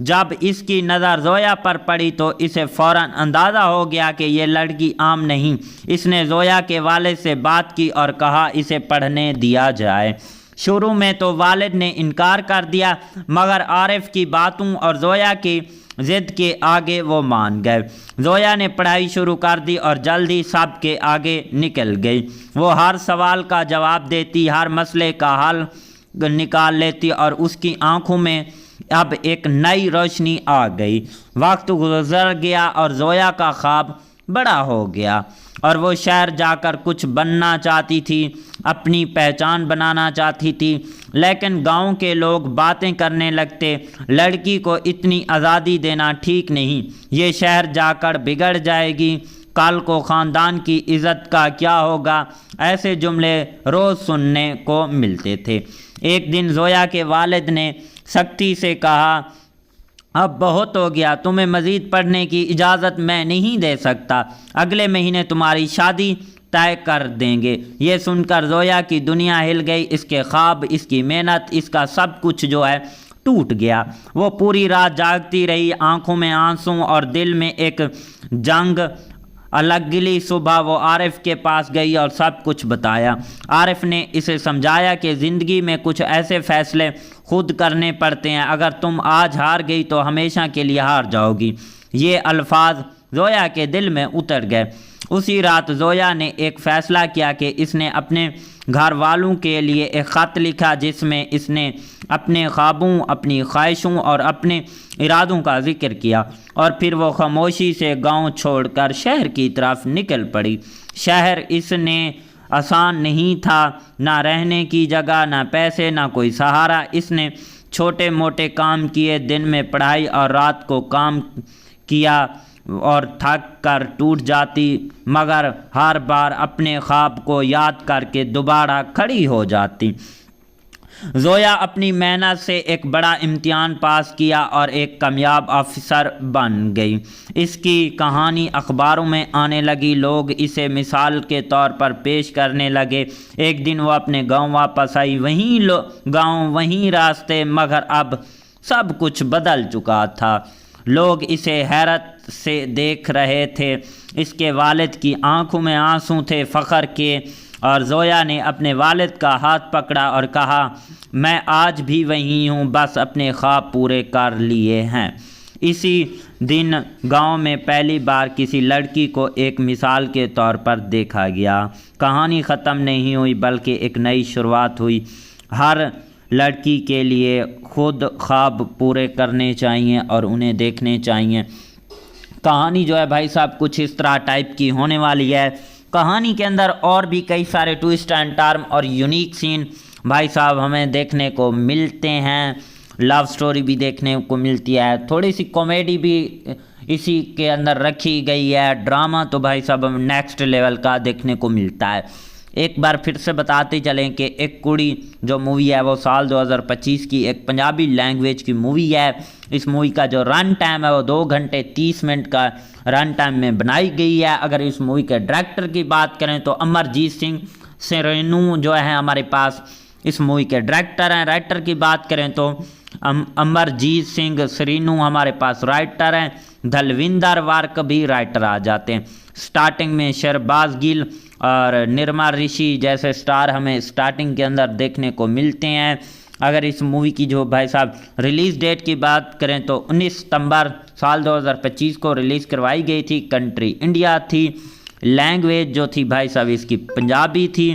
जब इसकी नज़र जोया पर पड़ी तो इसे फ़ौरन अंदाज़ा हो गया कि ये लड़की आम नहीं। इसने जोया के वालिद से बात की और कहा इसे पढ़ने दिया जाए। शुरू में तो वालिद ने इनकार कर दिया मगर आरिफ की बातों और जोया की ज़िद के आगे वो मान गए। जोया ने पढ़ाई शुरू कर दी और जल्दी सब के आगे निकल गई। वो हर सवाल का जवाब देती, हर मसले का हल निकाल लेती और उसकी आंखों में अब एक नई रोशनी आ गई। वक्त गुजर गया और जोया का ख्वाब बड़ा हो गया और वो शहर जाकर कुछ बनना चाहती थी, अपनी पहचान बनाना चाहती थी। लेकिन गांव के लोग बातें करने लगते, लड़की को इतनी आज़ादी देना ठीक नहीं, ये शहर जाकर बिगड़ जाएगी, कल को ख़ानदान की इज़्ज़त का क्या होगा। ऐसे जुमले रोज़ सुनने को मिलते थे। एक दिन जोया के वालिद ने सख्ती से कहा, अब बहुत हो गया, तुम्हें मज़ीद पढ़ने की इजाज़त मैं नहीं दे सकता, अगले महीने तुम्हारी शादी तय कर देंगे। ये सुनकर जोया की दुनिया हिल गई। इसके ख्वाब, इसकी मेहनत, इसका सब कुछ जो है टूट गया। वो पूरी रात जागती रही, आंखों में आंसू और दिल में एक जंग। अगली सुबह वो आरिफ के पास गई और सब कुछ बताया। आरिफ ने इसे समझाया कि ज़िंदगी में कुछ ऐसे फ़ैसले खुद करने पड़ते हैं, अगर तुम आज हार गई तो हमेशा के लिए हार जाओगी। ये अल्फाज जोया के दिल में उतर गए। उसी रात जोया ने एक फ़ैसला किया कि इसने अपने घर वालों के लिए एक ख़त लिखा जिसमें इसने अपने ख्वाबों, अपनी ख्वाहिशों और अपने इरादों का जिक्र किया, और फिर वो खामोशी से गांव छोड़कर शहर की तरफ निकल पड़ी। शहर इसने आसान नहीं था, ना रहने की जगह, ना पैसे, ना कोई सहारा। इसने छोटे मोटे काम किए, दिन में पढ़ाई और रात को काम किया और थक कर टूट जाती, मगर हर बार अपने ख्वाब को याद करके दोबारा खड़ी हो जाती। जोया अपनी मेहनत से एक बड़ा इम्तिहान पास किया और एक कामयाब ऑफिसर बन गई। इसकी कहानी अखबारों में आने लगी, लोग इसे मिसाल के तौर पर पेश करने लगे। एक दिन वो अपने गांव वापस आई, वहीं गांव, वहीं रास्ते, मगर अब सब कुछ बदल चुका था। लोग इसे हैरत से देख रहे थे। इसके वालिद की आंखों में आंसू थे फ़ख्र के, और जोया ने अपने वालिद का हाथ पकड़ा और कहा, मैं आज भी वहीं हूँ, बस अपने ख्वाब पूरे कर लिए हैं। इसी दिन गांव में पहली बार किसी लड़की को एक मिसाल के तौर पर देखा गया। कहानी ख़त्म नहीं हुई, बल्कि एक नई शुरुआत हुई। हर लड़की के लिए खुद ख्वाब पूरे करने चाहिए और उन्हें देखने चाहिए। कहानी जो है भाई साहब कुछ इस तरह टाइप की होने वाली है। कहानी के अंदर और भी कई सारे ट्विस्ट एंड टर्न और यूनिक सीन भाई साहब हमें देखने को मिलते हैं। लव स्टोरी भी देखने को मिलती है, थोड़ी सी कॉमेडी भी इसी के अंदर रखी गई है। ड्रामा तो भाई साहब हमें नेक्स्ट लेवल का देखने को मिलता है। एक बार फिर से बताते चलें कि एक कुड़ी जो मूवी है वो साल 2025 की एक पंजाबी लैंग्वेज की मूवी है। इस मूवी का जो रन टाइम है वो 2 घंटे 30 मिनट का रन टाइम में बनाई गई है। अगर इस मूवी के डायरेक्टर की बात करें तो अमरजीत सिंह सरीनू जो है हमारे पास इस मूवी के डायरेक्टर हैं। राइटर की बात करें तो अमरजीत सिंह सरीनू हमारे पास राइटर हैं। धलविंदर वार्क भी राइटर आ जाते हैं। स्टार्टिंग में शहबाज गिल और निर्मा ऋषि जैसे स्टार हमें स्टार्टिंग के अंदर देखने को मिलते हैं। अगर इस मूवी की जो भाई साहब रिलीज़ डेट की बात करें तो 19 सितंबर साल 2025 को रिलीज़ करवाई गई थी। कंट्री इंडिया थी। लैंग्वेज जो थी भाई साहब इसकी पंजाबी थी।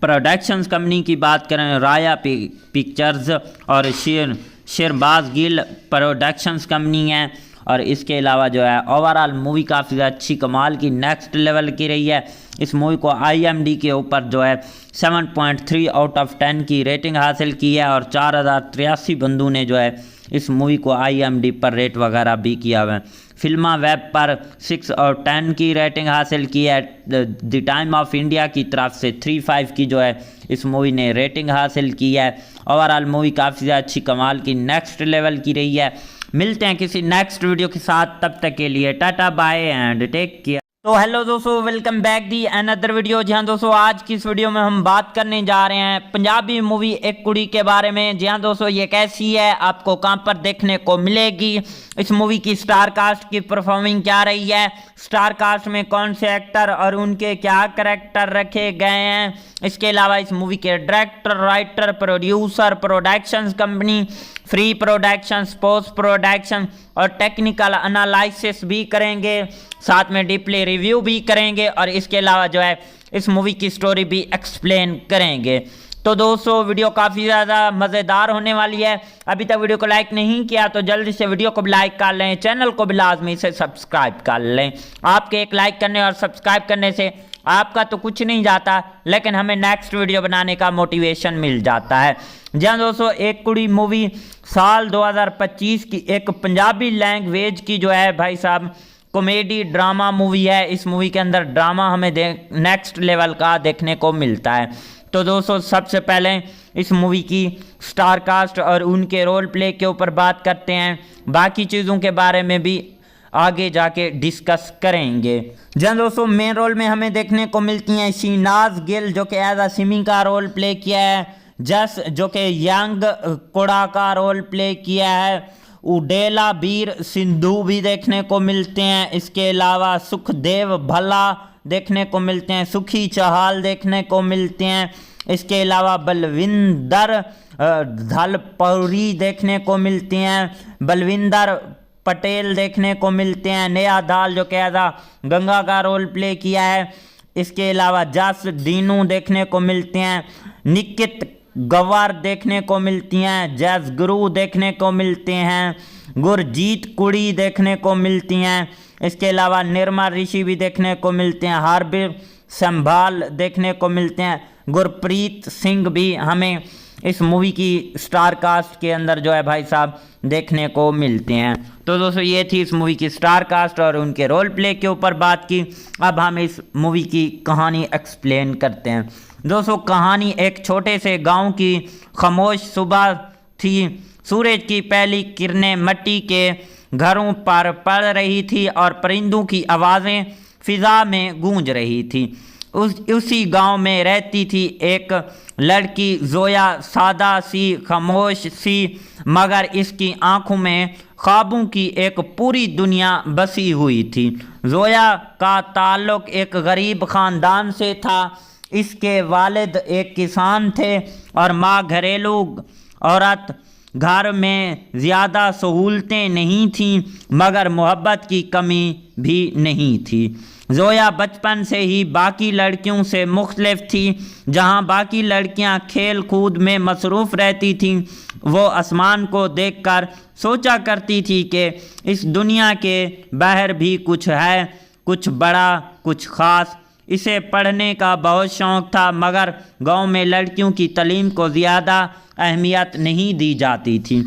प्रोडक्शंस कंपनी की बात करें राया पिक्चर्स और शहबाज गिल प्रोडक्शंस कंपनी है। और इसके अलावा जो है ओवरऑल मूवी काफ़ी अच्छी कमाल की नेक्स्ट लेवल की रही है। इस मूवी को IMDb के ऊपर जो है 7.3 आउट ऑफ 10 की रेटिंग हासिल की है और 4083 बंदों ने जो है इस मूवी को IMDb पर रेट वगैरह भी किया हुआ है। फिल्मा वेब पर 6 और 10 की रेटिंग हासिल की है। द टाइम ऑफ इंडिया की तरफ से 3.5 की जो है इस मूवी ने रेटिंग हासिल की है। ओवरऑल मूवी काफ़ी अच्छी कमाल की नेक्स्ट लेवल की रही है। मिलते हैं किसी नेक्स्ट वीडियो के साथ, तब तक के लिए tata bye and take care. तो हेलो दोस्तों, welcome back the another video. जी हाँ दोस्तों, आज की इस वीडियो में हम बात करने जा रहे हैं पंजाबी मूवी एक कुड़ी के बारे में। जी हाँ दोस्तों, ये कैसी है, आपको कहाँ पर देखने को मिलेगी, इस मूवी की स्टार कास्ट की परफॉर्मिंग क्या रही है, स्टार कास्ट में कौन से एक्टर और उनके क्या करैक्टर रखे गए हैं, इसके अलावा इस मूवी के director, writer, producer, productions company, free production, post production और टेक्निकल एनालिसिस भी करेंगे, साथ में डीपली रिव्यू भी करेंगे और इसके अलावा जो है इस मूवी की स्टोरी भी एक्सप्लेन करेंगे। तो दोस्तों वीडियो काफ़ी ज़्यादा मज़ेदार होने वाली है। अभी तक वीडियो को लाइक नहीं किया तो जल्दी से वीडियो को भी लाइक कर लें, चैनल को भी लाजमी से सब्सक्राइब कर लें। आपके एक लाइक करने और सब्सक्राइब करने से आपका तो कुछ नहीं जाता, लेकिन हमें नेक्स्ट वीडियो बनाने का मोटिवेशन मिल जाता है। जी हाँ दोस्तों, एक कुड़ी मूवी साल 2025 की एक पंजाबी लैंग्वेज की जो है भाई साहब कॉमेडी ड्रामा मूवी है। इस मूवी के अंदर ड्रामा हमें नेक्स्ट लेवल का देखने को मिलता है। तो दोस्तों सबसे पहले इस मूवी की स्टार कास्ट और उनके रोल प्ले के ऊपर बात करते हैं, बाकी चीज़ों के बारे में भी आगे जाके डिस्कस करेंगे। जहाँ दोस्तों मेन रोल में हमें देखने को मिलती हैं शहनाज गिल जो कि एज अ सिमी का रोल प्ले किया है, जस जो कि यंग कोड़ा का रोल प्ले किया है, उडेला बीर सिंधु भी देखने को मिलते हैं। इसके अलावा सुखदेव भल्ला देखने को मिलते हैं, सुखी चहाल देखने को मिलते हैं। इसके अलावा बलविंदर धलपौरी देखने को मिलती हैं। बलविंदर पटेल देखने को मिलते हैं, नेहा दाल जो कैदा गंगा का रोल प्ले किया है। इसके अलावा जस दीनू देखने को मिलते हैं, निकित गवार देखने को मिलती हैं, जैस गुरु देखने को मिलते हैं, गुरजीत कुड़ी देखने को मिलती हैं। इसके अलावा निर्मा ऋषि भी देखने को मिलते हैं, हरबीर संभाल देखने को मिलते हैं, गुरप्रीत सिंह भी हमें इस मूवी की स्टार कास्ट के अंदर जो है भाई साहब देखने को मिलते हैं। तो दोस्तों ये थी इस मूवी की स्टार कास्ट और उनके रोल प्ले के ऊपर बात की। अब हम इस मूवी की कहानी एक्सप्लेन करते हैं। दोस्तों कहानी एक छोटे से गांव की खामोश सुबह थी। सूरज की पहली किरणें मिट्टी के घरों पर पड़ रही थी और परिंदों की आवाज़ें फिजा में गूंज रही थी। उसी गांव में रहती थी एक लड़की जोया, सादा सी, खामोश सी, मगर इसकी आंखों में ख्वाबों की एक पूरी दुनिया बसी हुई थी। जोया का ताल्लुक एक गरीब ख़ानदान से था। इसके वालिद एक किसान थे और माँ घरेलू औरत। घर में ज़्यादा सहूलतें नहीं थीं मगर मोहब्बत की कमी भी नहीं थी। जोया बचपन से ही बाकी लड़कियों से मुख्तलिफ थी। जहां बाकी लड़कियां खेल कूद में मसरूफ़ रहती थीं, वो आसमान को देखकर सोचा करती थी कि इस दुनिया के बाहर भी कुछ है, कुछ बड़ा, कुछ ख़ास। इसे पढ़ने का बहुत शौक़ था मगर गांव में लड़कियों की तालीम को ज़्यादा अहमियत नहीं दी जाती थी।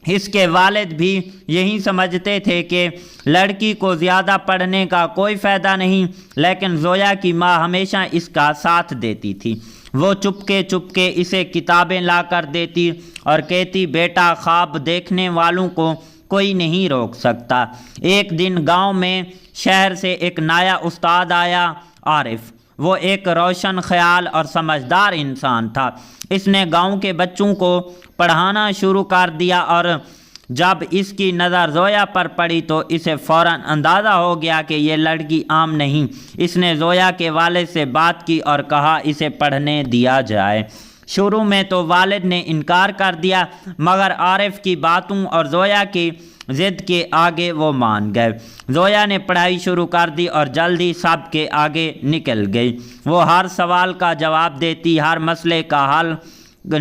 इसके वालिद भी यही समझते थे कि लड़की को ज़्यादा पढ़ने का कोई फ़ायदा नहीं, लेकिन जोया की माँ हमेशा इसका साथ देती थी। वो चुपके चुपके इसे किताबें ला कर देती और कहती, बेटा ख्वाब देखने वालों को कोई नहीं रोक सकता। एक दिन गांव में शहर से एक नया उस्ताद आया, आरिफ। वो एक रोशन ख्याल और समझदार इंसान था। इसने गांव के बच्चों को पढ़ाना शुरू कर दिया और जब इसकी नज़र जोया पर पड़ी तो इसे फ़ौरन अंदाज़ा हो गया कि ये लड़की आम नहीं। इसने जोया के वालिद से बात की और कहा इसे पढ़ने दिया जाए। शुरू में तो वालिद ने इनकार कर दिया मगर आरिफ की बातों और जोया की ज़िद के आगे वो मान गए। जोया ने पढ़ाई शुरू कर दी और जल्दी सब के आगे निकल गई। वो हर सवाल का जवाब देती, हर मसले का हल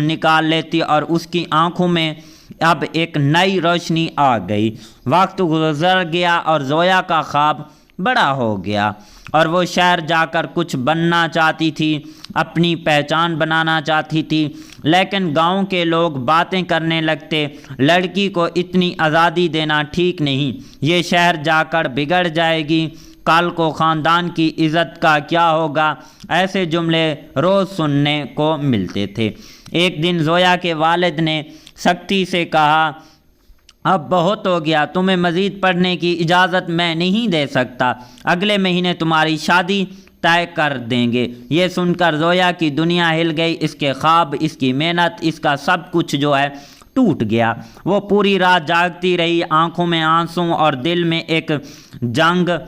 निकाल लेती और उसकी आंखों में अब एक नई रोशनी आ गई। वक्त गुजर गया और जोया का ख्वाब बड़ा हो गया और वो शहर जाकर कुछ बनना चाहती थी, अपनी पहचान बनाना चाहती थी। लेकिन गांव के लोग बातें करने लगते, लड़की को इतनी आज़ादी देना ठीक नहीं, ये शहर जाकर बिगड़ जाएगी, कल को ख़ानदान की इज़्ज़त का क्या होगा। ऐसे जुमले रोज़ सुनने को मिलते थे। एक दिन जोया के वालिद ने सख्ती से कहा, अब बहुत हो गया, तुम्हें मज़ीद पढ़ने की इजाज़त मैं नहीं दे सकता। अगले महीने तुम्हारी शादी तय कर देंगे। ये सुनकर जोया की दुनिया हिल गई। इसके ख्वाब, इसकी मेहनत, इसका सब कुछ जो है टूट गया। वो पूरी रात जागती रही, आंखों में आंसू और दिल में एक जंग।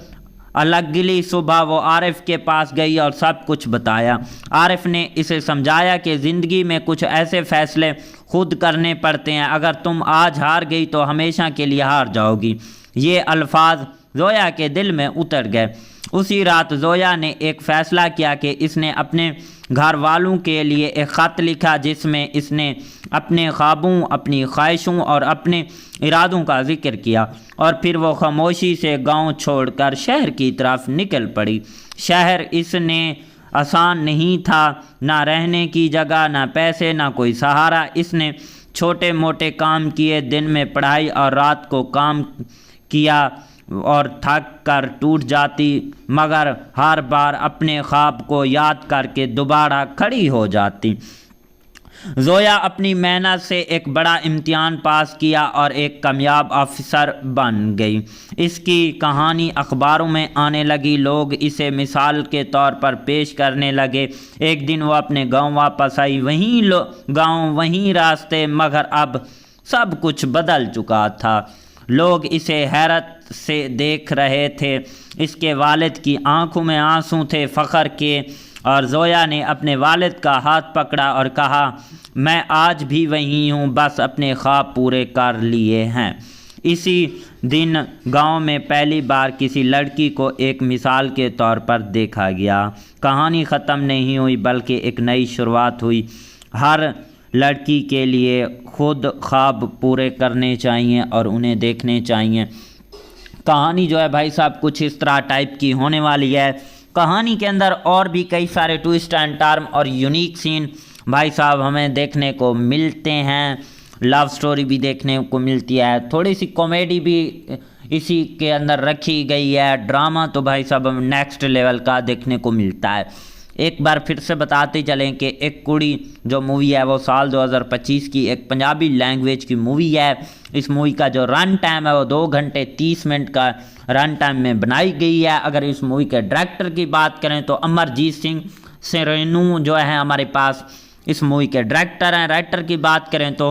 अगली सुबह वो आरिफ के पास गई और सब कुछ बताया। आरिफ ने इसे समझाया कि ज़िंदगी में कुछ ऐसे फ़ैसले खुद करने पड़ते हैं, अगर तुम आज हार गई तो हमेशा के लिए हार जाओगी। ये अल्फाज जोया के दिल में उतर गए। उसी रात जोया ने एक फ़ैसला किया कि इसने अपने घर वालों के लिए एक ख़त लिखा जिसमें इसने अपने ख्वाबों, अपनी ख्वाहिशों और अपने इरादों का जिक्र किया और फिर वो खामोशी से गांव छोड़कर शहर की तरफ निकल पड़ी। शहर इसने आसान नहीं था, ना रहने की जगह, ना पैसे, ना कोई सहारा। इसने छोटे मोटे काम किए, दिन में पढ़ाई और रात को काम किया और थक कर टूट जाती, मगर हर बार अपने ख्वाब को याद करके दोबारा खड़ी हो जाती। जोया अपनी मेहनत से एक बड़ा इम्तिहान पास किया और एक कामयाब ऑफिसर बन गई। इसकी कहानी अखबारों में आने लगी, लोग इसे मिसाल के तौर पर पेश करने लगे। एक दिन वो अपने गांव वापस आई, वहीं गांव, वहीं रास्ते, मगर अब सब कुछ बदल चुका था। लोग इसे हैरत से देख रहे थे। इसके वालिद की आंखों में आंसू थे फ़ख्र के और जोया ने अपने वालिद का हाथ पकड़ा और कहा, मैं आज भी वहीं हूँ, बस अपने ख्वाब पूरे कर लिए हैं। इसी दिन गांव में पहली बार किसी लड़की को एक मिसाल के तौर पर देखा गया। कहानी ख़त्म नहीं हुई बल्कि एक नई शुरुआत हुई। हर लड़की के लिए खुद ख्वाब पूरे करने चाहिए और उन्हें देखने चाहिए। कहानी जो है भाई साहब कुछ इस तरह टाइप की होने वाली है। कहानी के अंदर और भी कई सारे ट्विस्ट एंड टर्न और यूनिक सीन भाई साहब हमें देखने को मिलते हैं। लव स्टोरी भी देखने को मिलती है, थोड़ी सी कॉमेडी भी इसी के अंदर रखी गई है। ड्रामा तो भाई साहब हमें नेक्स्ट लेवल का देखने को मिलता है। एक बार फिर से बताते चलें कि एक कुड़ी जो मूवी है वो साल 2025 की एक पंजाबी लैंग्वेज की मूवी है। इस मूवी का जो रन टाइम है वो 2 घंटे 30 मिनट का रन टाइम में बनाई गई है। अगर इस मूवी के डायरेक्टर की बात करें तो अमरजीत सिंह सेरेनू जो है हमारे पास इस मूवी के डायरेक्टर हैं। राइटर की बात करें तो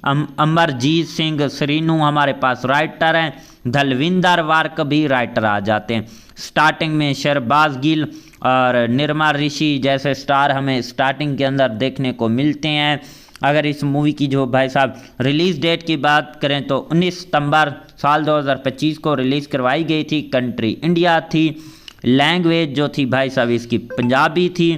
अमरजीत सिंह सेरेनू हमारे पास राइटर हैं। धलविंदर वार्क भी राइटर आ जाते हैं। स्टार्टिंग में शहबाज गिल और निर्मा ऋषि जैसे स्टार हमें स्टार्टिंग के अंदर देखने को मिलते हैं। अगर इस मूवी की जो भाई साहब रिलीज़ डेट की बात करें तो 19 सितंबर साल 2025 को रिलीज़ करवाई गई थी। कंट्री इंडिया थी। लैंग्वेज जो थी भाई साहब इसकी पंजाबी थी।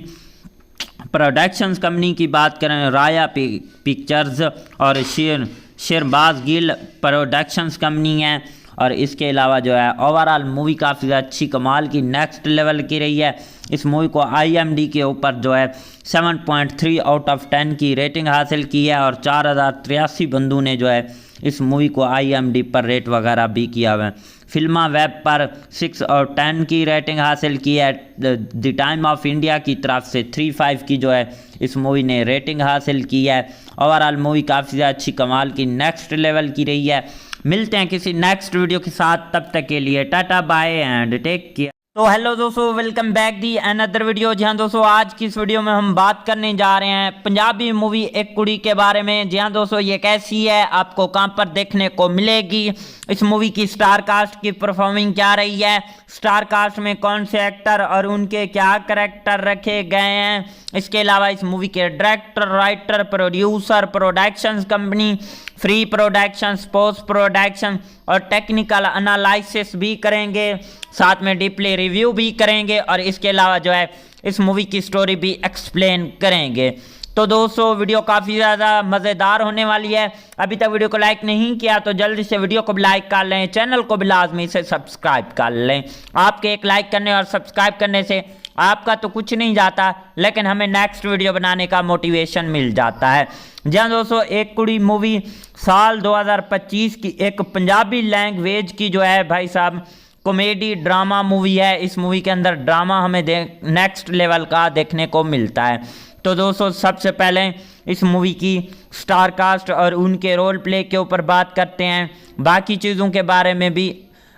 प्रोडक्शंस कंपनी की बात करें राया पिक्चर्स और शहबाज गिल प्रोडक्शंस कंपनी है। और इसके अलावा जो है ओवरऑल मूवी काफ़ी अच्छी कमाल की नेक्स्ट लेवल की रही है। इस मूवी को IMDb के ऊपर जो है 7.3 आउट ऑफ 10 की रेटिंग हासिल की है और 4083 बंदों ने जो है इस मूवी को IMDb पर रेट वगैरह भी किया हुआ है। फिल्मा वेब पर 6 और 10 की रेटिंग हासिल की है। द टाइम ऑफ इंडिया की तरफ से 3.5 की जो है इस मूवी ने रेटिंग हासिल की है। ओवरऑल मूवी काफ़ी अच्छी कमाल की नेक्स्ट लेवल की रही है। मिलते हैं किसी नेक्स्ट वीडियो के साथ, तब तक के लिए tata bye and take care. तो हेलो दोस्तों, welcome back the another video. जी हाँ दोस्तों, आज की इस वीडियो में हम बात करने जा रहे हैं पंजाबी मूवी एक कुड़ी के बारे में। जी हाँ दोस्तों, ये कैसी है, आपको कहाँ पर देखने को मिलेगी, इस मूवी की स्टार कास्ट की परफॉर्मिंग क्या रही है, स्टार कास्ट में कौन से एक्टर और उनके क्या कैरेक्टर रखे गए हैं, इसके अलावा इस मूवी के director, writer, producer, productions company, free production, post production और टेक्निकल एनालिसिस भी करेंगे, साथ में डीपली रिव्यू भी करेंगे और इसके अलावा जो है इस मूवी की स्टोरी भी एक्सप्लेन करेंगे। तो दोस्तों वीडियो काफ़ी ज़्यादा मज़ेदार होने वाली है। अभी तक वीडियो को लाइक नहीं किया तो जल्दी से वीडियो को भी लाइक कर लें, चैनल को भी लाजमी से सब्सक्राइब कर लें। आपके एक लाइक करने और सब्सक्राइब करने से आपका तो कुछ नहीं जाता, लेकिन हमें नेक्स्ट वीडियो बनाने का मोटिवेशन मिल जाता है। जी हाँ दोस्तों, एक कुड़ी मूवी साल 2025 की एक पंजाबी लैंग्वेज की जो है भाई साहब कॉमेडी ड्रामा मूवी है। इस मूवी के अंदर ड्रामा हमें नेक्स्ट लेवल का देखने को मिलता है। तो दोस्तों सबसे पहले इस मूवी की स्टार कास्ट और उनके रोल प्ले के ऊपर बात करते हैं, बाकी चीज़ों के बारे में भी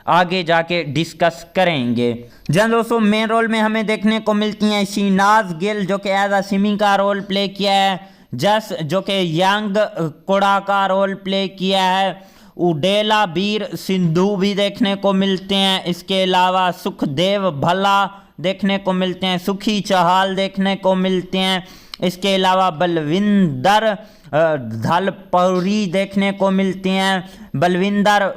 आगे जाके डिस्कस करेंगे। जहाँ दोस्तों मेन रोल में हमें देखने को मिलती हैं शहनाज गिल जो कि एज अ सिमी का रोल प्ले किया है, जस जो कि यंग कोड़ा का रोल प्ले किया है, उडेला बीर सिंधु भी देखने को मिलते हैं। इसके अलावा सुखदेव भल्ला देखने को मिलते हैं, सुखी चहाल देखने को मिलते हैं। इसके अलावा बलविंदर धलपौरी देखने को मिलते हैं, बलविंदर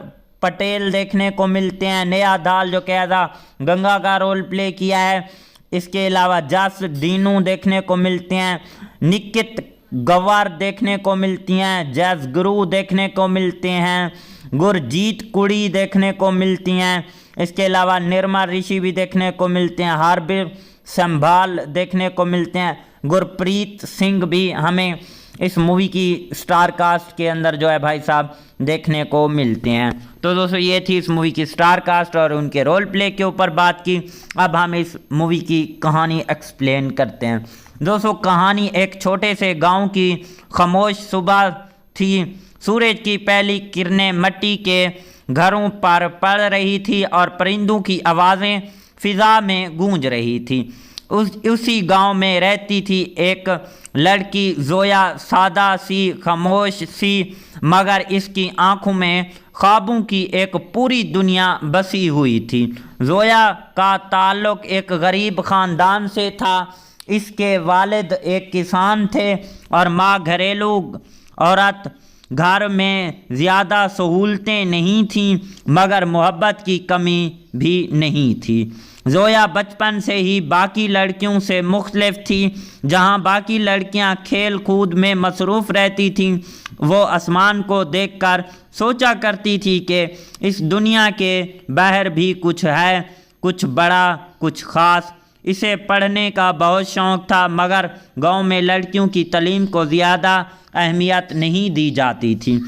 पटेल देखने को मिलते हैं, नेहा दाल जो कहदा गंगा का रोल प्ले किया है। इसके अलावा जस दीनू देखने को मिलते हैं, निकित गवार देखने को मिलती हैं, जैस गुरु देखने को मिलते हैं, गुरजीत कुड़ी देखने को मिलती हैं। इसके अलावा निर्मा ऋषि भी देखने को मिलते हैं, हार्बिर संभाल देखने को मिलते हैं, गुरप्रीत सिंह भी हमें इस मूवी की स्टार कास्ट के अंदर जो है भाई साहब देखने को मिलते हैं। तो दोस्तों ये थी इस मूवी की स्टार कास्ट और उनके रोल प्ले के ऊपर बात की। अब हम इस मूवी की कहानी एक्सप्लेन करते हैं। दोस्तों कहानी एक छोटे से गांव की खामोश सुबह थी। सूरज की पहली किरणें मिट्टी के घरों पर पड़ रही थी और परिंदों की आवाज़ें फिजा में गूंज रही थी। उसी गांव में रहती थी एक लड़की जोया, सादा सी, खामोश सी, मगर इसकी आंखों में ख्वाबों की एक पूरी दुनिया बसी हुई थी। जोया का ताल्लुक एक गरीब ख़ानदान से था। इसके वालिद एक किसान थे और माँ घरेलू औरत। घर में ज़्यादा सहूलतें नहीं थीं मगर मोहब्बत की कमी भी नहीं थी। ज़ोया बचपन से ही बाकी लड़कियों से मुख्तलिफ थी। जहां बाकी लड़कियां खेल कूद में मसरूफ़ रहती थीं, वो आसमान को देखकर सोचा करती थी कि इस दुनिया के बाहर भी कुछ है, कुछ बड़ा, कुछ ख़ास। इसे पढ़ने का बहुत शौक़ था मगर गांव में लड़कियों की तालीम को ज़्यादा अहमियत नहीं दी जाती थी।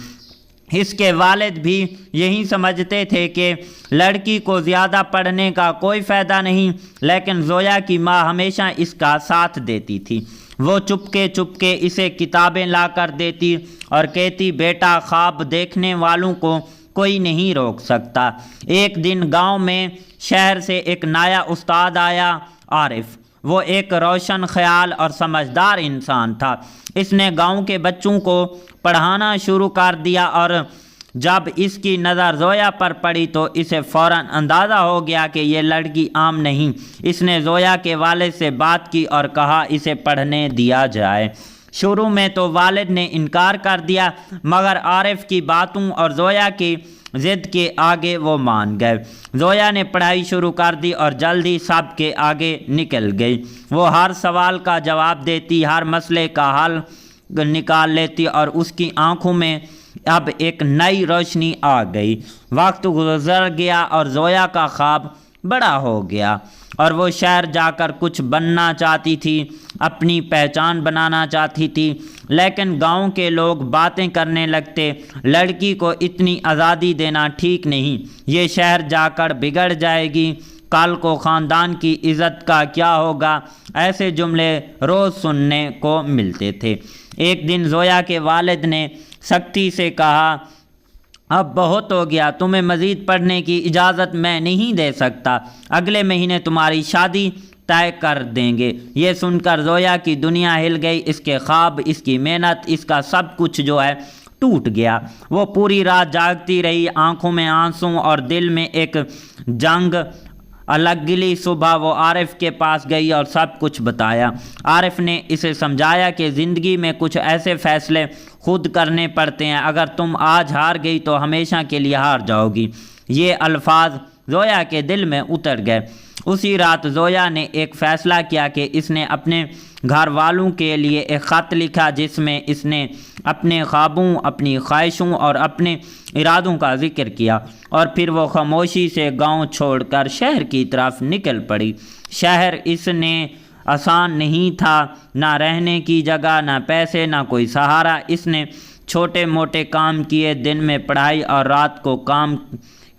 इसके वालिद भी यही समझते थे कि लड़की को ज़्यादा पढ़ने का कोई फ़ायदा नहीं, लेकिन ज़ोया की माँ हमेशा इसका साथ देती थी। वो चुपके चुपके इसे किताबें ला कर देती और कहती, बेटा, ख्वाब देखने वालों को कोई नहीं रोक सकता। एक दिन गांव में शहर से एक नया उस्ताद आया, आरिफ। वो एक रोशन ख्याल और समझदार इंसान था। इसने गांव के बच्चों को पढ़ाना शुरू कर दिया और जब इसकी नज़र ज़ोया पर पड़ी तो इसे फ़ौरन अंदाज़ा हो गया कि ये लड़की आम नहीं। इसने ज़ोया के वालिद से बात की और कहा इसे पढ़ने दिया जाए। शुरू में तो वालिद ने इनकार कर दिया मगर आरिफ की बातों और ज़ोया की ज़िद के आगे वो मान गए। ज़ोया ने पढ़ाई शुरू कर दी और जल्दी सब के आगे निकल गई। वो हर सवाल का जवाब देती, हर मसले का हल निकाल लेती और उसकी आंखों में अब एक नई रोशनी आ गई। वक्त गुजर गया और ज़ोया का ख्वाब बड़ा हो गया और वो शहर जाकर कुछ बनना चाहती थी, अपनी पहचान बनाना चाहती थी। लेकिन गांव के लोग बातें करने लगते, लड़की को इतनी आज़ादी देना ठीक नहीं, ये शहर जाकर बिगड़ जाएगी, कल को ख़ानदान की इज़्ज़त का क्या होगा। ऐसे जुमले रोज़ सुनने को मिलते थे। एक दिन ज़ोया के वालिद ने सख्ती से कहा, अब बहुत हो गया, तुम्हें मज़ीद पढ़ने की इजाज़त मैं नहीं दे सकता, अगले महीने तुम्हारी शादी तय कर देंगे। ये सुनकर ज़ोया की दुनिया हिल गई। इसके ख्वाब, इसकी मेहनत, इसका सब कुछ जो है टूट गया। वो पूरी रात जागती रही, आंखों में आंसू और दिल में एक जंग। अगली सुबह वो आरिफ के पास गई और सब कुछ बताया। आरिफ ने इसे समझाया कि ज़िंदगी में कुछ ऐसे फ़ैसले खुद करने पड़ते हैं, अगर तुम आज हार गई तो हमेशा के लिए हार जाओगी। ये अल्फाज ज़ोया के दिल में उतर गए। उसी रात ज़ोया ने एक फ़ैसला किया कि इसने अपने घर वालों के लिए एक ख़त लिखा जिसमें इसने अपने ख्वाबों, अपनी ख्वाहिशों और अपने इरादों का जिक्र किया और फिर वो खामोशी से गांव छोड़कर शहर की तरफ निकल पड़ी। शहर इसने आसान नहीं था, ना रहने की जगह, ना पैसे, ना कोई सहारा। इसने छोटे मोटे काम किए, दिन में पढ़ाई और रात को काम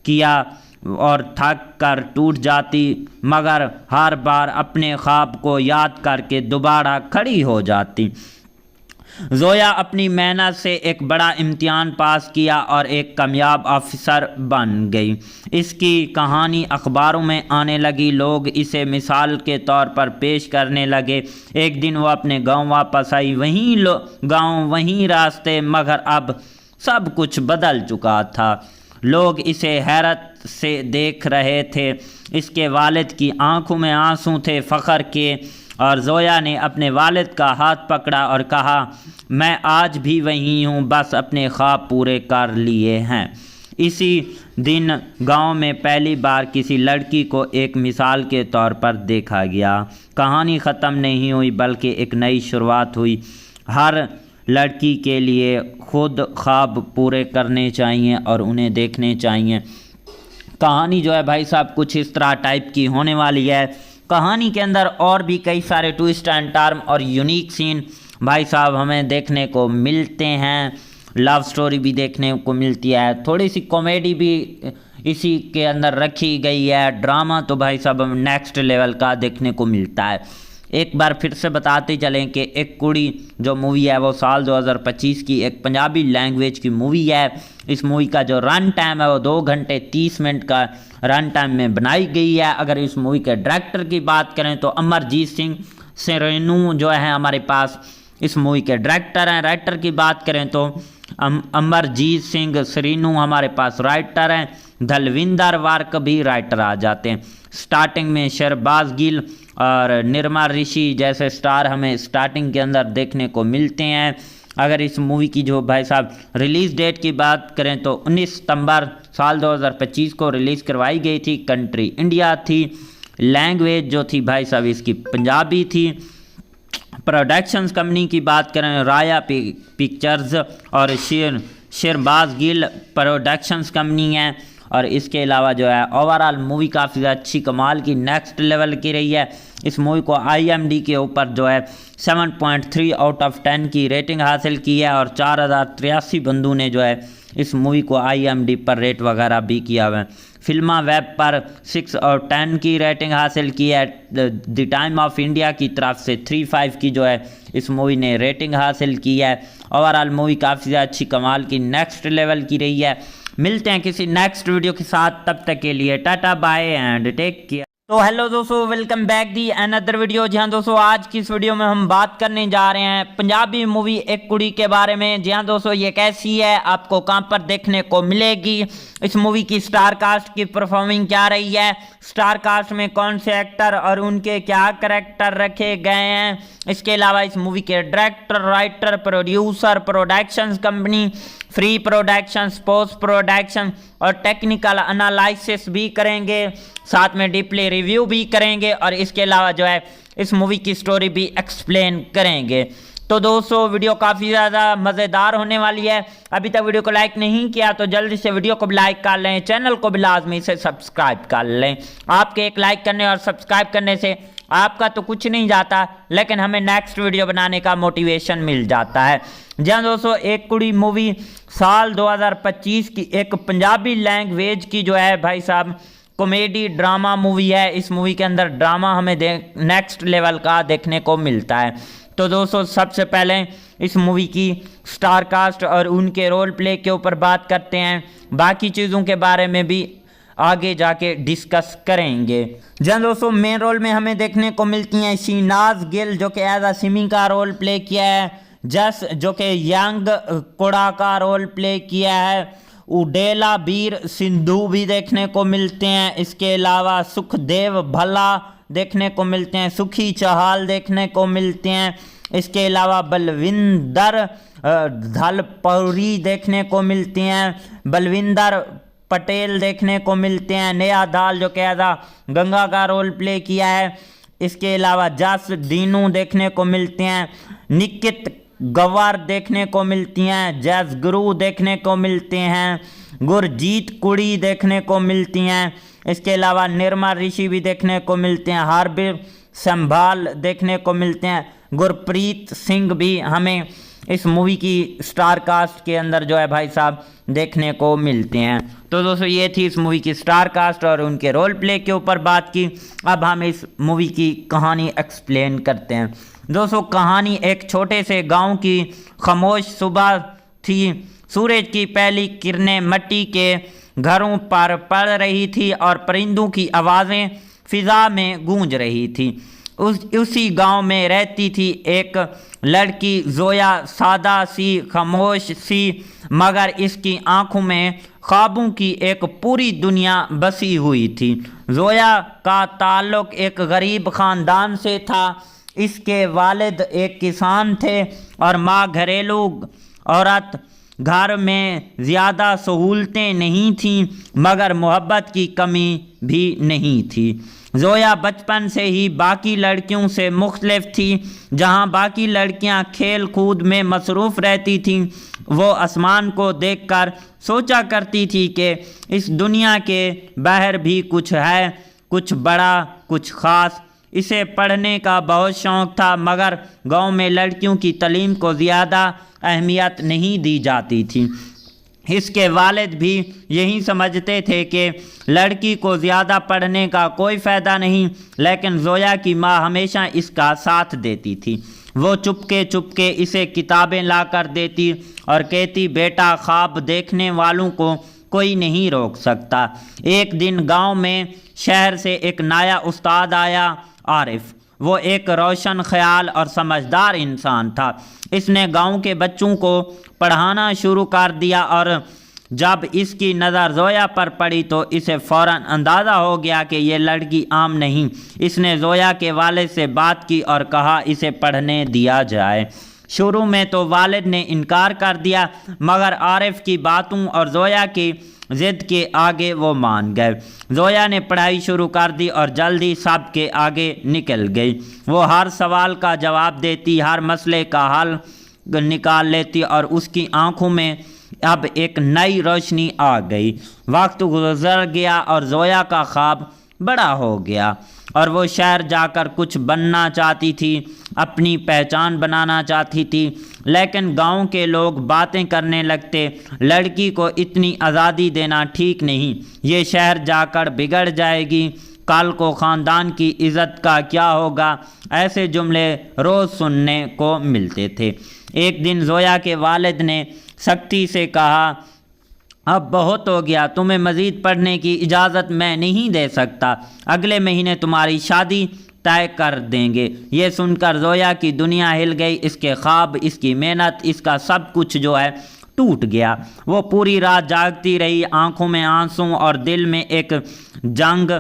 किया और थक कर टूट जाती, मगर हर बार अपने ख्वाब को याद करके दोबारा खड़ी हो जाती। ज़ोया अपनी मेहनत से एक बड़ा इम्तिहान पास किया और एक कामयाब ऑफिसर बन गई। इसकी कहानी अखबारों में आने लगी, लोग इसे मिसाल के तौर पर पेश करने लगे। एक दिन वो अपने गांव वापस आई, वहीं गांव, वहीं रास्ते, मगर अब सब कुछ बदल चुका था। लोग इसे हैरत से देख रहे थे। इसके वालिद की आंखों में आंसू थे फ़ख्र के और ज़ोया ने अपने वालिद का हाथ पकड़ा और कहा, मैं आज भी वहीं हूँ, बस अपने ख्वाब पूरे कर लिए हैं। इसी दिन गांव में पहली बार किसी लड़की को एक मिसाल के तौर पर देखा गया। कहानी ख़त्म नहीं हुई बल्कि एक नई शुरुआत हुई। हर लड़की के लिए खुद ख्वाब पूरे करने चाहिए और उन्हें देखने चाहिए। कहानी जो है भाई साहब कुछ इस तरह टाइप की होने वाली है। कहानी के अंदर और भी कई सारे ट्विस्ट एंड टर्न और यूनिक सीन भाई साहब हमें देखने को मिलते हैं। लव स्टोरी भी देखने को मिलती है, थोड़ी सी कॉमेडी भी इसी के अंदर रखी गई है। ड्रामा तो भाई साहब हमें नेक्स्ट लेवल का देखने को मिलता है। एक बार फिर से बताते चलें कि एक कुड़ी जो मूवी है वो साल 2025 की एक पंजाबी लैंग्वेज की मूवी है। इस मूवी का जो रन टाइम है वो 2 घंटे 30 मिनट का रन टाइम में बनाई गई है। अगर इस मूवी के डायरेक्टर की बात करें तो अमरजीत सिंह सरीनू जो है हमारे पास इस मूवी के डायरेक्टर हैं। राइटर की बात करें तो अमरजीत सिंह सरीनू हमारे पास राइटर हैं। धलविंदर वार्क भी राइटर आ जाते हैं। स्टार्टिंग में शहबाज गिल और निर्मा ऋषि जैसे स्टार हमें स्टार्टिंग के अंदर देखने को मिलते हैं। अगर इस मूवी की जो भाई साहब रिलीज़ डेट की बात करें तो 19 सितंबर साल 2025 को रिलीज़ करवाई गई थी। कंट्री इंडिया थी। लैंग्वेज जो थी भाई साहब इसकी पंजाबी थी। प्रोडक्शंस कंपनी की बात करें राया पिक्चर्स और शेरबाज गिल प्रोडक्शंस कंपनी है। और इसके अलावा जो है ओवरऑल मूवी काफ़ी अच्छी कमाल की नेक्स्ट लेवल की रही है। इस मूवी को IMDb के ऊपर जो है 7.3 आउट ऑफ 10 की रेटिंग हासिल की है और 4083 बंदों ने जो है इस मूवी को IMDb पर रेट वगैरह भी किया हुआ है। फिल्मा वेब पर 6 और 10 की रेटिंग हासिल की है। द टाइम ऑफ इंडिया की तरफ से 3.5 की जो है इस मूवी ने रेटिंग हासिल की है। ओवरऑल मूवी काफ़ी अच्छी कमाल की नेक्स्ट लेवल की रही है। मिलते हैं किसी नेक्स्ट वीडियो के साथ, तब तक के लिए tata bye and take care. तो हेलो दोस्तों, welcome back the another video. जी हाँ दोस्तों, आज की इस वीडियो में हम बात करने जा रहे हैं पंजाबी मूवी एक कुड़ी के बारे में। जी हाँ दोस्तों, ये कैसी है, आपको कहाँ पर देखने को मिलेगी, इस मूवी की स्टार कास्ट की परफॉर्मिंग क्या रही है, स्टार कास्ट में कौन से एक्टर और उनके क्या करैक्टर रखे गए हैं, इसके अलावा इस मूवी के director, writer, producer, productions company, free production, post production और टेक्निकल एनालिसिस भी करेंगे, साथ में डीपली रिव्यू भी करेंगे और इसके अलावा जो है इस मूवी की स्टोरी भी एक्सप्लेन करेंगे। तो दोस्तों वीडियो काफ़ी ज़्यादा मज़ेदार होने वाली है। अभी तक वीडियो को लाइक नहीं किया तो जल्दी से वीडियो को भी लाइक कर लें, चैनल को भी लाजमी से सब्सक्राइब कर लें। आपके एक लाइक करने और सब्सक्राइब करने से आपका तो कुछ नहीं जाता, लेकिन हमें नेक्स्ट वीडियो बनाने का मोटिवेशन मिल जाता है। जी हाँ दोस्तों, एक कुड़ी मूवी साल 2025 की एक पंजाबी लैंग्वेज की जो है भाई साहब कॉमेडी ड्रामा मूवी है। इस मूवी के अंदर ड्रामा हमें नेक्स्ट लेवल का देखने को मिलता है। तो दोस्तों सबसे पहले इस मूवी की स्टार कास्ट और उनके रोल प्ले के ऊपर बात करते हैं, बाकी चीज़ों के बारे में भी आगे जाके डिस्कस करेंगे। जहाँ दोस्तों मेन रोल में हमें देखने को मिलती हैं शहनाज गिल जो कि एज अ सिमी का रोल प्ले किया है, जस जो कि यंग कोड़ा का रोल प्ले किया है, उडेला बीर सिंधु भी देखने को मिलते हैं। इसके अलावा सुखदेव भल्ला देखने को मिलते हैं, सुखी चहाल देखने को मिलते हैं। इसके अलावा बलविंदर धलपौरी देखने को मिलती हैं, बलविंदर पटेल देखने को मिलते हैं, नया दाल जो कहता गंगा का रोल प्ले किया है। इसके अलावा जस दीनू देखने को मिलते हैं, निकित गवार देखने को मिलती हैं, जैस गुरु देखने को मिलते हैं, गुरजीत कुड़ी देखने को मिलती हैं। इसके अलावा निर्मा ऋषि भी देखने को मिलते हैं, हार्बिर संभाल देखने को मिलते हैं, गुरप्रीत सिंह भी हमें इस मूवी की स्टार कास्ट के अंदर जो है भाई साहब देखने को मिलते हैं। तो दोस्तों ये थी इस मूवी की स्टार कास्ट और उनके रोल प्ले के ऊपर बात की। अब हम इस मूवी की कहानी एक्सप्लेन करते हैं। दोस्तों कहानी एक छोटे से गांव की खामोश सुबह थी। सूरज की पहली किरणें मिट्टी के घरों पर पड़ रही थी और परिंदों की आवाज़ें फिजा में गूंज रही थी। उसी गांव में रहती थी एक लड़की जोया, सादा सी, खामोश सी, मगर इसकी आंखों में ख्वाबों की एक पूरी दुनिया बसी हुई थी। जोया का ताल्लुक एक गरीब ख़ानदान से था। इसके वालिद एक किसान थे और माँ घरेलू औरत। घर में ज़्यादा सहूलतें नहीं थीं मगर मोहब्बत की कमी भी नहीं थी। जोया बचपन से ही बाकी लड़कियों से मुख्तलिफ थी। जहां बाकी लड़कियां खेल कूद में मसरूफ़ रहती थीं, वो आसमान को देखकर सोचा करती थी कि इस दुनिया के बाहर भी कुछ है, कुछ बड़ा, कुछ ख़ास। इसे पढ़ने का बहुत शौक़ था मगर गांव में लड़कियों की तालीम को ज़्यादा अहमियत नहीं दी जाती थी। इसके वालिद भी यही समझते थे कि लड़की को ज़्यादा पढ़ने का कोई फ़ायदा नहीं, लेकिन जोया की माँ हमेशा इसका साथ देती थी। वो चुपके चुपके इसे किताबें ला कर देती और कहती, बेटा ख्वाब देखने वालों को कोई नहीं रोक सकता। एक दिन गांव में शहर से एक नया उस्ताद आया, आरिफ। वो एक रोशन ख्याल और समझदार इंसान था। इसने गांव के बच्चों को पढ़ाना शुरू कर दिया और जब इसकी नज़र जोया पर पड़ी तो इसे फ़ौरन अंदाज़ा हो गया कि ये लड़की आम नहीं। इसने जोया के वालिद से बात की और कहा इसे पढ़ने दिया जाए। शुरू में तो वालिद ने इनकार कर दिया, मगर आरिफ की बातों और जोया की ज़िद के आगे वो मान गए। जोया ने पढ़ाई शुरू कर दी और जल्दी सब के आगे निकल गई। वो हर सवाल का जवाब देती, हर मसले का हल निकाल लेती और उसकी आंखों में अब एक नई रोशनी आ गई। वक्त गुजर गया और जोया का ख्वाब बड़ा हो गया और वो शहर जाकर कुछ बनना चाहती थी, अपनी पहचान बनाना चाहती थी। लेकिन गांव के लोग बातें करने लगते, लड़की को इतनी आज़ादी देना ठीक नहीं, ये शहर जाकर बिगड़ जाएगी, कल को ख़ानदान की इज़्ज़त का क्या होगा। ऐसे जुमले रोज़ सुनने को मिलते थे। एक दिन जोया के वालिद ने सख्ती से कहा, अब बहुत हो गया, तुम्हें मज़ीद पढ़ने की इजाज़त मैं नहीं दे सकता, अगले महीने तुम्हारी शादी तय कर देंगे। ये सुनकर जोया की दुनिया हिल गई। इसके ख्वाब, इसकी मेहनत, इसका सब कुछ जो है टूट गया। वो पूरी रात जागती रही, आंखों में आंसू और दिल में एक जंग।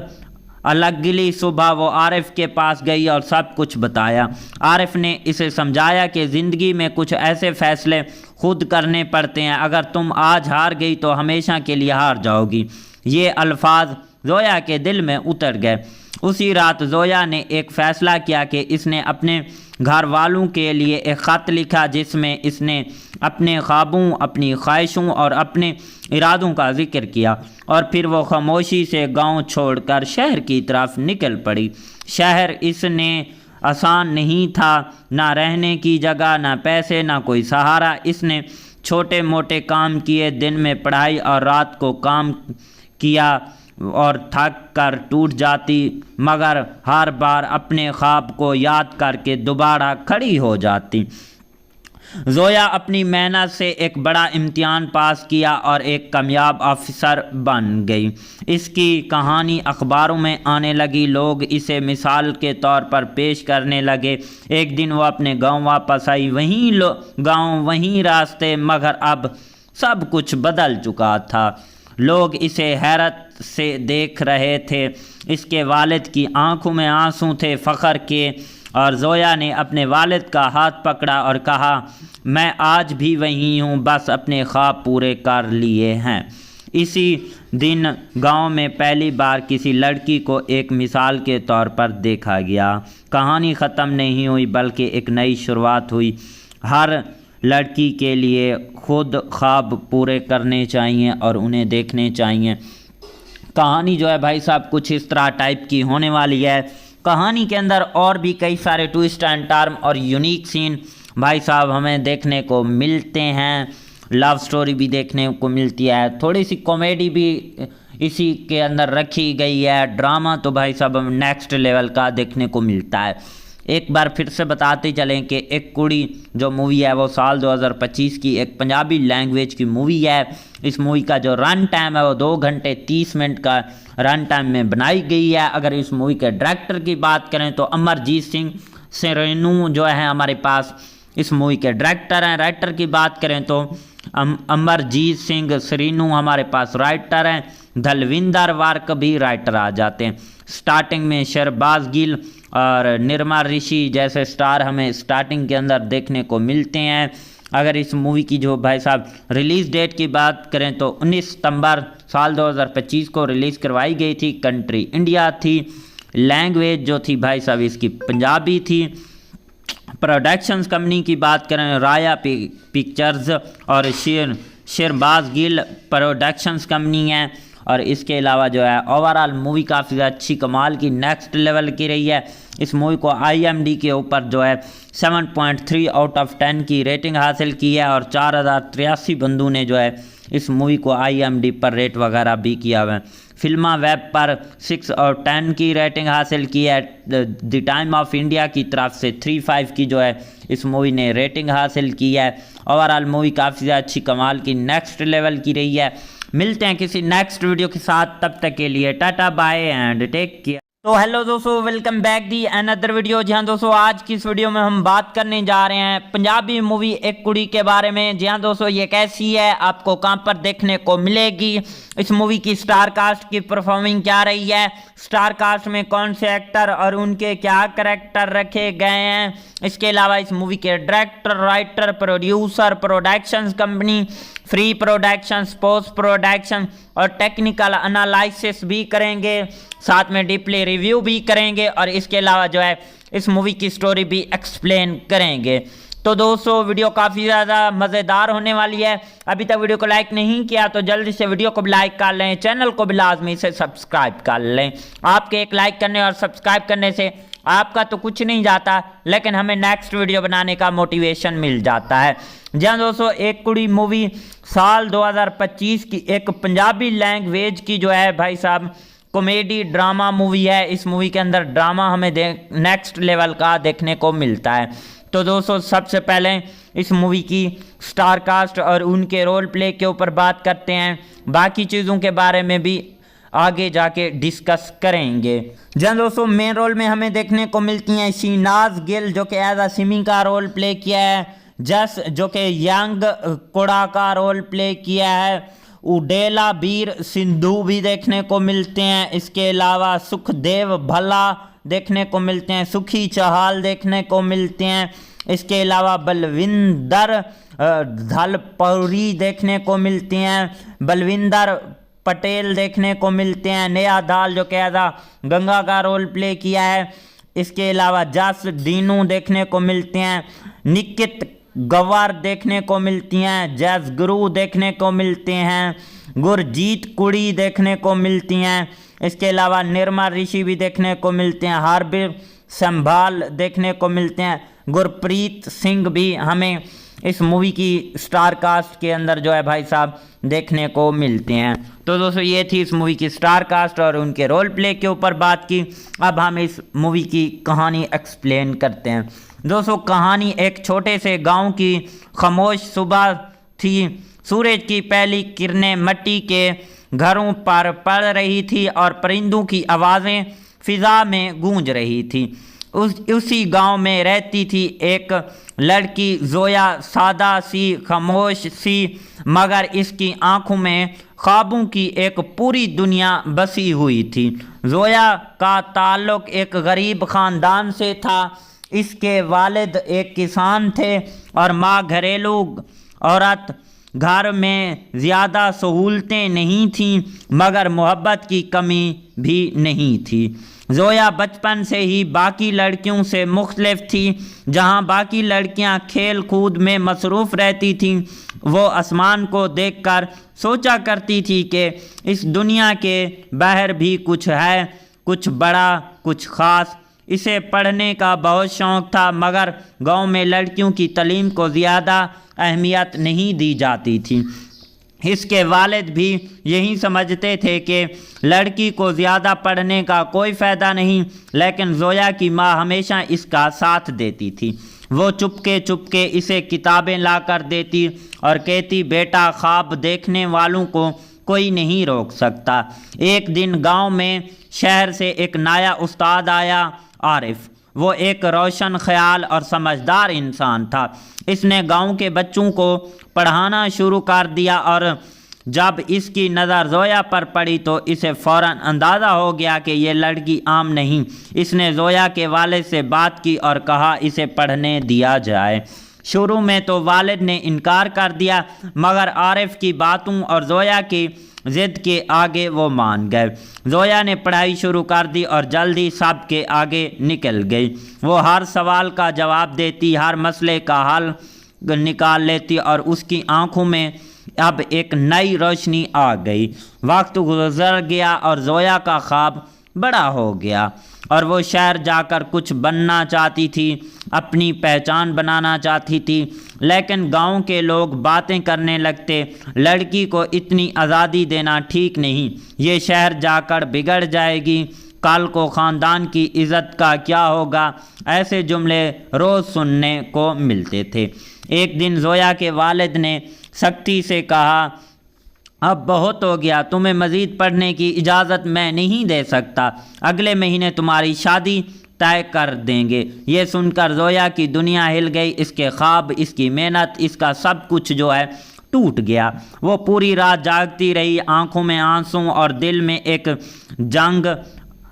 अगली सुबह वो आरिफ के पास गई और सब कुछ बताया। आरिफ ने इसे समझाया कि ज़िंदगी में कुछ ऐसे फ़ैसले खुद करने पड़ते हैं, अगर तुम आज हार गई तो हमेशा के लिए हार जाओगी। ये अल्फाज जोया के दिल में उतर गए। उसी रात जोया ने एक फ़ैसला किया कि इसने अपने घर वालों के लिए एक ख़त लिखा, जिसमें इसने अपने ख्वाबों, अपनी ख्वाहिशों और अपने इरादों का जिक्र किया। और फिर वो खामोशी से गांव छोड़कर शहर की तरफ निकल पड़ी। शहर इसने आसान नहीं था, ना रहने की जगह, ना पैसे, ना कोई सहारा। इसने छोटे मोटे काम किए, दिन में पढ़ाई और रात को काम किया और थक कर टूट जाती, मगर हर बार अपने ख्वाब को याद करके दोबारा खड़ी हो जाती। जोया अपनी मेहनत से एक बड़ा इम्तिहान पास किया और एक कामयाब ऑफिसर बन गई। इसकी कहानी अखबारों में आने लगी, लोग इसे मिसाल के तौर पर पेश करने लगे। एक दिन वो अपने गांव वापस आई, वहीं गांव, वहीं रास्ते, मगर अब सब कुछ बदल चुका था। लोग इसे हैरत से देख रहे थे। इसके वालिद की आंखों में आंसू थे फ़ख्र के, और जोया ने अपने वालिद का हाथ पकड़ा और कहा, मैं आज भी वहीं हूँ, बस अपने ख्वाब पूरे कर लिए हैं। इसी दिन गांव में पहली बार किसी लड़की को एक मिसाल के तौर पर देखा गया। कहानी ख़त्म नहीं हुई, बल्कि एक नई शुरुआत हुई। हर लड़की के लिए खुद ख्वाब पूरे करने चाहिए और उन्हें देखने चाहिए। कहानी जो है भाई साहब कुछ इस तरह टाइप की होने वाली है। कहानी के अंदर और भी कई सारे ट्विस्ट एंड टर्म और यूनिक सीन भाई साहब हमें देखने को मिलते हैं। लव स्टोरी भी देखने को मिलती है, थोड़ी सी कॉमेडी भी इसी के अंदर रखी गई है। ड्रामा तो भाई साहब हमें नेक्स्ट लेवल का देखने को मिलता है। एक बार फिर से बताते चलें कि एक कुड़ी जो मूवी है वो साल 2025 की एक पंजाबी लैंग्वेज की मूवी है। इस मूवी का जो रन टाइम है वो 2 घंटे 30 मिनट का रन टाइम में बनाई गई है। अगर इस मूवी के डायरेक्टर की बात करें तो अमरजीत सिंह सरीनू जो है हमारे पास इस मूवी के डायरेक्टर हैं। राइटर की बात करें तो अमरजीत सिंह सरीनू हमारे पास राइटर हैं। धलविंदर वार्क भी राइटर आ जाते हैं। स्टार्टिंग में शहबाज गिल और निर्मा ऋषि जैसे स्टार हमें स्टार्टिंग के अंदर देखने को मिलते हैं। अगर इस मूवी की जो भाई साहब रिलीज़ डेट की बात करें तो 19 सितंबर साल 2025 को रिलीज़ करवाई गई थी। कंट्री इंडिया थी। लैंग्वेज जो थी भाई साहब इसकी पंजाबी थी। प्रोडक्शंस कंपनी की बात करें राया पिक्चर्स और शहबाज गिल प्रोडक्शंस कंपनी है। और इसके अलावा जो है ओवरऑल मूवी काफ़ी अच्छी कमाल की नेक्स्ट लेवल की रही है। इस मूवी को IMDb के ऊपर जो है 7.3 आउट ऑफ 10 की रेटिंग हासिल की है और 4083 बंदों ने जो है इस मूवी को IMDb पर रेट वगैरह भी किया हुआ है। फिल्मा वेब पर 6 और 10 की रेटिंग हासिल की है। द टाइम ऑफ इंडिया की तरफ से 3.5 की जो है इस मूवी ने रेटिंग हासिल की है। ओवरऑल मूवी काफ़ी अच्छी कमाल की नेक्स्ट लेवल की रही है। मिलते हैं किसी नेक्स्ट वीडियो के साथ, तब तक के लिए tata bye and take care. तो हेलो दोस्तों, welcome back the another video. जी हाँ दोस्तों, आज की इस वीडियो में हम बात करने जा रहे हैं पंजाबी मूवी एक कुड़ी के बारे में। जी हाँ दोस्तों, ये कैसी है, आपको कहाँ पर देखने को मिलेगी, इस मूवी की स्टार कास्ट की परफॉर्मिंग क्या रही है, स्टार कास्ट में कौन से एक्टर और उनके क्या कैरेक्टर रखे गए हैं, इसके अलावा इस मूवी के director, writer, producer, productions company, free production, post production और टेक्निकल एनालिसिस भी करेंगे, साथ में डीपली रिव्यू भी करेंगे और इसके अलावा जो है इस मूवी की स्टोरी भी एक्सप्लेन करेंगे। तो दोस्तों, वीडियो काफ़ी ज़्यादा मज़ेदार होने वाली है। अभी तक वीडियो को लाइक नहीं किया तो जल्दी से वीडियो को भी लाइक कर लें, चैनल को भी लाजमी से सब्सक्राइब कर लें। आपके एक लाइक करने और सब्सक्राइब करने से आपका तो कुछ नहीं जाता, लेकिन हमें नेक्स्ट वीडियो बनाने का मोटिवेशन मिल जाता है। जी हाँ दोस्तों, एक कुड़ी मूवी साल 2025 की एक पंजाबी लैंग्वेज की जो है भाई साहब कॉमेडी ड्रामा मूवी है। इस मूवी के अंदर ड्रामा हमें नेक्स्ट लेवल का देखने को मिलता है। तो दोस्तों, सबसे पहले इस मूवी की स्टार कास्ट और उनके रोल प्ले के ऊपर बात करते हैं, बाकी चीज़ों के बारे में भी आगे जाके डिस्कस करेंगे। जहाँ दोस्तों, मेन रोल में हमें देखने को मिलती हैं शीनाज गिल जो कि एज अ सिमी का रोल प्ले किया है, जस जो कि यंग कुड़ा का रोल प्ले किया है, उडेला बीर सिंधु भी देखने को मिलते हैं, इसके अलावा सुखदेव भल्ला देखने को मिलते हैं, सुखी चहाल देखने को मिलते हैं, इसके अलावा बलविंदर धलपौरी देखने को मिलती हैं, बलविंदर पटेल देखने को मिलते हैं, नेहा दाल जो कहता गंगा का रोल प्ले किया है, इसके अलावा जस दीनू देखने को मिलते हैं, निकित गवार देखने को मिलती हैं, जैस गुरु देखने को मिलते हैं, गुरजीत कुड़ी देखने को मिलती हैं, इसके अलावा निर्मा ऋषि भी देखने को मिलते हैं, हार्बिर संभाल देखने को मिलते हैं, गुरप्रीत सिंह भी हमें इस मूवी की स्टार कास्ट के अंदर जो है भाई साहब देखने को मिलते हैं। तो दोस्तों, ये थी इस मूवी की स्टार कास्ट और उनके रोल प्ले के ऊपर बात की। अब हम इस मूवी की कहानी एक्सप्लेन करते हैं। दोस्तों, कहानी एक छोटे से गांव की खामोश सुबह थी। सूरज की पहली किरणें मिट्टी के घरों पर पड़ रही थी और परिंदों की आवाज़ें फिजा में गूंज रही थी। उसी गांव में रहती थी एक लड़की जोया, सादा सी, खामोश सी, मगर इसकी आंखों में ख्वाबों की एक पूरी दुनिया बसी हुई थी। जोया का ताल्लुक एक गरीब ख़ानदान से था। इसके वालिद एक किसान थे और माँ घरेलू औरत। घर में ज़्यादा सहूलतें नहीं थीं, मगर मोहब्बत की कमी भी नहीं थी। जोया बचपन से ही बाकी लड़कियों से मुख्तलिफ थी। जहाँ बाकी लड़कियाँ खेल कूद में मसरूफ़ रहती थीं, वो आसमान को देखकर सोचा करती थी कि इस दुनिया के बाहर भी कुछ है, कुछ बड़ा, कुछ ख़ास। इसे पढ़ने का बहुत शौक़ था, मगर गांव में लड़कियों की तालीम को ज़्यादा अहमियत नहीं दी जाती थी। इसके वालिद भी यही समझते थे कि लड़की को ज़्यादा पढ़ने का कोई फ़ायदा नहीं, लेकिन जोया की माँ हमेशा इसका साथ देती थी। वो चुपके चुपके इसे किताबें ला कर देती और कहती, बेटा, ख्वाब देखने वालों को कोई नहीं रोक सकता। एक दिन गांव में शहर से एक नया उस्ताद आया, आरिफ। वो एक रोशन ख्याल और समझदार इंसान था। इसने गांव के बच्चों को पढ़ाना शुरू कर दिया और जब इसकी नज़र जोया पर पड़ी तो इसे फ़ौरन अंदाज़ा हो गया कि ये लड़की आम नहीं। इसने जोया के वालिद से बात की और कहा इसे पढ़ने दिया जाए। शुरू में तो वालिद ने इनकार कर दिया, मगर आरिफ की बातों और जोया की ज़िद के आगे वो मान गए। जोया ने पढ़ाई शुरू कर दी और जल्दी सब के आगे निकल गई। वो हर सवाल का जवाब देती, हर मसले का हल निकाल लेती और उसकी आंखों में अब एक नई रोशनी आ गई। वक्त गुजर गया और जोया का ख्वाब बड़ा हो गया और वो शहर जाकर कुछ बनना चाहती थी, अपनी पहचान बनाना चाहती थी। लेकिन गांव के लोग बातें करने लगते, लड़की को इतनी आज़ादी देना ठीक नहीं, ये शहर जाकर बिगड़ जाएगी, कल को ख़ानदान की इज़्ज़त का क्या होगा। ऐसे जुमले रोज़ सुनने को मिलते थे। एक दिन जोया के वालिद ने सख्ती से कहा, अब बहुत हो गया, तुम्हें मज़ीद पढ़ने की इजाज़त मैं नहीं दे सकता। अगले महीने तुम्हारी शादी तय कर देंगे। ये सुनकर जोया की दुनिया हिल गई। इसके ख्वाब, इसकी मेहनत, इसका सब कुछ जो है टूट गया। वो पूरी रात जागती रही, आंखों में आंसू और दिल में एक जंग।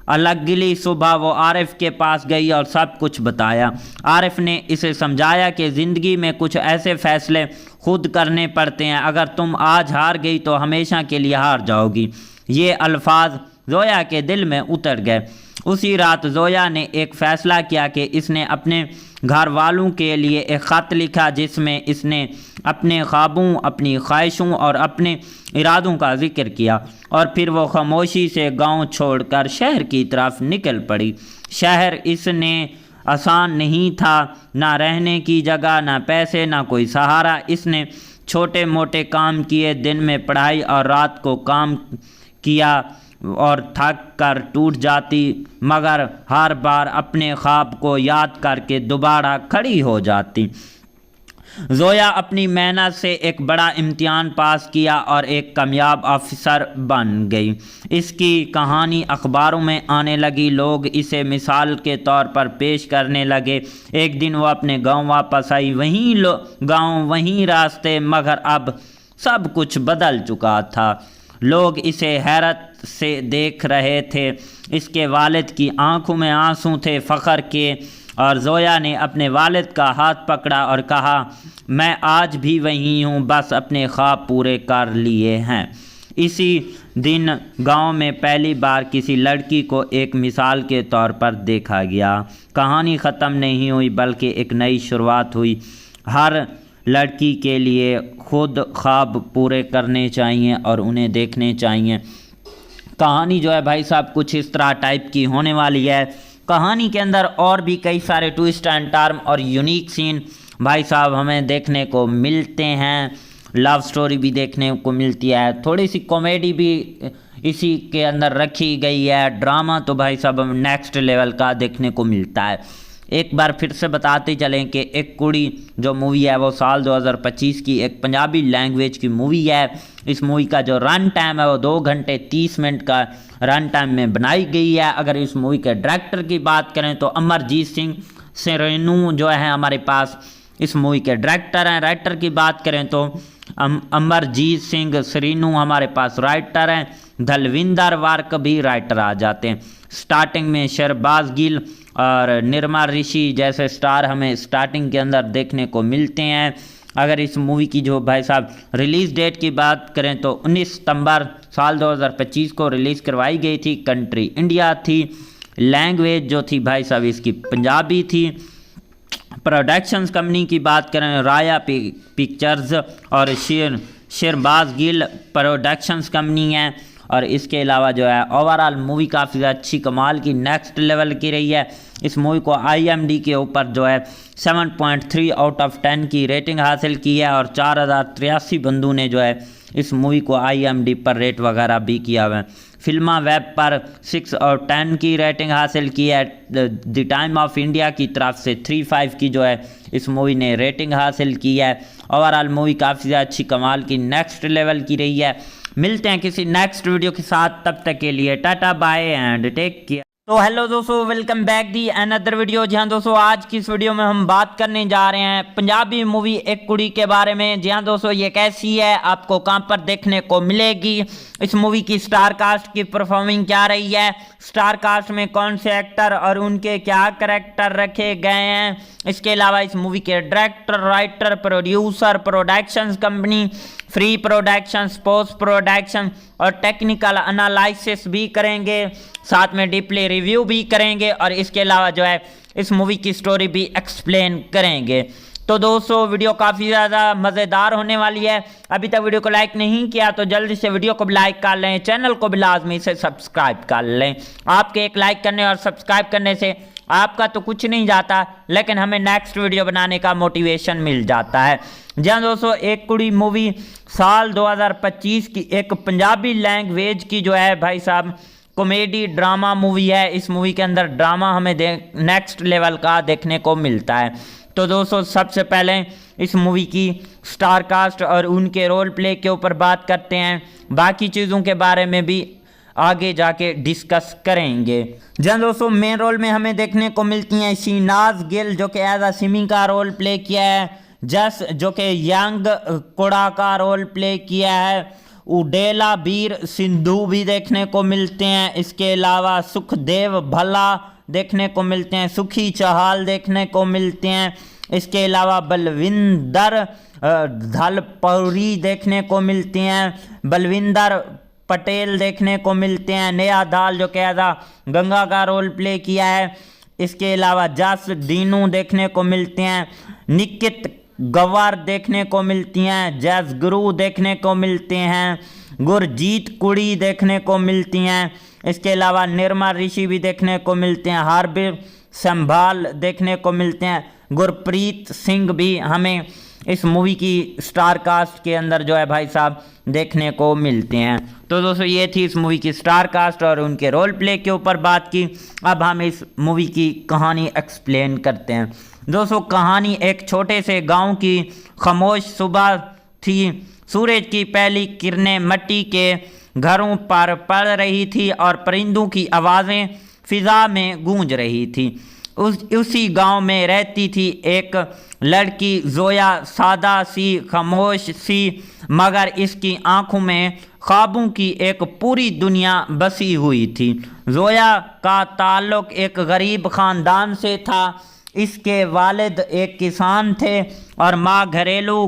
अगली सुबह वो आरिफ के पास गई और सब कुछ बताया। आरिफ ने इसे समझाया कि ज़िंदगी में कुछ ऐसे फैसले खुद करने पड़ते हैं, अगर तुम आज हार गई तो हमेशा के लिए हार जाओगी। ये अल्फाज जोया के दिल में उतर गए। उसी रात जोया ने एक फ़ैसला किया कि इसने अपने घर वालों के लिए एक ख़त लिखा जिसमें इसने अपने ख्वाबों, अपनी ख्वाहिशों और अपने इरादों का जिक्र किया। और फिर वो खामोशी से गांव छोड़कर शहर की तरफ निकल पड़ी। शहर इसने आसान नहीं था, ना रहने की जगह, ना पैसे, ना कोई सहारा। इसने छोटे मोटे काम किए, दिन में पढ़ाई और रात को काम किया और थक कर टूट जाती, मगर हर बार अपने ख्वाब को याद करके दोबारा खड़ी हो जाती। जोया अपनी मेहनत से एक बड़ा इम्तिहान पास किया और एक कामयाब ऑफिसर बन गई। इसकी कहानी अखबारों में आने लगी, लोग इसे मिसाल के तौर पर पेश करने लगे। एक दिन वो अपने गांव वापस आई, वहीं गांव, वहीं रास्ते, मगर अब सब कुछ बदल चुका था। लोग इसे हैरत से देख रहे थे। इसके वालिद की आंखों में आंसू थे फ़ख्र के। और जोया ने अपने वालिद का हाथ पकड़ा और कहा, मैं आज भी वहीं हूँ, बस अपने ख्वाब पूरे कर लिए हैं। इसी दिन गांव में पहली बार किसी लड़की को एक मिसाल के तौर पर देखा गया। कहानी ख़त्म नहीं हुई, बल्कि एक नई शुरुआत हुई। हर लड़की के लिए खुद ख्वाब पूरे करने चाहिए और उन्हें देखने चाहिए। कहानी जो है भाई साहब कुछ इस तरह टाइप की होने वाली है। कहानी के अंदर और भी कई सारे ट्विस्ट एंड टर्न और यूनिक सीन भाई साहब हमें देखने को मिलते हैं। लव स्टोरी भी देखने को मिलती है, थोड़ी सी कॉमेडी भी इसी के अंदर रखी गई है। ड्रामा तो भाई साहब हमें नेक्स्ट लेवल का देखने को मिलता है। एक बार फिर से बताते चलें कि एक कुड़ी जो मूवी है वो साल 2025 की एक पंजाबी लैंग्वेज की मूवी है। इस मूवी का जो रन टाइम है वो 2 घंटे 30 मिनट का रन टाइम में बनाई गई है। अगर इस मूवी के डायरेक्टर की बात करें तो अमरजीत सिंह सरीनू जो है हमारे पास इस मूवी के डायरेक्टर हैं। राइटर की बात करें तो अमरजीत सिंह सरीनू हमारे पास राइटर हैं। धलविंदर वार्क भी राइटर आ जाते हैं। स्टार्टिंग में शहबाज गिल और निर्मा ऋषि जैसे स्टार हमें स्टार्टिंग के अंदर देखने को मिलते हैं। अगर इस मूवी की जो भाई साहब रिलीज़ डेट की बात करें तो 19 सितंबर साल 2025 को रिलीज़ करवाई गई थी। कंट्री इंडिया थी। लैंग्वेज जो थी भाई साहब इसकी पंजाबी थी। प्रोडक्शंस कंपनी की बात करें राया पिक्चर्स और शहबाज गिल प्रोडक्शंस कंपनी है। और इसके अलावा जो है ओवरऑल मूवी काफ़ी अच्छी कमाल की नेक्स्ट लेवल की रही है। इस मूवी को IMDb के ऊपर जो है 7.3 आउट ऑफ 10 की रेटिंग हासिल की है और 4083 बंदों ने जो है इस मूवी को IMDb पर रेट वगैरह भी किया हुआ है। फिल्मा वेब पर 6 और 10 की रेटिंग हासिल की है। द टाइम ऑफ इंडिया की तरफ से 3.5 की जो है इस मूवी ने रेटिंग हासिल की है। ओवरऑल मूवी काफ़ी अच्छी कमाल की नेक्स्ट लेवल की रही है। मिलते हैं किसी नेक्स्ट वीडियो के साथ, तब तक के लिए tata bye and take care. तो हेलो दोस्तों, welcome back the another video. जी हाँ दोस्तों, आज की इस वीडियो में हम बात करने जा रहे हैं पंजाबी मूवी एक कुड़ी के बारे में। जी हाँ दोस्तों, ये कैसी है, आपको कहाँ पर देखने को मिलेगी, इस मूवी की स्टार कास्ट की परफॉर्मिंग क्या रही है, स्टार कास्ट में कौन से एक्टर और उनके क्या करैक्टर रखे गए हैं, इसके अलावा इस मूवी के director, writer, producer, productions company, free production, post production और टेक्निकल एनालिसिस भी करेंगे, साथ में डीपली रिव्यू भी करेंगे और इसके अलावा जो है इस मूवी की स्टोरी भी एक्सप्लेन करेंगे। तो दोस्तों वीडियो काफ़ी ज़्यादा मज़ेदार होने वाली है। अभी तक वीडियो को लाइक नहीं किया तो जल्दी से वीडियो को भी लाइक कर लें, चैनल को भी लाजमी से सब्सक्राइब कर लें। आपके एक लाइक करने और सब्सक्राइब करने से आपका तो कुछ नहीं जाता, लेकिन हमें नेक्स्ट वीडियो बनाने का मोटिवेशन मिल जाता है। जी हाँ दोस्तों, एक कुड़ी मूवी साल 2025 की एक पंजाबी लैंग्वेज की जो है भाई साहब कॉमेडी ड्रामा मूवी है। इस मूवी के अंदर ड्रामा हमें नेक्स्ट लेवल का देखने को मिलता है। तो दोस्तों सबसे पहले इस मूवी की स्टार कास्ट और उनके रोल प्ले के ऊपर बात करते हैं, बाकी चीज़ों के बारे में भी आगे जाके डिस्कस करेंगे। जहाँ दोस्तों मेन रोल में हमें देखने को मिलती हैं शीनाज गिल जो कि एज अ सिमी का रोल प्ले किया है, जस जो कि यंग कोड़ा का रोल प्ले किया है, उडेला वीर सिंधु भी देखने को मिलते हैं, इसके अलावा सुखदेव भल्ला देखने को मिलते हैं, सुखी चहाल देखने को मिलते हैं, इसके अलावा बलविंदर धलपौरी देखने को मिलते हैं, बलविंदर पटेल देखने को मिलते हैं, नेहा दाल जो कहता गंगा का रोल प्ले किया है, इसके अलावा जस दीनू देखने को मिलते हैं, निकित गवार देखने को मिलती हैं, जैस गुरु देखने को मिलते हैं, गुरजीत कुड़ी देखने को मिलती हैं, इसके अलावा निर्मा ऋषि भी देखने को मिलते हैं, हार्बिर संभाल देखने को मिलते हैं, गुरप्रीत सिंह भी हमें इस मूवी की स्टार कास्ट के अंदर जो है भाई साहब देखने को मिलते हैं। तो दोस्तों ये थी इस मूवी की स्टार कास्ट और उनके रोल प्ले के ऊपर बात की। अब हम इस मूवी की कहानी एक्सप्लेन करते हैं। दोस्तों कहानी एक छोटे से गांव की खामोश सुबह थी। सूरज की पहली किरणें मिट्टी के घरों पर पड़ रही थी और परिंदों की आवाज़ें फिजा में गूंज रही थी। उसी गांव में रहती थी एक लड़की जोया, सादा सी, खामोश सी, मगर इसकी आंखों में ख्वाबों की एक पूरी दुनिया बसी हुई थी। जोया का ताल्लुक एक गरीब ख़ानदान से था। इसके वालिद एक किसान थे और माँ घरेलू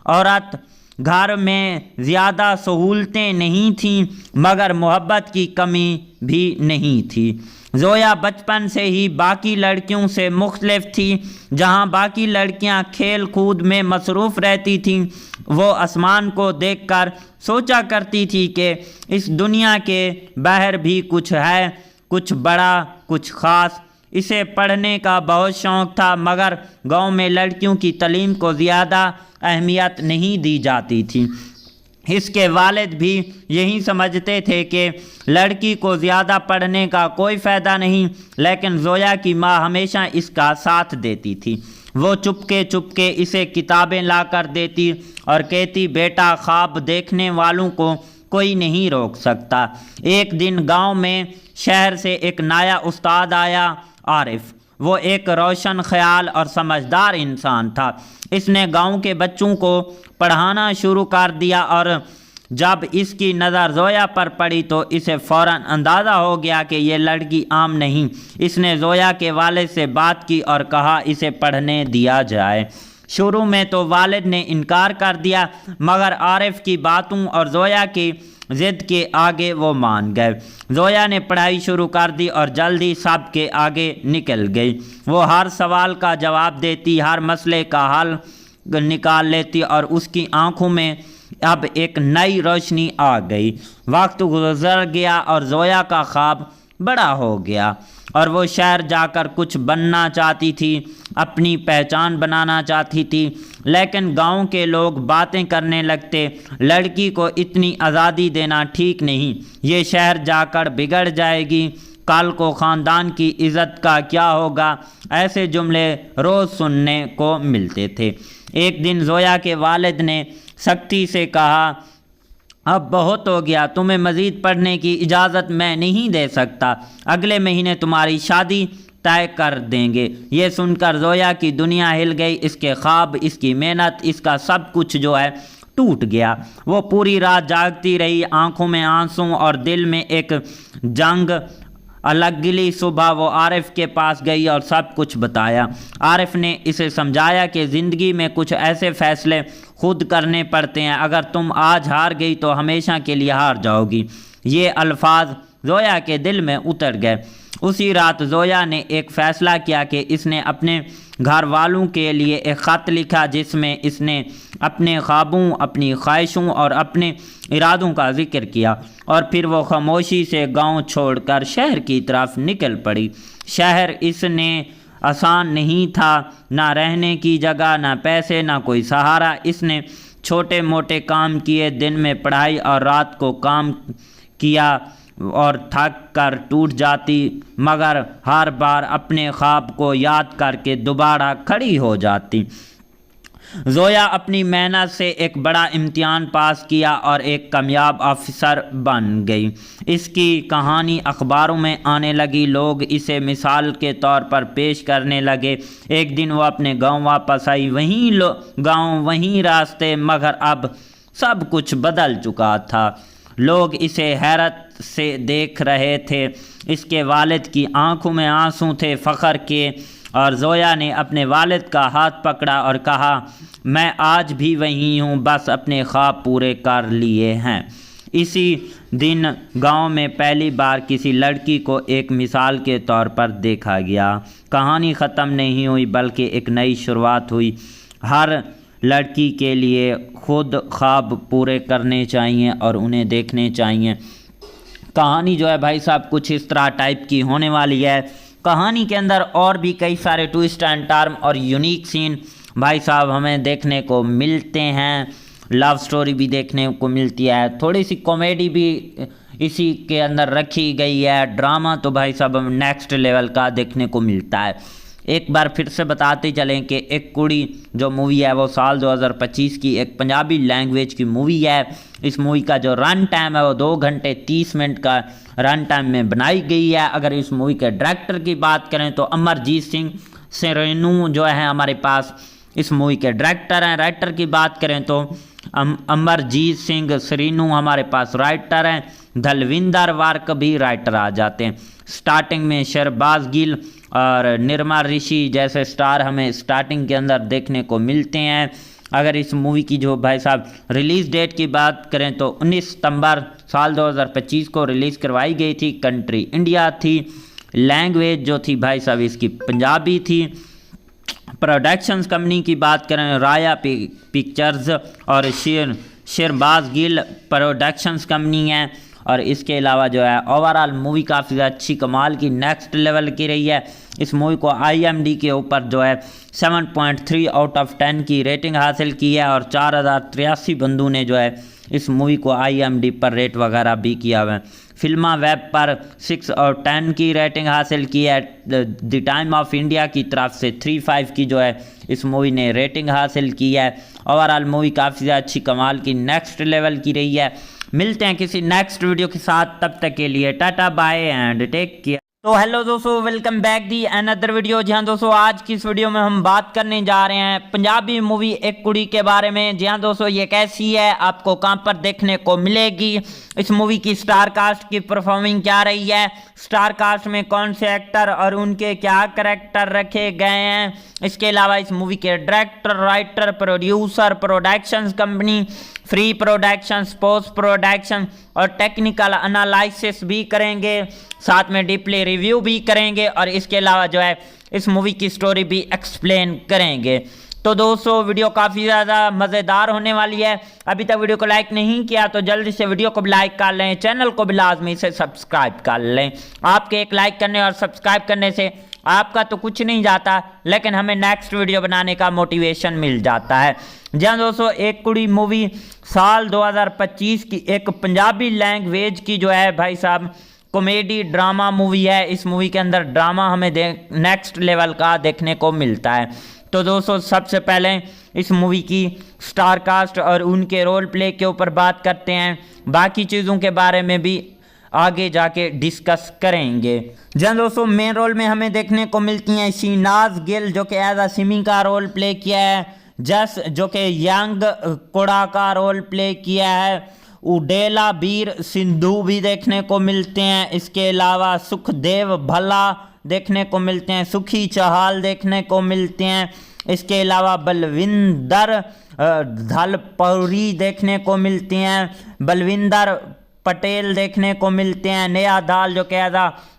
औरत। घर में ज़्यादा सहूलतें नहीं थीं मगर मोहब्बत की कमी भी नहीं थी। जोया बचपन से ही बाकी लड़कियों से मुख्तलिफ थी। जहां बाकी लड़कियां खेल कूद में मसरूफ़ रहती थीं, वो आसमान को देखकर सोचा करती थी कि इस दुनिया के बाहर भी कुछ है, कुछ बड़ा, कुछ ख़ास। इसे पढ़ने का बहुत शौक़ था मगर गांव में लड़कियों की तालीम को ज़्यादा अहमियत नहीं दी जाती थी। इसके वालिद भी यही समझते थे कि लड़की को ज़्यादा पढ़ने का कोई फ़ायदा नहीं, लेकिन जोया की माँ हमेशा इसका साथ देती थी। वो चुपके चुपके इसे किताबें ला कर देती और कहती, बेटा ख्वाब देखने वालों को कोई नहीं रोक सकता। एक दिन गांव में शहर से एक नया उस्ताद आया, आरिफ। वो एक रोशन ख्याल और समझदार इंसान था। इसने गांव के बच्चों को पढ़ाना शुरू कर दिया और जब इसकी नज़र जोया पर पड़ी तो इसे फ़ौरन अंदाज़ा हो गया कि ये लड़की आम नहीं। इसने जोया के वालिद से बात की और कहा इसे पढ़ने दिया जाए। शुरू में तो वालिद ने इनकार कर दिया मगर आरिफ की बातों और जोया की ज़िद के आगे वो मान गए। जोया ने पढ़ाई शुरू कर दी और जल्दी सब के आगे निकल गई। वो हर सवाल का जवाब देती, हर मसले का हल निकाल लेती और उसकी आंखों में अब एक नई रोशनी आ गई। वक्त गुजर गया और जोया का ख्वाब बड़ा हो गया और वो शहर जाकर कुछ बनना चाहती थी, अपनी पहचान बनाना चाहती थी। लेकिन गांव के लोग बातें करने लगते, लड़की को इतनी आज़ादी देना ठीक नहीं, ये शहर जाकर बिगड़ जाएगी, कल को ख़ानदान की इज़्ज़त का क्या होगा। ऐसे जुमले रोज़ सुनने को मिलते थे। एक दिन जोया के वालिद ने सख्ती से कहा, अब बहुत हो गया, तुम्हें मज़ीद पढ़ने की इजाज़त मैं नहीं दे सकता, अगले महीने तुम्हारी शादी तय कर देंगे। ये सुनकर जोया की दुनिया हिल गई। इसके ख्वाब, इसकी मेहनत, इसका सब कुछ जो है टूट गया। वो पूरी रात जागती रही, आंखों में आंसू और दिल में एक जंग। अगली सुबह वो आरिफ के पास गई और सब कुछ बताया। आरिफ ने इसे समझाया कि ज़िंदगी में कुछ ऐसे फ़ैसले खुद करने पड़ते हैं, अगर तुम आज हार गई तो हमेशा के लिए हार जाओगी। ये अल्फाज जोया के दिल में उतर गए। उसी रात जोया ने एक फ़ैसला किया कि इसने अपने घर वालों के लिए एक ख़त लिखा जिसमें इसने अपने ख्वाबों, अपनी ख्वाहिशों और अपने इरादों का जिक्र किया और फिर वो खामोशी से गांव छोड़कर शहर की तरफ निकल पड़ी। शहर इसने आसान नहीं था, ना रहने की जगह, ना पैसे, ना कोई सहारा। इसने छोटे मोटे काम किए, दिन में पढ़ाई और रात को काम किया। और थक कर टूट जाती, मगर हर बार अपने ख्वाब को याद करके दोबारा खड़ी हो जाती। जोया अपनी मेहनत से एक बड़ा इम्तिहान पास किया और एक कामयाब ऑफिसर बन गई। इसकी कहानी अखबारों में आने लगी, लोग इसे मिसाल के तौर पर पेश करने लगे। एक दिन वो अपने गांव वापस आई, वहीं गांव वहीं रास्ते, मगर अब सब कुछ बदल चुका था। लोग इसे हैरत से देख रहे थे। इसके वालिद की आंखों में आंसू थे फ़ख्र के, और जोया ने अपने वालिद का हाथ पकड़ा और कहा, मैं आज भी वहीं हूँ, बस अपने ख्वाब पूरे कर लिए हैं। इसी दिन गांव में पहली बार किसी लड़की को एक मिसाल के तौर पर देखा गया। कहानी ख़त्म नहीं हुई, बल्कि एक नई शुरुआत हुई। हर लड़की के लिए खुद ख्वाब पूरे करने चाहिए और उन्हें देखने चाहिए। कहानी जो है भाई साहब कुछ इस तरह टाइप की होने वाली है। कहानी के अंदर और भी कई सारे ट्विस्ट एंड टर्न और यूनिक सीन भाई साहब हमें देखने को मिलते हैं। लव स्टोरी भी देखने को मिलती है, थोड़ी सी कॉमेडी भी इसी के अंदर रखी गई है। ड्रामा तो भाई साहब हमें नेक्स्ट लेवल का देखने को मिलता है। एक बार फिर से बताते चलें कि एक कुड़ी जो मूवी है वो साल 2025 की एक पंजाबी लैंग्वेज की मूवी है। इस मूवी का जो रन टाइम है वो 2 घंटे 30 मिनट का रन टाइम में बनाई गई है। अगर इस मूवी के डायरेक्टर की बात करें तो अमरजीत सिंह सेरेनू जो है हमारे पास इस मूवी के डायरेक्टर हैं। राइटर की बात करें तो अमरजीत सिंह सेरेनू हमारे पास राइटर हैं। धलविंदर वार्क भी राइटर आ जाते हैं। स्टार्टिंग में शहबाज गिल और निर्मा ऋषि जैसे स्टार हमें स्टार्टिंग के अंदर देखने को मिलते हैं। अगर इस मूवी की जो भाई साहब रिलीज़ डेट की बात करें तो 19 सितंबर साल 2025 को रिलीज़ करवाई गई थी। कंट्री इंडिया थी। लैंग्वेज जो थी भाई साहब इसकी पंजाबी थी। प्रोडक्शंस कंपनी की बात करें राया पिक्चर्स और शहबाज गिल प्रोडक्शंस कंपनी है। और इसके अलावा जो है ओवरऑल मूवी काफ़ी अच्छी कमाल की नेक्स्ट लेवल की रही है। इस मूवी को IMDb के ऊपर जो है 7.3 आउट ऑफ 10 की रेटिंग हासिल की है और 4083 बंदों ने जो है इस मूवी को IMDb पर रेट वगैरह भी किया हुआ है। फिल्मा वेब पर 6 और 10 की रेटिंग हासिल की है। द टाइम ऑफ इंडिया की तरफ से 3.5 की जो है इस मूवी ने रेटिंग हासिल की है। ओवरऑल मूवी काफ़ी अच्छी कमाल की नेक्स्ट लेवल की रही है। मिलते हैं किसी नेक्स्ट वीडियो के साथ, तब तक के लिए tata bye and take care. तो हेलो दोस्तों, welcome back the another video. जी हाँ दोस्तों, आज की इस वीडियो में हम बात करने जा रहे हैं पंजाबी मूवी एक कुड़ी के बारे में। जी हाँ दोस्तों, ये कैसी है, आपको कहाँ पर देखने को मिलेगी, इस मूवी की स्टार कास्ट की परफॉर्मिंग क्या रही है, स्टार कास्ट में कौन से एक्टर और उनके क्या कैरेक्टर रखे गए हैं, इसके अलावा इस मूवी के director, writer, producer, productions company, free production, post production और टेक्निकल एनालिसिस भी करेंगे, साथ में डीपली रिव्यू भी करेंगे और इसके अलावा जो है इस मूवी की स्टोरी भी एक्सप्लेन करेंगे। तो दोस्तों वीडियो काफ़ी ज़्यादा मज़ेदार होने वाली है। अभी तक वीडियो को लाइक नहीं किया तो जल्दी से वीडियो को भी लाइक कर लें, चैनल को भी लाजमी से सब्सक्राइब कर लें। आपके एक लाइक करने और सब्सक्राइब करने से आपका तो कुछ नहीं जाता, लेकिन हमें नेक्स्ट वीडियो बनाने का मोटिवेशन मिल जाता है। जी हाँ दोस्तों, एक कुड़ी मूवी साल 2025 की एक पंजाबी लैंग्वेज की जो है भाई साहब कॉमेडी ड्रामा मूवी है। इस मूवी के अंदर ड्रामा हमें नेक्स्ट लेवल का देखने को मिलता है। तो दोस्तों सबसे पहले इस मूवी की स्टार कास्ट और उनके रोल प्ले के ऊपर बात करते हैं, बाकी चीज़ों के बारे में भी आगे जाके डिस्कस करेंगे। जहाँ दोस्तों मेन रोल में हमें देखने को मिलती हैं शहनाज गिल जो कि एज अ सिमी का रोल प्ले किया है, जस जो कि यंग कोड़ा का रोल प्ले किया है, उडेला बीर सिंधु भी देखने को मिलते हैं। इसके अलावा सुखदेव भल्ला देखने को मिलते हैं, सुखी चहाल देखने को मिलते हैं। इसके अलावा बलविंदर धलपौरी देखने को मिलती हैं, बलविंदर पटेल देखने को मिलते हैं, नेहा दाल जो कि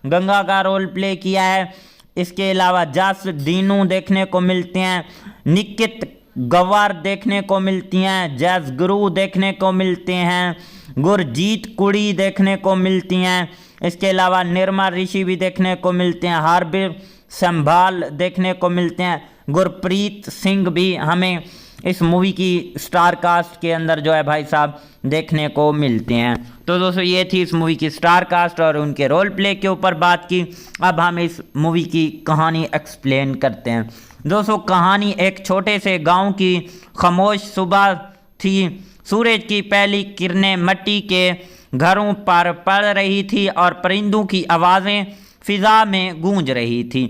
गंगा का रोल प्ले किया है। इसके अलावा जस दीनू देखने को मिलते हैं, निकित गवार देखने को मिलती हैं, जैस गुरु देखने को मिलते हैं, गुरजीत कुड़ी देखने को मिलती हैं। इसके अलावा निर्मा ऋषि भी देखने को मिलते हैं, हार्बिर संभाल देखने को मिलते हैं, गुरप्रीत सिंह भी हमें इस मूवी की स्टार कास्ट के अंदर जो है भाई साहब देखने को मिलते हैं। तो दोस्तों ये थी इस मूवी की स्टार कास्ट और उनके रोल प्ले के ऊपर बात की। अब हम इस मूवी की कहानी एक्सप्लेन करते हैं। दोस्तों कहानी एक छोटे से गांव की खामोश सुबह थी। सूरज की पहली किरणें मिट्टी के घरों पर पड़ रही थी और परिंदों की आवाज़ें फिजा में गूंज रही थी।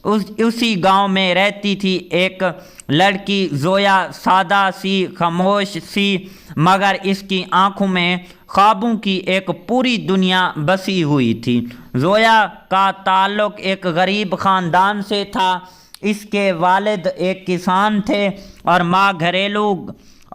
उसी गांव में रहती थी एक लड़की जोया, सादा सी, खामोश सी, मगर इसकी आंखों में ख्वाबों की एक पूरी दुनिया बसी हुई थी। जोया का ताल्लुक एक गरीब ख़ानदान से था। इसके वालिद एक किसान थे और माँ घरेलू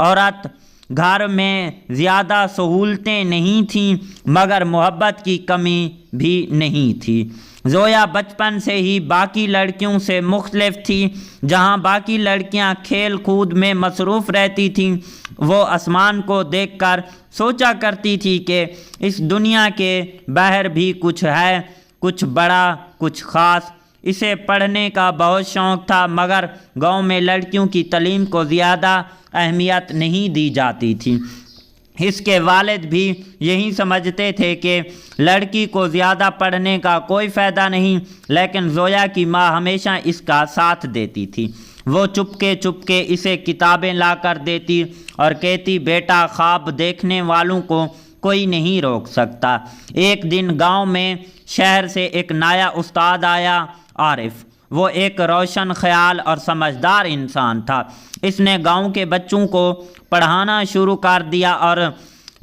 औरत। घर में ज़्यादा सहूलतें नहीं थीं मगर मोहब्बत की कमी भी नहीं थी। जोया बचपन से ही बाकी लड़कियों से मुख्तलिफ थी। जहां बाकी लड़कियां खेल कूद में मसरूफ़ रहती थीं, वो आसमान को देखकर सोचा करती थी कि इस दुनिया के बाहर भी कुछ है, कुछ बड़ा, कुछ ख़ास। इसे पढ़ने का बहुत शौक़ था मगर गांव में लड़कियों की तालीम को ज़्यादा अहमियत नहीं दी जाती थी। इसके वालिद भी यही समझते थे कि लड़की को ज़्यादा पढ़ने का कोई फ़ायदा नहीं, लेकिन जोया की माँ हमेशा इसका साथ देती थी। वो चुपके चुपके इसे किताबें ला कर देती और कहती, बेटा ख्वाब देखने वालों को कोई नहीं रोक सकता। एक दिन गांव में शहर से एक नया उस्ताद आया, आरिफ। वो एक रोशन ख्याल और समझदार इंसान था। इसने गांव के बच्चों को पढ़ाना शुरू कर दिया और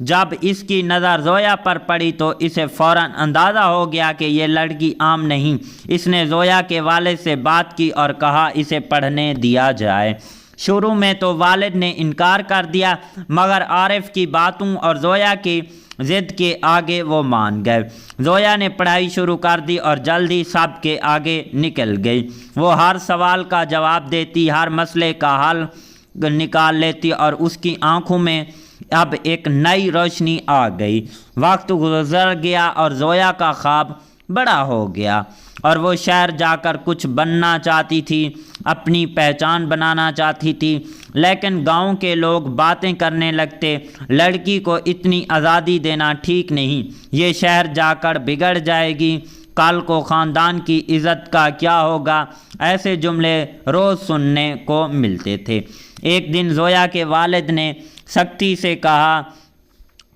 जब इसकी नज़र जोया पर पड़ी तो इसे फ़ौरन अंदाज़ा हो गया कि ये लड़की आम नहीं। इसने जोया के वालिद से बात की और कहा इसे पढ़ने दिया जाए। शुरू में तो वालिद ने इनकार कर दिया मगर आरिफ की बातों और जोया की ज़िद के आगे वो मान गए। जोया ने पढ़ाई शुरू कर दी और जल्दी सब के आगे निकल गई। वो हर सवाल का जवाब देती, हर मसले का हल निकाल लेती और उसकी आंखों में अब एक नई रोशनी आ गई। वक्त गुजर गया और जोया का ख्वाब बड़ा हो गया और वो शहर जाकर कुछ बनना चाहती थी, अपनी पहचान बनाना चाहती थी। लेकिन गांव के लोग बातें करने लगते, लड़की को इतनी आज़ादी देना ठीक नहीं, ये शहर जाकर बिगड़ जाएगी, कल को ख़ानदान की इज़्ज़त का क्या होगा। ऐसे जुमले रोज़ सुनने को मिलते थे। एक दिन जोया के वालिद ने सख्ती से कहा,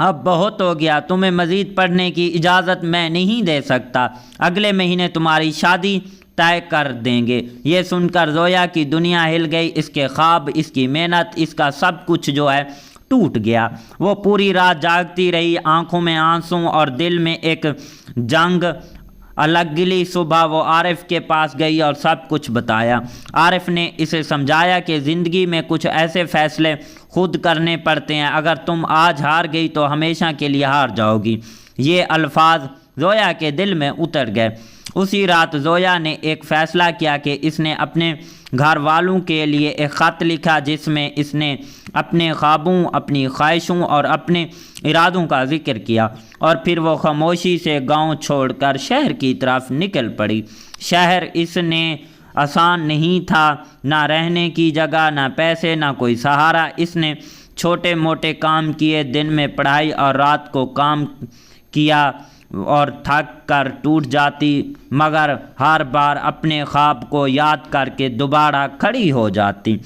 अब बहुत हो गया, तुम्हें मज़ीद पढ़ने की इजाज़त मैं नहीं दे सकता। अगले महीने तुम्हारी शादी तय कर देंगे। ये सुनकर जोया की दुनिया हिल गई। इसके ख्वाब, इसकी मेहनत, इसका सब कुछ जो है टूट गया। वो पूरी रात जागती रही, आंखों में आंसू और दिल में एक जंग। अगली सुबह वो आरिफ के पास गई और सब कुछ बताया। आरिफ ने इसे समझाया कि ज़िंदगी में कुछ ऐसे फ़ैसले खुद करने पड़ते हैं, अगर तुम आज हार गई तो हमेशा के लिए हार जाओगी। ये अल्फाज जोया के दिल में उतर गए। उसी रात जोया ने एक फ़ैसला किया कि इसने अपने घर वालों के लिए एक ख़त लिखा जिसमें इसने अपने ख्वाबों, अपनी ख्वाहिशों और अपने इरादों का जिक्र किया और फिर वो खामोशी से गांव छोड़कर शहर की तरफ निकल पड़ी। शहर इसने आसान नहीं था, ना रहने की जगह, ना पैसे, ना कोई सहारा। इसने छोटे मोटे काम किए, दिन में पढ़ाई और रात को काम किया और थक कर टूट जाती, मगर हर बार अपने ख्वाब को याद करके दोबारा खड़ी हो जाती।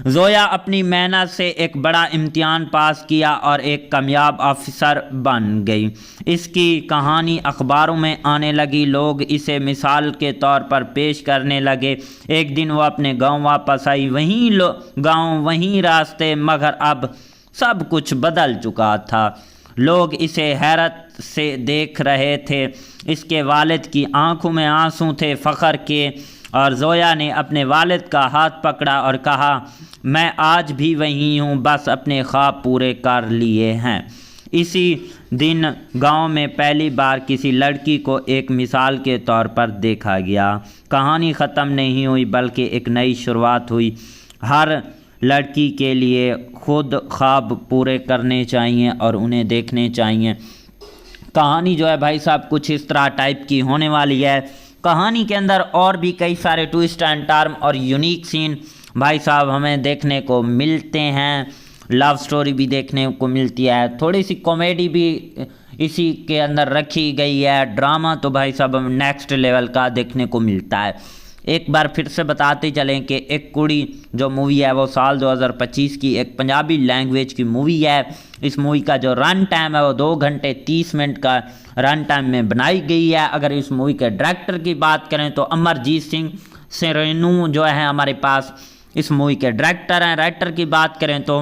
जोया अपनी मेहनत से एक बड़ा इम्तिहान पास किया और एक कामयाब ऑफिसर बन गई। इसकी कहानी अखबारों में आने लगी, लोग इसे मिसाल के तौर पर पेश करने लगे। एक दिन वो अपने गांव वापस आई, वहीं गांव, वहीं रास्ते, मगर अब सब कुछ बदल चुका था। लोग इसे हैरत से देख रहे थे। इसके वालिद की आंखों में आंसू थे फ़ख्र के और जोया ने अपने वालिद का हाथ पकड़ा और कहा, मैं आज भी वही हूँ, बस अपने ख्वाब पूरे कर लिए हैं। इसी दिन गांव में पहली बार किसी लड़की को एक मिसाल के तौर पर देखा गया। कहानी ख़त्म नहीं हुई बल्कि एक नई शुरुआत हुई। हर लड़की के लिए खुद ख्वाब पूरे करने चाहिए और उन्हें देखने चाहिए। कहानी जो है भाई साहब कुछ इस तरह टाइप की होने वाली है। कहानी के अंदर और भी कई सारे ट्विस्ट एंड टर्न और यूनिक सीन भाई साहब हमें देखने को मिलते हैं। लव स्टोरी भी देखने को मिलती है, थोड़ी सी कॉमेडी भी इसी के अंदर रखी गई है। ड्रामा तो भाई साहब हमें नेक्स्ट लेवल का देखने को मिलता है। एक बार फिर से बताते चलें कि एक कुड़ी जो मूवी है वो साल 2025 की एक पंजाबी लैंग्वेज की मूवी है। इस मूवी का जो रन टाइम है वो 2 घंटे 30 मिनट का रन टाइम में बनाई गई है। अगर इस मूवी के डायरेक्टर की बात करें तो अमरजीत सिंह सेरेनू जो है हमारे पास इस मूवी के डायरेक्टर हैं। राइटर की बात करें तो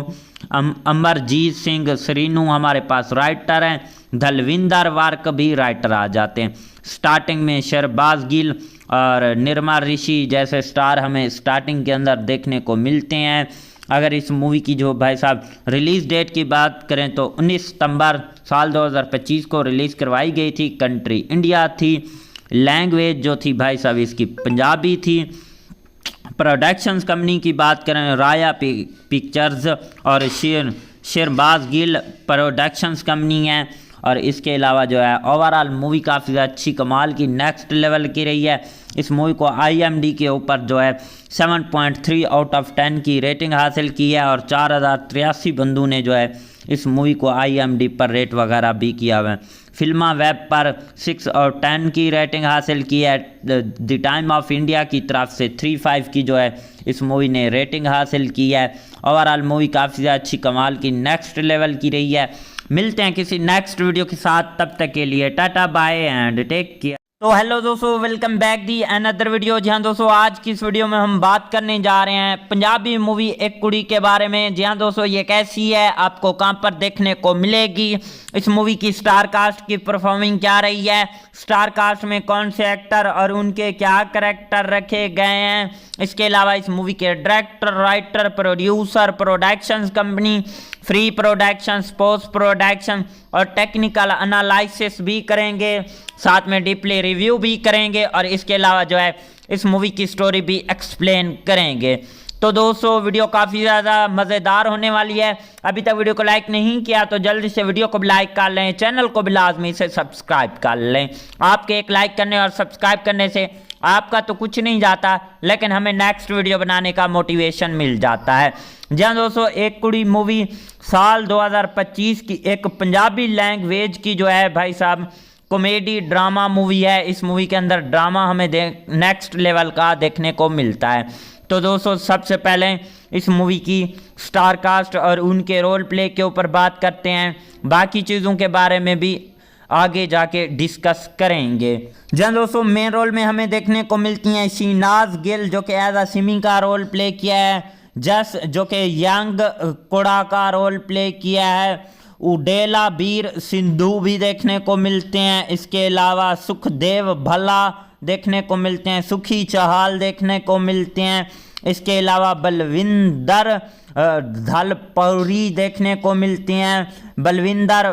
अमरजीत सिंह सेरेनू हमारे पास राइटर हैं। धलविंदर वार्क भी राइटर आ जाते हैं। स्टार्टिंग में शहबाज गिल और निर्मा ऋषि जैसे स्टार हमें स्टार्टिंग के अंदर देखने को मिलते हैं। अगर इस मूवी की जो भाई साहब रिलीज़ डेट की बात करें तो 19 सितंबर साल 2025 को रिलीज़ करवाई गई थी। कंट्री इंडिया थी। लैंग्वेज जो थी भाई साहब इसकी पंजाबी थी। प्रोडक्शंस कंपनी की बात करें राया पिक्चर्स और शहबाज गिल प्रोडक्शंस कंपनी है। और इसके अलावा जो है ओवरऑल मूवी काफ़ी अच्छी कमाल की नेक्स्ट लेवल की रही है। इस मूवी को IMDb के ऊपर जो है 7.3 आउट ऑफ 10 की रेटिंग हासिल की है और 4083 बंदों ने जो है इस मूवी को IMDb पर रेट वगैरह भी किया हुआ है। फिल्मा वेब पर 6 और 10 की रेटिंग हासिल की है। द टाइम ऑफ इंडिया की तरफ से 3.5 की जो है इस मूवी ने रेटिंग हासिल की है। ओवरऑल मूवी काफ़ी अच्छी कमाल की नेक्स्ट लेवल की रही है। मिलते हैं किसी नेक्स्ट वीडियो के साथ, तब तक के लिए tata bye and take care. तो हेलो दोस्तों, welcome back the another video. जी हाँ दोस्तों, आज की इस वीडियो में हम बात करने जा रहे हैं पंजाबी मूवी एक कुड़ी के बारे में। जी हाँ दोस्तों, ये कैसी है, आपको कहाँ पर देखने को मिलेगी, इस मूवी की स्टार कास्ट की परफॉर्मिंग क्या रही है, स्टार कास्ट में कौन से एक्टर और उनके क्या करैक्टर रखे गए हैं, इसके अलावा इस मूवी के director, writer, producer, productions company, free production, post production और टेक्निकल एनालिसिस भी करेंगे, साथ में डीपली रिव्यू भी करेंगे और इसके अलावा जो है इस मूवी की स्टोरी भी एक्सप्लेन करेंगे। तो दोस्तों वीडियो काफ़ी ज़्यादा मज़ेदार होने वाली है। अभी तक वीडियो को लाइक नहीं किया तो जल्दी से वीडियो को भी लाइक कर लें, चैनल को भी लाजमी से सब्सक्राइब कर लें। आपके एक लाइक करने और सब्सक्राइब करने से आपका तो कुछ नहीं जाता, लेकिन हमें नेक्स्ट वीडियो बनाने का मोटिवेशन मिल जाता है। जी हाँ दोस्तों, एक कुड़ी मूवी साल 2025 की एक पंजाबी लैंग्वेज की जो है भाई साहब कॉमेडी ड्रामा मूवी है। इस मूवी के अंदर ड्रामा हमें नेक्स्ट लेवल का देखने को मिलता है। तो दोस्तों सबसे पहले इस मूवी की स्टार कास्ट और उनके रोल प्ले के ऊपर बात करते हैं, बाकी चीज़ों के बारे में भी आगे जाके डिस्कस करेंगे। जहाँ दोस्तों मेन रोल में हमें देखने को मिलती हैं शहनाज गिल जो कि एज अ सिमी का रोल प्ले किया है, जस जो कि यंग कोड़ा का रोल प्ले किया है, उडेला बीर सिंधु भी देखने को मिलते हैं। इसके अलावा सुखदेव भल्ला देखने को मिलते हैं, सुखी चहाल देखने को मिलते हैं। इसके अलावा बलविंदर धलपौरी देखने को मिलते हैं, बलविंदर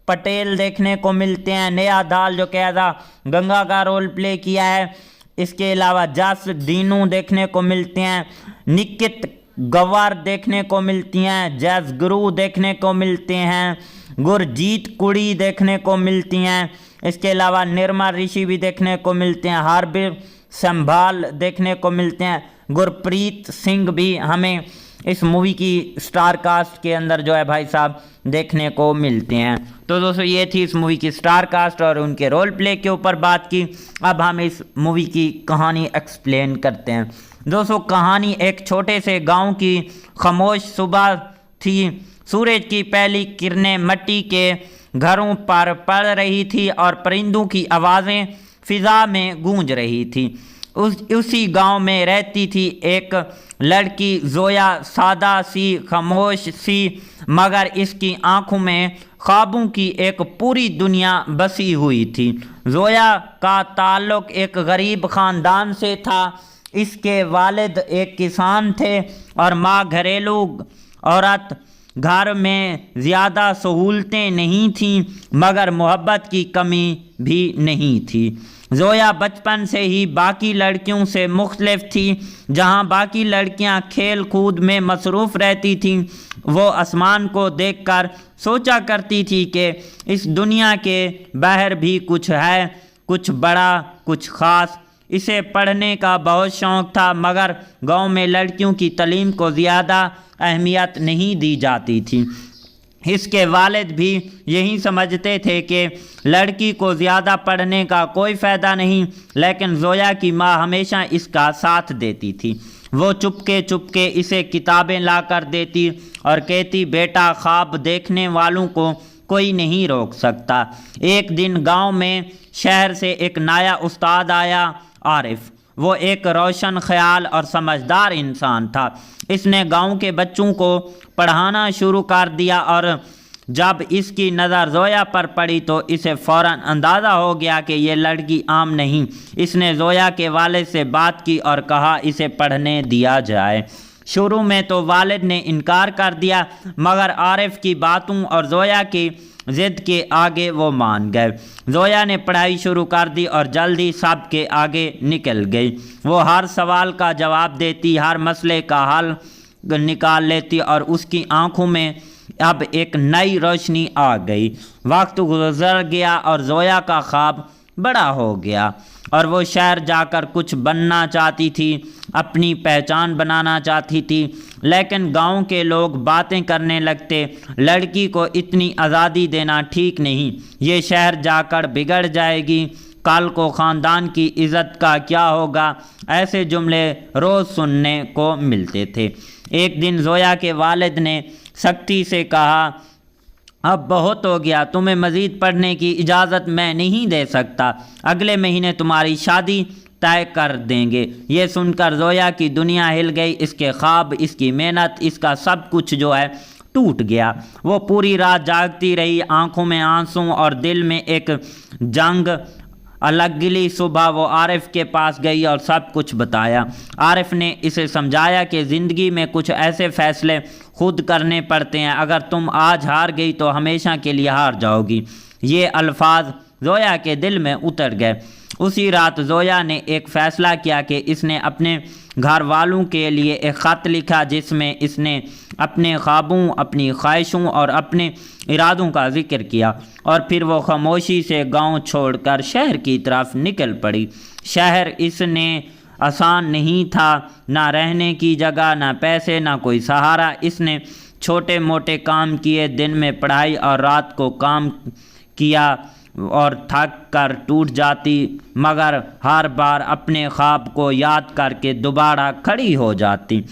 पटेल देखने को मिलते हैं, नया दाल जो कहता गंगा का रोल प्ले किया है। इसके अलावा जस दीनू देखने को मिलते हैं, निकित गवार देखने को मिलती हैं, जैस गुरु देखने को मिलते हैं, गुरजीत कुड़ी देखने को मिलती हैं। इसके अलावा निर्मा ऋषि भी देखने को मिलते हैं, हार्बिर संभाल देखने को मिलते हैं, गुरप्रीत सिंह भी हमें इस मूवी की स्टार कास्ट के अंदर जो है भाई साहब देखने को मिलते हैं। तो दोस्तों ये थी इस मूवी की स्टार कास्ट और उनके रोल प्ले के ऊपर बात की। अब हम इस मूवी की कहानी एक्सप्लेन करते हैं। दोस्तों कहानी एक छोटे से गांव की खामोश सुबह थी। सूरज की पहली किरणें मिट्टी के घरों पर पड़ रही थी और परिंदों की आवाज़ें फिजा में गूंज रही थी। उसी गांव में रहती थी एक लड़की जोया, सादा सी, खामोश सी, मगर इसकी आंखों में ख्वाबों की एक पूरी दुनिया बसी हुई थी। जोया का ताल्लुक एक गरीब ख़ानदान से था। इसके वालिद एक किसान थे और माँ घरेलू औरत। घर में ज़्यादा सहूलतें नहीं थीं मगर मोहब्बत की कमी भी नहीं थी। जोया बचपन से ही बाकी लड़कियों से मुख्तलिफ थी। जहां बाकी लड़कियां खेल कूद में मसरूफ़ रहती थीं, वो आसमान को देखकर सोचा करती थी कि इस दुनिया के बाहर भी कुछ है, कुछ बड़ा, कुछ ख़ास इसे पढ़ने का बहुत शौक़ था, मगर गांव में लड़कियों की तालीम को ज़्यादा अहमियत नहीं दी जाती थी। इसके वालिद भी यही समझते थे कि लड़की को ज़्यादा पढ़ने का कोई फ़ायदा नहीं, लेकिन ज़ोया की माँ हमेशा इसका साथ देती थी। वो चुपके चुपके इसे किताबें ला कर देती और कहती, बेटा, ख्वाब देखने वालों को कोई नहीं रोक सकता। एक दिन गांव में शहर से एक नया उस्ताद आया, आरिफ। वो एक रोशन ख्याल और समझदार इंसान था। इसने गांव के बच्चों को पढ़ाना शुरू कर दिया और जब इसकी नज़र ज़ोया पर पड़ी तो इसे फ़ौरन अंदाज़ा हो गया कि ये लड़की आम नहीं। इसने ज़ोया के वालिद से बात की और कहा इसे पढ़ने दिया जाए। शुरू में तो वालिद ने इनकार कर दिया, मगर आरिफ की बातों और ज़ोया की ज़िद के आगे वो मान गए। ज़ोया ने पढ़ाई शुरू कर दी और जल्दी सब के आगे निकल गई। वो हर सवाल का जवाब देती, हर मसले का हल निकाल लेती और उसकी आंखों में अब एक नई रोशनी आ गई। वक्त गुजर गया और ज़ोया का ख्वाब बड़ा हो गया और वो शहर जाकर कुछ बनना चाहती थी, अपनी पहचान बनाना चाहती थी। लेकिन गांव के लोग बातें करने लगते, लड़की को इतनी आज़ादी देना ठीक नहीं, ये शहर जाकर बिगड़ जाएगी, कल को ख़ानदान की इज़्ज़त का क्या होगा। ऐसे जुमले रोज़ सुनने को मिलते थे। एक दिन ज़ोया के वालिद ने सख्ती से कहा, अब बहुत हो गया, तुम्हें मज़ीद पढ़ने की इजाज़त मैं नहीं दे सकता, अगले महीने तुम्हारी शादी तय कर देंगे। ये सुनकर ज़ोया की दुनिया हिल गई। इसके ख्वाब, इसकी मेहनत, इसका सब कुछ जो है टूट गया। वो पूरी रात जागती रही, आंखों में आंसू और दिल में एक जंग। अगली सुबह वो आरिफ के पास गई और सब कुछ बताया। आरिफ ने इसे समझाया कि ज़िंदगी में कुछ ऐसे फ़ैसले खुद करने पड़ते हैं, अगर तुम आज हार गई तो हमेशा के लिए हार जाओगी। ये अल्फाज ज़ोया के दिल में उतर गए। उसी रात ज़ोया ने एक फ़ैसला किया कि इसने अपने घर वालों के लिए एक ख़त लिखा, जिसमें इसने अपने ख्वाबों, अपनी ख्वाहिशों और अपने इरादों का जिक्र किया। और फिर वो खामोशी से गांव छोड़कर शहर की तरफ निकल पड़ी। शहर इसने आसान नहीं था, ना रहने की जगह, ना पैसे, ना कोई सहारा। इसने छोटे मोटे काम किए, दिन में पढ़ाई और रात को काम किया और थक कर टूट जाती, मगर हर बार अपने ख्वाब को याद करके दोबारा खड़ी हो जाती।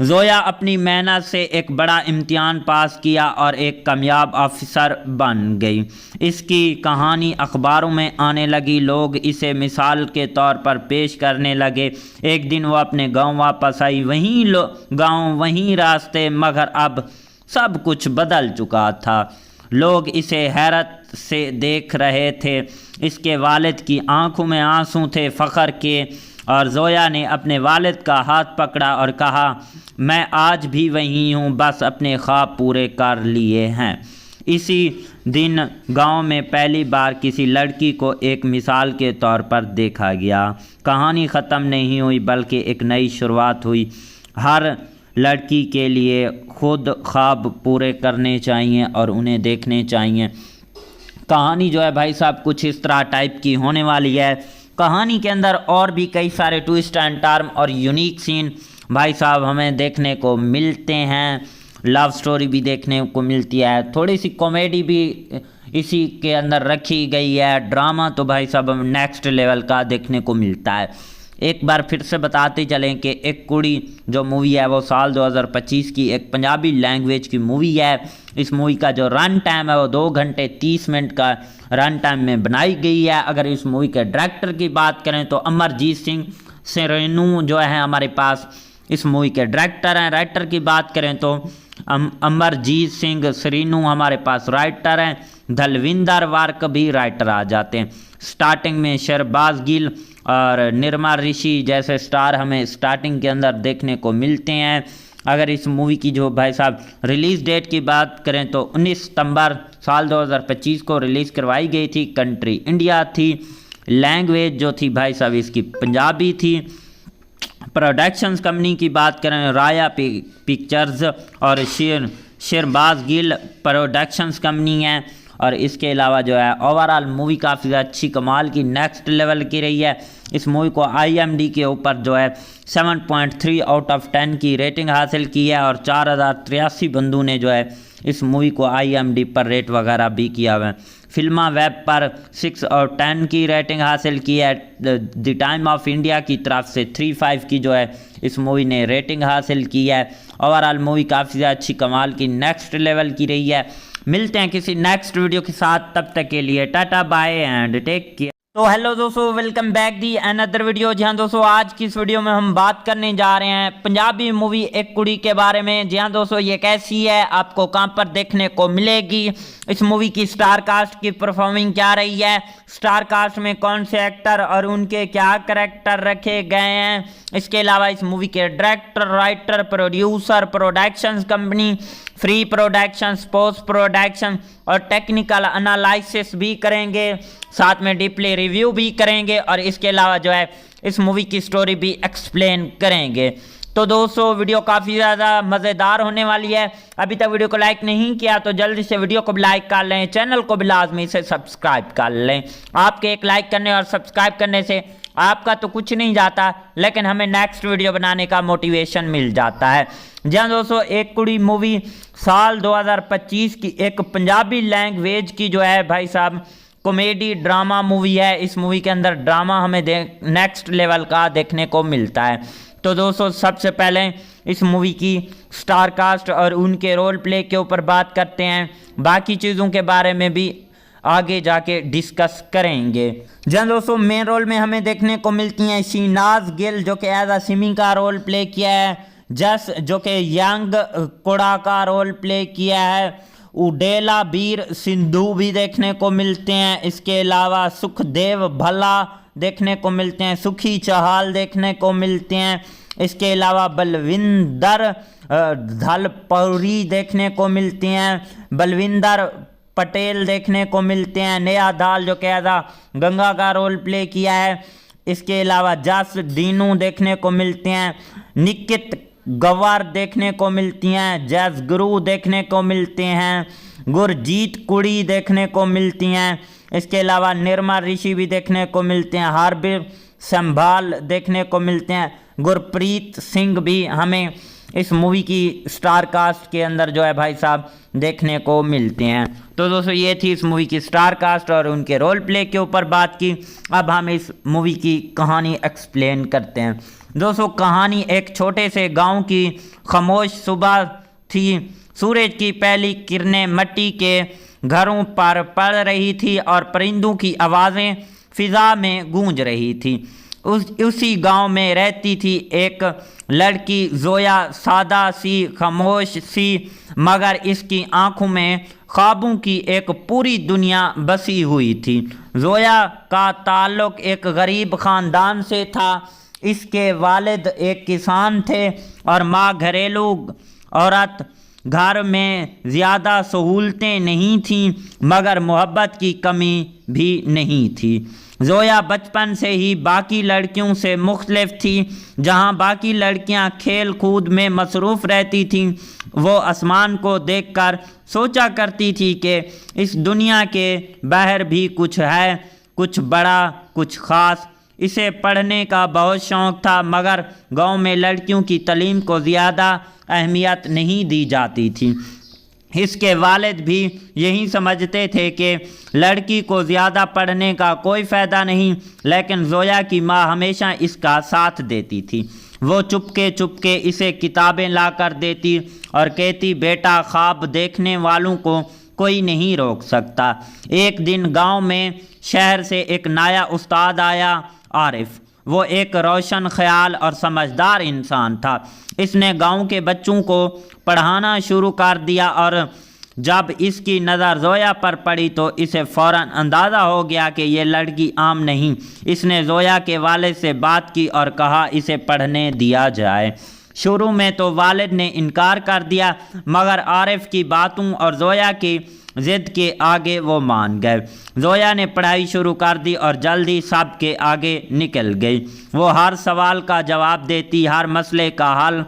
ज़ोया अपनी मेहनत से एक बड़ा इम्तिहान पास किया और एक कामयाब ऑफिसर बन गई। इसकी कहानी अखबारों में आने लगी, लोग इसे मिसाल के तौर पर पेश करने लगे। एक दिन वो अपने गांव वापस आई, वहीं गांव, वहीं रास्ते, मगर अब सब कुछ बदल चुका था। लोग इसे हैरत से देख रहे थे। इसके वालिद की आंखों में आंसू थे फ़ख्र के, और ज़ोया ने अपने वालिद का हाथ पकड़ा और कहा, मैं आज भी वहीं हूँ, बस अपने ख्वाब पूरे कर लिए हैं। इसी दिन गांव में पहली बार किसी लड़की को एक मिसाल के तौर पर देखा गया। कहानी ख़त्म नहीं हुई, बल्कि एक नई शुरुआत हुई। हर लड़की के लिए खुद ख्वाब पूरे करने चाहिए और उन्हें देखने चाहिए। कहानी जो है भाई साहब कुछ इस तरह टाइप की होने वाली है। कहानी के अंदर और भी कई सारे ट्विस्ट एंड टर्न और यूनिक सीन भाई साहब हमें देखने को मिलते हैं। लव स्टोरी भी देखने को मिलती है, थोड़ी सी कॉमेडी भी इसी के अंदर रखी गई है। ड्रामा तो भाई साहब हमें नेक्स्ट लेवल का देखने को मिलता है। एक बार फिर से बताते चलें कि एक कुड़ी जो मूवी है वो साल 2025 की एक पंजाबी लैंग्वेज की मूवी है। इस मूवी का जो रन टाइम है वो 2 घंटे 30 मिनट का रन टाइम में बनाई गई है। अगर इस मूवी के डायरेक्टर की बात करें तो अमरजीत सिंह सरीनू जो है हमारे पास इस मूवी के डायरेक्टर हैं। राइटर की बात करें तो अमरजीत सिंह सरीनू हमारे पास राइटर हैं। धलविंदर वर्क भी राइटर आ जाते हैं। स्टार्टिंग में शहबाज गिल और निर्मा ऋषि जैसे स्टार हमें स्टार्टिंग के अंदर देखने को मिलते हैं। अगर इस मूवी की जो भाई साहब रिलीज़ डेट की बात करें तो 19 सितंबर साल 2025 को रिलीज़ करवाई गई थी। कंट्री इंडिया थी। लैंग्वेज जो थी भाई साहब इसकी पंजाबी थी। प्रोडक्शंस कंपनी की बात करें राया पिक्चर्स और शहबाज गिल प्रोडक्शंस कंपनी है। और इसके अलावा जो है ओवरऑल मूवी काफ़ी अच्छी कमाल की नेक्स्ट लेवल की रही है। इस मूवी को IMDb के ऊपर जो है 7.3 आउट ऑफ 10 की रेटिंग हासिल की है और 4083 बंदों ने जो है इस मूवी को IMDb पर रेट वगैरह भी किया हुआ है। फिल्मा वेब पर 6 और 10 की रेटिंग हासिल की है। द टाइम ऑफ इंडिया की तरफ से 3.5 की जो है इस मूवी ने रेटिंग हासिल की है। ओवरऑल मूवी काफ़ी अच्छी कमाल की नेक्स्ट लेवल की रही है। मिलते हैं किसी नेक्स्ट वीडियो के साथ, तब तक के लिए tata bye and take care. तो हेलो दोस्तों, welcome back the another video. जी हाँ दोस्तों, आज की इस वीडियो में हम बात करने जा रहे हैं पंजाबी मूवी एक कुड़ी के बारे में। जी हाँ दोस्तों, ये कैसी है, आपको कहाँ पर देखने को मिलेगी, इस मूवी की स्टार कास्ट की परफॉर्मिंग क्या रही है, स्टार कास्ट में कौन से एक्टर और उनके क्या कैरेक्टर रखे गए हैं, इसके अलावा इस मूवी के director, writer, producer, productions company, free production, post production और टेक्निकल एनालिसिस भी करेंगे, साथ में डीपली रिव्यू भी करेंगे और इसके अलावा जो है इस मूवी की स्टोरी भी एक्सप्लेन करेंगे। तो दोस्तों, वीडियो काफ़ी ज़्यादा मज़ेदार होने वाली है। अभी तक वीडियो को लाइक नहीं किया तो जल्दी से वीडियो को भी लाइक कर लें, चैनल को भी लाजमी से सब्सक्राइब कर लें। आपके एक लाइक करने और सब्सक्राइब करने से आपका तो कुछ नहीं जाता, लेकिन हमें नेक्स्ट वीडियो बनाने का मोटिवेशन मिल जाता है। जी हाँ दोस्तों, एक कुड़ी मूवी साल 2025 की एक पंजाबी लैंग्वेज की जो है भाई साहब कॉमेडी ड्रामा मूवी है। इस मूवी के अंदर ड्रामा हमें नेक्स्ट लेवल का देखने को मिलता है। तो दोस्तों, सबसे पहले इस मूवी की स्टार कास्ट और उनके रोल प्ले के ऊपर बात करते हैं, बाकी चीज़ों के बारे में भी आगे जाके डिस्कस करेंगे। जहाँ दोस्तों, मेन रोल में हमें देखने को मिलती हैं शीनाज गिल जो कि एज अ सिमी का रोल प्ले किया है, जस जो कि यंग कुड़ा का रोल प्ले किया है, उडेला बीर सिंधु भी देखने को मिलते हैं। इसके अलावा सुखदेव भल्ला देखने को मिलते हैं, सुखी चहाल देखने को मिलते हैं। इसके अलावा बलविंदर धलपौरी देखने को मिलते हैं, बलविंदर पटेल देखने को मिलते हैं, नेहा दाल जो कहता गंगा का रोल प्ले किया है। इसके अलावा जस दीनू देखने को मिलते हैं, निकित गवार देखने को मिलती हैं, जैस गुरु देखने को मिलते हैं, गुरजीत कुड़ी देखने को मिलती हैं। इसके अलावा निर्मा ऋषि भी देखने को मिलते हैं, हार्बिर संभाल देखने को मिलते हैं, गुरप्रीत सिंह भी हमें इस मूवी की स्टार कास्ट के अंदर जो है भाई साहब देखने को मिलते हैं। तो दोस्तों, ये थी इस मूवी की स्टार कास्ट और उनके रोल प्ले के ऊपर बात की। अब हम इस मूवी की कहानी एक्सप्लेन करते हैं। दोस्तों, कहानी एक छोटे से गांव की खामोश सुबह थी। सूरज की पहली किरणें मिट्टी के घरों पर पड़ रही थी और परिंदों की आवाज़ें फिजा में गूंज रही थी। उसी गांव में रहती थी एक लड़की जोया, सादा सी, खामोश सी, मगर इसकी आंखों में ख्वाबों की एक पूरी दुनिया बसी हुई थी। जोया का ताल्लुक एक गरीब ख़ानदान से था। इसके वालिद एक किसान थे और माँ घरेलू औरत। घर में ज़्यादा सहूलतें नहीं थीं, मगर मोहब्बत की कमी भी नहीं थी। जोया बचपन से ही बाकी लड़कियों से मुख्तलिफ थी। जहां बाकी लड़कियां खेल कूद में मसरूफ़ रहती थीं, वो आसमान को देखकर सोचा करती थी कि इस दुनिया के बाहर भी कुछ है, कुछ बड़ा, कुछ ख़ास। इसे पढ़ने का बहुत शौक़ था, मगर गांव में लड़कियों की तालीम को ज़्यादा अहमियत नहीं दी जाती थी। इसके वालिद भी यही समझते थे कि लड़की को ज़्यादा पढ़ने का कोई फ़ायदा नहीं, लेकिन जोया की माँ हमेशा इसका साथ देती थी। वो चुपके चुपके इसे किताबें ला कर देती और कहती, बेटा, ख्वाब देखने वालों को कोई नहीं रोक सकता। एक दिन गांव में शहर से एक नया उस्ताद आया, आरिफ। वो एक रोशन ख्याल और समझदार इंसान था। इसने गांव के बच्चों को पढ़ाना शुरू कर दिया और जब इसकी नज़र जोया पर पड़ी तो इसे फ़ौरन अंदाज़ा हो गया कि ये लड़की आम नहीं। इसने जोया के वालिद से बात की और कहा इसे पढ़ने दिया जाए। शुरू में तो वालिद ने इनकार कर दिया, मगर आरिफ की बातों और जोया की ज़िद के आगे वो मान गए। जोया ने पढ़ाई शुरू कर दी और जल्दी सब के आगे निकल गई। वो हर सवाल का जवाब देती, हर मसले का हल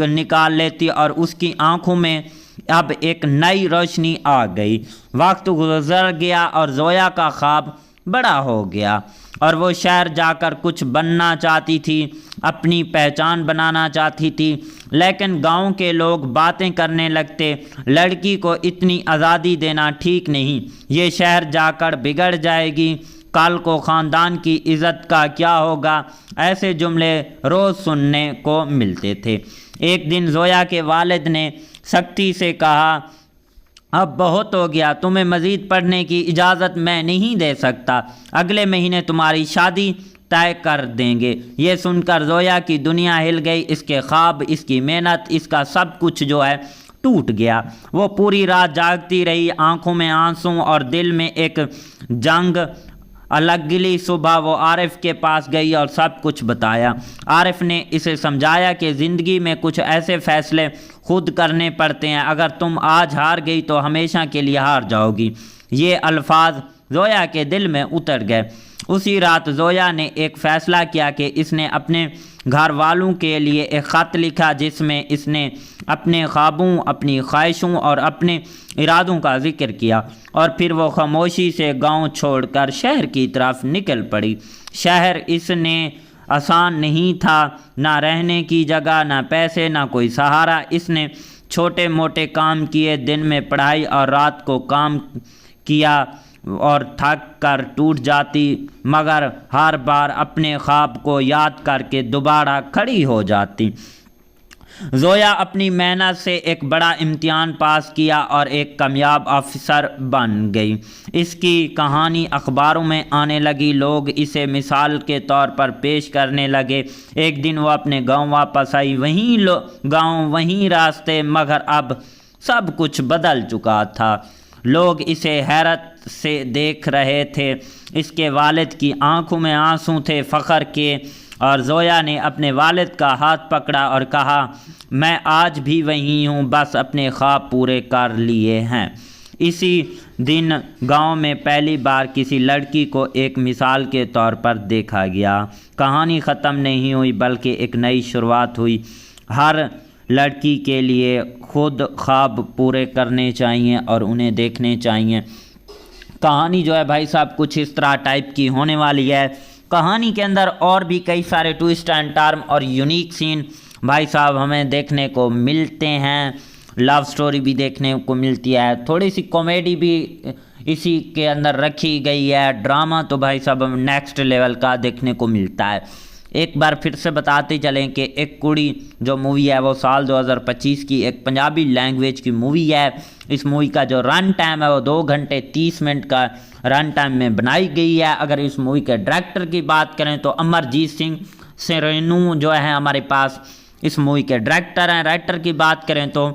निकाल लेती और उसकी आंखों में अब एक नई रोशनी आ गई। वक्त गुजर गया और जोया का ख्वाब बड़ा हो गया और वो शहर जाकर कुछ बनना चाहती थी, अपनी पहचान बनाना चाहती थी। लेकिन गांव के लोग बातें करने लगते, लड़की को इतनी आज़ादी देना ठीक नहीं, ये शहर जाकर बिगड़ जाएगी, कल को ख़ानदान की इज़्ज़त का क्या होगा। ऐसे जुमले रोज़ सुनने को मिलते थे। एक दिन जोया के वालिद ने सख्ती से कहा, अब बहुत हो गया, तुम्हें मज़ीद पढ़ने की इजाज़त मैं नहीं दे सकता, अगले महीने तुम्हारी शादी तय कर देंगे। ये सुनकर जोया की दुनिया हिल गई, इसके ख्वाब, इसकी मेहनत, इसका सब कुछ जो है टूट गया। वो पूरी रात जागती रही, आंखों में आंसू और दिल में एक जंग। अगली सुबह वो आरिफ के पास गई और सब कुछ बताया। आरिफ ने इसे समझाया कि ज़िंदगी में कुछ ऐसे फ़ैसले खुद करने पड़ते हैं, अगर तुम आज हार गई तो हमेशा के लिए हार जाओगी। ये अल्फाज जोया के दिल में उतर गए। उसी रात जोया ने एक फ़ैसला किया कि इसने अपने घर वालों के लिए एक ख़त लिखा जिसमें इसने अपने ख्वाबों, अपनी ख्वाहिशों और अपने इरादों का जिक्र किया और फिर वो खामोशी से गांव छोड़कर शहर की तरफ निकल पड़ी। शहर इसने आसान नहीं था, ना रहने की जगह, ना पैसे, ना कोई सहारा। इसने छोटे मोटे काम किए, दिन में पढ़ाई और रात को काम किया और थक कर टूट जाती, मगर हर बार अपने ख्वाब को याद करके दोबारा खड़ी हो जाती। जोया अपनी मेहनत से एक बड़ा इम्तिहान पास किया और एक कामयाब अफसर बन गई। इसकी कहानी अखबारों में आने लगी, लोग इसे मिसाल के तौर पर पेश करने लगे। एक दिन वो अपने गांव वापस आई, वहीं गांव, वहीं रास्ते, मगर अब सब कुछ बदल चुका था। लोग इसे हैरत से देख रहे थे। इसके वालिद की आंखों में आंसू थे फ़ख्र के और जोया ने अपने वालिद का हाथ पकड़ा और कहा, मैं आज भी वहीं हूँ, बस अपने ख्वाब पूरे कर लिए हैं। इसी दिन गांव में पहली बार किसी लड़की को एक मिसाल के तौर पर देखा गया। कहानी ख़त्म नहीं हुई बल्कि एक नई शुरुआत हुई। हर लड़की के लिए खुद ख्वाब पूरे करने चाहिए और उन्हें देखने चाहिए। कहानी जो है भाई साहब कुछ इस तरह टाइप की होने वाली है। कहानी के अंदर और भी कई सारे ट्विस्ट एंड टर्न और यूनिक सीन भाई साहब हमें देखने को मिलते हैं। लव स्टोरी भी देखने को मिलती है, थोड़ी सी कॉमेडी भी इसी के अंदर रखी गई है। ड्रामा तो भाई साहब हमें नेक्स्ट लेवल का देखने को मिलता है। एक बार फिर से बताते चलें कि एक कुड़ी जो मूवी है वो साल 2025 की एक पंजाबी लैंग्वेज की मूवी है। इस मूवी का जो रन टाइम है वो 2 घंटे 30 मिनट का रन टाइम में बनाई गई है। अगर इस मूवी के डायरेक्टर की बात करें तो अमरजीत सिंह सरीनू जो है हमारे पास इस मूवी के डायरेक्टर हैं। राइटर की बात करें तो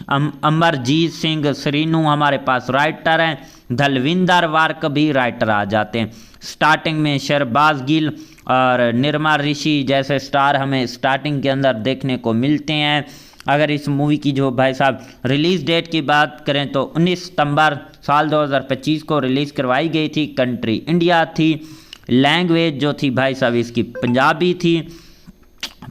अमरजीत सिंह सरीनू हमारे पास राइटर हैं। धलविंदर वार्क भी राइटर आ जाते हैं। स्टार्टिंग में शहबाज गिल और निर्मा ऋषि जैसे स्टार हमें स्टार्टिंग के अंदर देखने को मिलते हैं। अगर इस मूवी की जो भाई साहब रिलीज़ डेट की बात करें तो 19 सितंबर साल 2025 को रिलीज़ करवाई गई थी। कंट्री इंडिया थी। लैंग्वेज जो थी भाई साहब इसकी पंजाबी थी।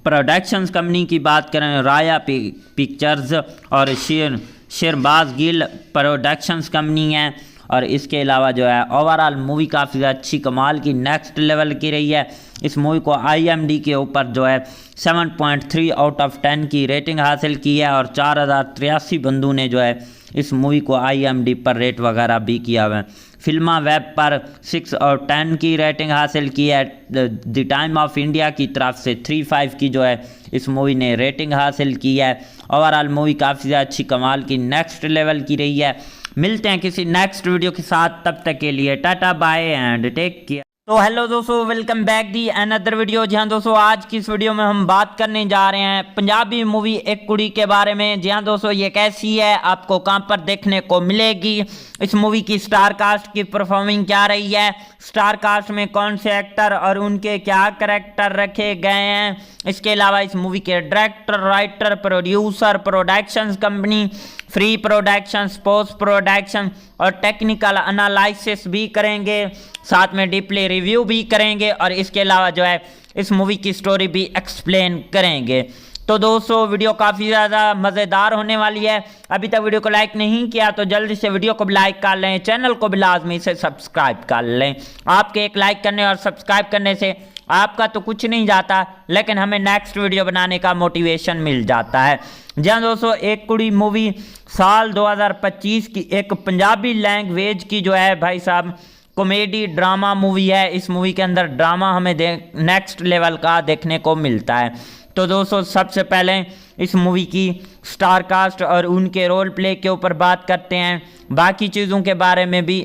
प्रोडक्शंस कंपनी की बात करें राया पिक्चर्स और शहबाज गिल प्रोडक्शंस कंपनी है। और इसके अलावा जो है ओवरऑल मूवी काफ़ी अच्छी कमाल की नेक्स्ट लेवल की रही है। इस मूवी को IMDb के ऊपर जो है 7.3 आउट ऑफ 10 की रेटिंग हासिल की है और 4083 बंदों ने जो है इस मूवी को IMDb पर रेट वगैरह भी किया हुआ है। फिल्मा वेब पर 6 और 10 की रेटिंग हासिल की है। द टाइम ऑफ इंडिया की तरफ से 3.5 की जो है इस मूवी ने रेटिंग हासिल की है। ओवरऑल मूवी काफ़ी अच्छी कमाल की नेक्स्ट लेवल की रही है। मिलते हैं किसी नेक्स्ट वीडियो के साथ, तब तक के लिए tata bye and take care. तो हेलो दोस्तों, welcome back the another video. जी हाँ दोस्तों, आज की इस वीडियो में हम बात करने जा रहे हैं पंजाबी मूवी एक कुड़ी के बारे में। जी हाँ दोस्तों, ये कैसी है, आपको कहाँ पर देखने को मिलेगी, इस मूवी की स्टार कास्ट की परफॉर्मिंग क्या रही है, स्टार कास्ट में कौन से एक्टर और उनके क्या करैक्टर रखे गए हैं, इसके अलावा इस मूवी के director, writer, producer, productions company, free production, post production और टेक्निकल एनालिसिस भी करेंगे, साथ में डीपली रिव्यू भी करेंगे और इसके अलावा जो है इस मूवी की स्टोरी भी एक्सप्लेन करेंगे। तो दोस्तों वीडियो काफ़ी ज़्यादा मज़ेदार होने वाली है। अभी तक वीडियो को लाइक नहीं किया तो जल्दी से वीडियो को भी लाइक कर लें, चैनल को भी लाजमी से सब्सक्राइब कर लें। आपके एक लाइक करने और सब्सक्राइब करने से आपका तो कुछ नहीं जाता, लेकिन हमें नेक्स्ट वीडियो बनाने का मोटिवेशन मिल जाता है। जी हाँ दोस्तों, एक कुड़ी मूवी साल 2025 की एक पंजाबी लैंग्वेज की जो है भाई साहब कॉमेडी ड्रामा मूवी है। इस मूवी के अंदर ड्रामा हमें नेक्स्ट लेवल का देखने को मिलता है। तो दोस्तों सबसे पहले इस मूवी की स्टार कास्ट और उनके रोल प्ले के ऊपर बात करते हैं, बाकी चीज़ों के बारे में भी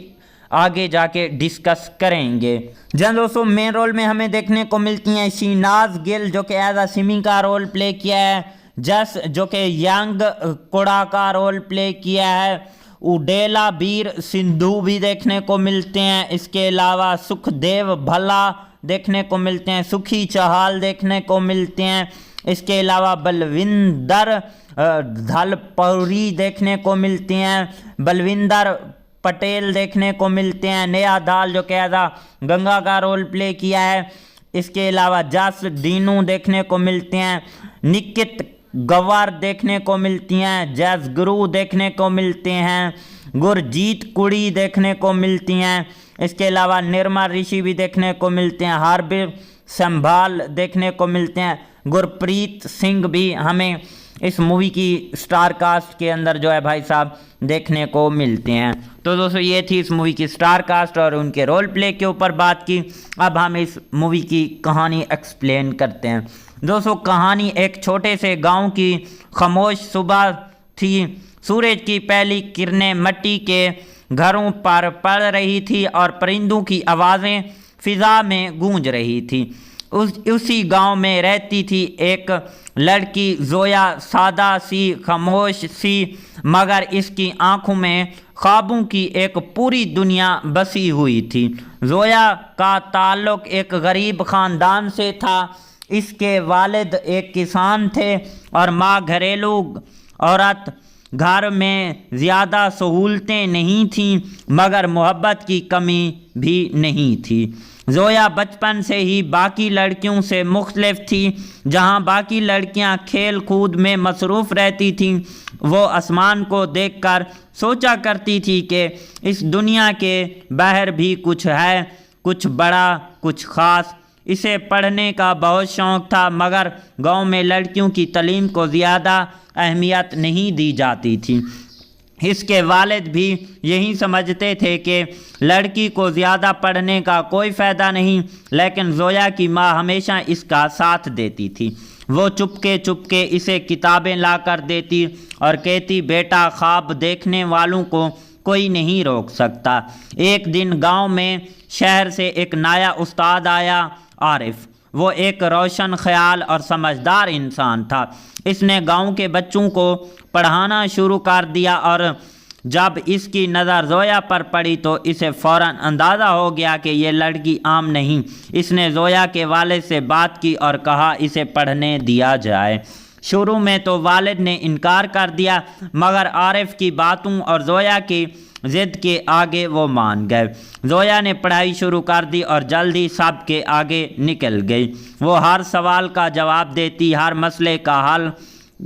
आगे जाके डिस्कस करेंगे। जहाँ दोस्तों मेन रोल में हमें देखने को मिलती हैं शहनाज गिल जो कि एज अ सिमी का रोल प्ले किया है, जस जो कि यंग कोड़ा का रोल प्ले किया है, उडेला बीर सिंधु भी देखने को मिलते हैं। इसके अलावा सुखदेव भल्ला देखने को मिलते हैं, सुखी चहाल देखने को मिलते हैं। इसके अलावा बलविंदर धलपौरी देखने को मिलती हैं, बलविंदर पटेल देखने को मिलते हैं, नेहा दाल जो कहता गंगा का रोल प्ले किया है। इसके अलावा जस दीनू देखने को मिलते हैं, निकित गवार देखने को मिलती हैं, जैस गुरु देखने को मिलते हैं, गुरजीत कुड़ी देखने को मिलती हैं। इसके अलावा निर्मा ऋषि भी देखने को मिलते हैं, हार्बिर संभाल देखने को मिलते हैं, गुरप्रीत सिंह भी हमें इस मूवी की स्टार कास्ट के अंदर जो है भाई साहब देखने को मिलते हैं। तो दोस्तों ये थी इस मूवी की स्टार कास्ट और उनके रोल प्ले के ऊपर बात की। अब हम इस मूवी की कहानी एक्सप्लेन करते हैं। दोस्तों कहानी एक छोटे से गांव की खामोश सुबह थी। सूरज की पहली किरणें मिट्टी के घरों पर पड़ रही थी और परिंदों की आवाज़ें फिजा में गूंज रही थी। उसी गांव में रहती थी एक लड़की जोया, सादा सी, खामोश सी, मगर इसकी आंखों में ख्वाबों की एक पूरी दुनिया बसी हुई थी। जोया का ताल्लुक एक गरीब ख़ानदान से था। इसके वालिद एक किसान थे और माँ घरेलू औरत। घर में ज़्यादा सहूलतें नहीं थीं मगर मोहब्बत की कमी भी नहीं थी। जोया बचपन से ही बाकी लड़कियों से मुख्तलिफ थी। जहां बाकी लड़कियां खेल कूद में मसरूफ़ रहती थीं, वो आसमान को देखकर सोचा करती थी कि इस दुनिया के बाहर भी कुछ है, कुछ बड़ा, कुछ ख़ास। इसे पढ़ने का बहुत शौक़ था मगर गांव में लड़कियों की तालीम को ज़्यादा अहमियत नहीं दी जाती थी। इसके वालिद भी यही समझते थे कि लड़की को ज़्यादा पढ़ने का कोई फ़ायदा नहीं, लेकिन जोया की माँ हमेशा इसका साथ देती थी। वो चुपके चुपके इसे किताबें ला कर देती और कहती, बेटा ख्वाब देखने वालों को कोई नहीं रोक सकता। एक दिन गांव में शहर से एक नया उस्ताद आया, आरिफ। वो एक रोशन ख्याल और समझदार इंसान था। इसने गांव के बच्चों को पढ़ाना शुरू कर दिया और जब इसकी नज़र जोया पर पड़ी तो इसे फ़ौरन अंदाज़ा हो गया कि ये लड़की आम नहीं। इसने जोया के वालिद से बात की और कहा इसे पढ़ने दिया जाए। शुरू में तो वालिद ने इनकार कर दिया मगर आरिफ की बातों और जोया की ज़िद के आगे वो मान गए। जोया ने पढ़ाई शुरू कर दी और जल्दी सब के आगे निकल गई। वो हर सवाल का जवाब देती, हर मसले का हल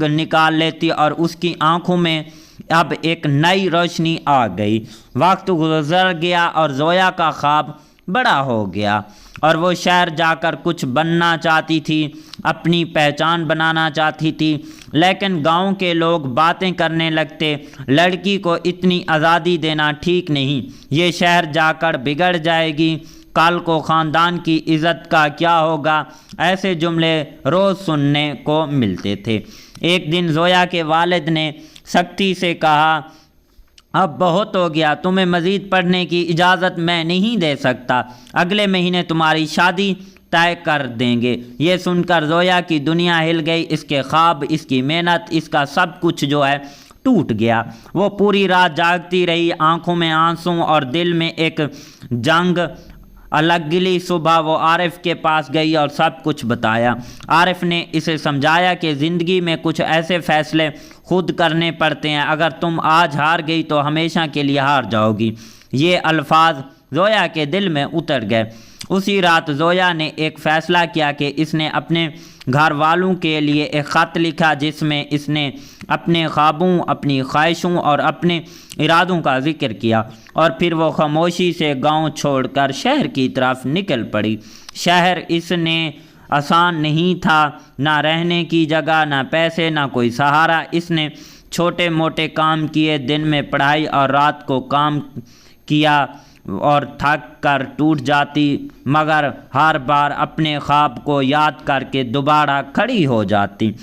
निकाल लेती और उसकी आंखों में अब एक नई रोशनी आ गई। वक्त गुजर गया और जोया का ख्वाब बड़ा हो गया और वो शहर जाकर कुछ बनना चाहती थी, अपनी पहचान बनाना चाहती थी। लेकिन गांव के लोग बातें करने लगते, लड़की को इतनी आज़ादी देना ठीक नहीं, ये शहर जाकर बिगड़ जाएगी, कल को ख़ानदान की इज़्ज़त का क्या होगा। ऐसे जुमले रोज़ सुनने को मिलते थे। एक दिन जोया के वालिद ने सख्ती से कहा, अब बहुत हो गया, तुम्हें मज़ीद पढ़ने की इजाज़त मैं नहीं दे सकता। अगले महीने तुम्हारी शादी तय कर देंगे। ये सुनकर जोया की दुनिया हिल गई। इसके ख्वाब, इसकी मेहनत, इसका सब कुछ जो है टूट गया। वो पूरी रात जागती रही, आंखों में आंसू और दिल में एक जंग। अगली सुबह वो आरिफ के पास गई और सब कुछ बताया। आरिफ ने इसे समझाया कि ज़िंदगी में कुछ ऐसे फ़ैसले खुद करने पड़ते हैं, अगर तुम आज हार गई तो हमेशा के लिए हार जाओगी। ये अल्फाज जोया के दिल में उतर गए। उसी रात जोया ने एक फ़ैसला किया कि इसने अपने घर वालों के लिए एक ख़त लिखा जिसमें इसने अपने ख्वाबों, अपनी ख्वाहिशों और अपने इरादों का जिक्र किया और फिर वो खामोशी से गांव छोड़कर शहर की तरफ निकल पड़ी। शहर इसने आसान नहीं था, ना रहने की जगह, ना पैसे, ना कोई सहारा। इसने छोटे मोटे काम किए, दिन में पढ़ाई और रात को काम किया और थक कर टूट जाती, मगर हर बार अपने ख्वाब को याद करके दोबारा खड़ी हो जाती।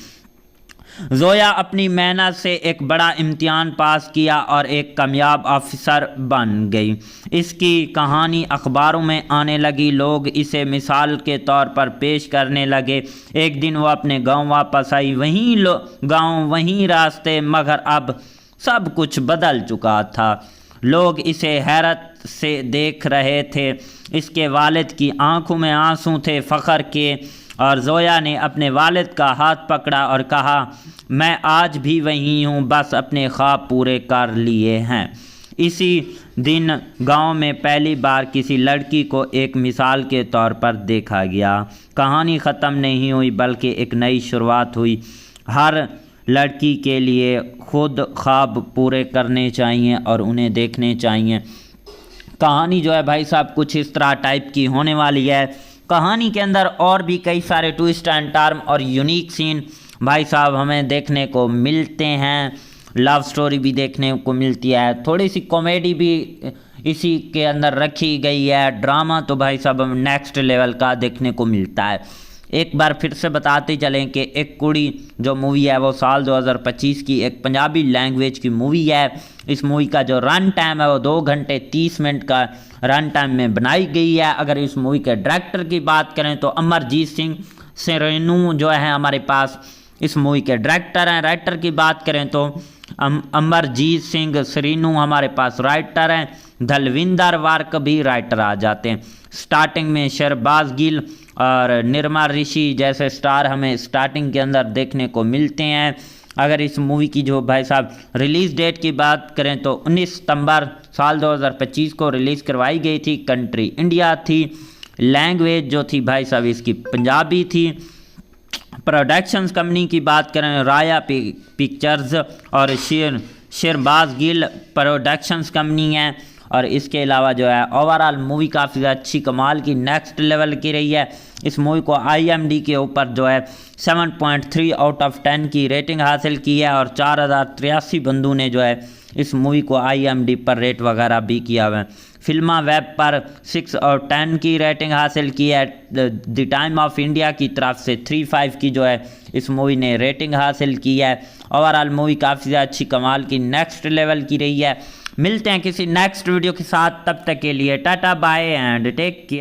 जोया अपनी मेहनत से एक बड़ा इम्तिहान पास किया और एक कामयाब ऑफिसर बन गई। इसकी कहानी अखबारों में आने लगी, लोग इसे मिसाल के तौर पर पेश करने लगे। एक दिन वो अपने गांव वापस आई, वहीं गांव, वहीं रास्ते, मगर अब सब कुछ बदल चुका था। लोग इसे हैरत से देख रहे थे। इसके वालिद की आंखों में आंसू थे फ़ख्र के, और जोया ने अपने वालिद का हाथ पकड़ा और कहा, मैं आज भी वहीं हूँ, बस अपने ख्वाब पूरे कर लिए हैं। इसी दिन गांव में पहली बार किसी लड़की को एक मिसाल के तौर पर देखा गया। कहानी ख़त्म नहीं हुई बल्कि एक नई शुरुआत हुई। हर लड़की के लिए खुद ख्वाब पूरे करने चाहिए और उन्हें देखने चाहिए। कहानी जो है भाई साहब कुछ इस तरह टाइप की होने वाली है। कहानी के अंदर और भी कई सारे ट्विस्ट एंड टर्न और यूनिक सीन भाई साहब हमें देखने को मिलते हैं। लव स्टोरी भी देखने को मिलती है, थोड़ी सी कॉमेडी भी इसी के अंदर रखी गई है। ड्रामा तो भाई साहब हमें नेक्स्ट लेवल का देखने को मिलता है। एक बार फिर से बताते चलें कि एक कुड़ी जो मूवी है वो साल 2025 की एक पंजाबी लैंग्वेज की मूवी है। इस मूवी का जो रन टाइम है वो 2 घंटे 30 मिनट का रन टाइम में बनाई गई है। अगर इस मूवी के डायरेक्टर की बात करें तो अमरजीत सिंह सेरेनू जो है हमारे पास इस मूवी के डायरेक्टर हैं। राइटर की बात करें तो अमरजीत सिंह सेरेनू हमारे पास राइटर हैं। धलविंदर वार्क भी राइटर आ जाते हैं। स्टार्टिंग में शहबाज गिल और निर्मा ऋषि जैसे स्टार हमें स्टार्टिंग के अंदर देखने को मिलते हैं। अगर इस मूवी की जो भाई साहब रिलीज़ डेट की बात करें तो 19 सितंबर साल 2025 को रिलीज़ करवाई गई थी। कंट्री इंडिया थी। लैंग्वेज जो थी भाई साहब इसकी पंजाबी थी। प्रोडक्शंस कंपनी की बात करें राया पिक्चर्स और शहबाज गिल प्रोडक्शंस कंपनी है। और इसके अलावा जो है ओवरऑल मूवी काफ़ी अच्छी कमाल की नेक्स्ट लेवल की रही है। इस मूवी को IMDb के ऊपर जो है 7.3 आउट ऑफ 10 की रेटिंग हासिल की है और 4083 बंदों ने जो है इस मूवी को IMDb पर रेट वगैरह भी किया हुआ है। फिल्मा वेब पर 6 और 10 की रेटिंग हासिल की है। द टाइम ऑफ इंडिया की तरफ से 3.5 की जो है इस मूवी ने रेटिंग हासिल की है। ओवरऑल मूवी काफ़ी अच्छी कमाल की नेक्स्ट लेवल की रही है। मिलते हैं किसी नेक्स्ट वीडियो के साथ, तब तक के लिए tata bye and take care.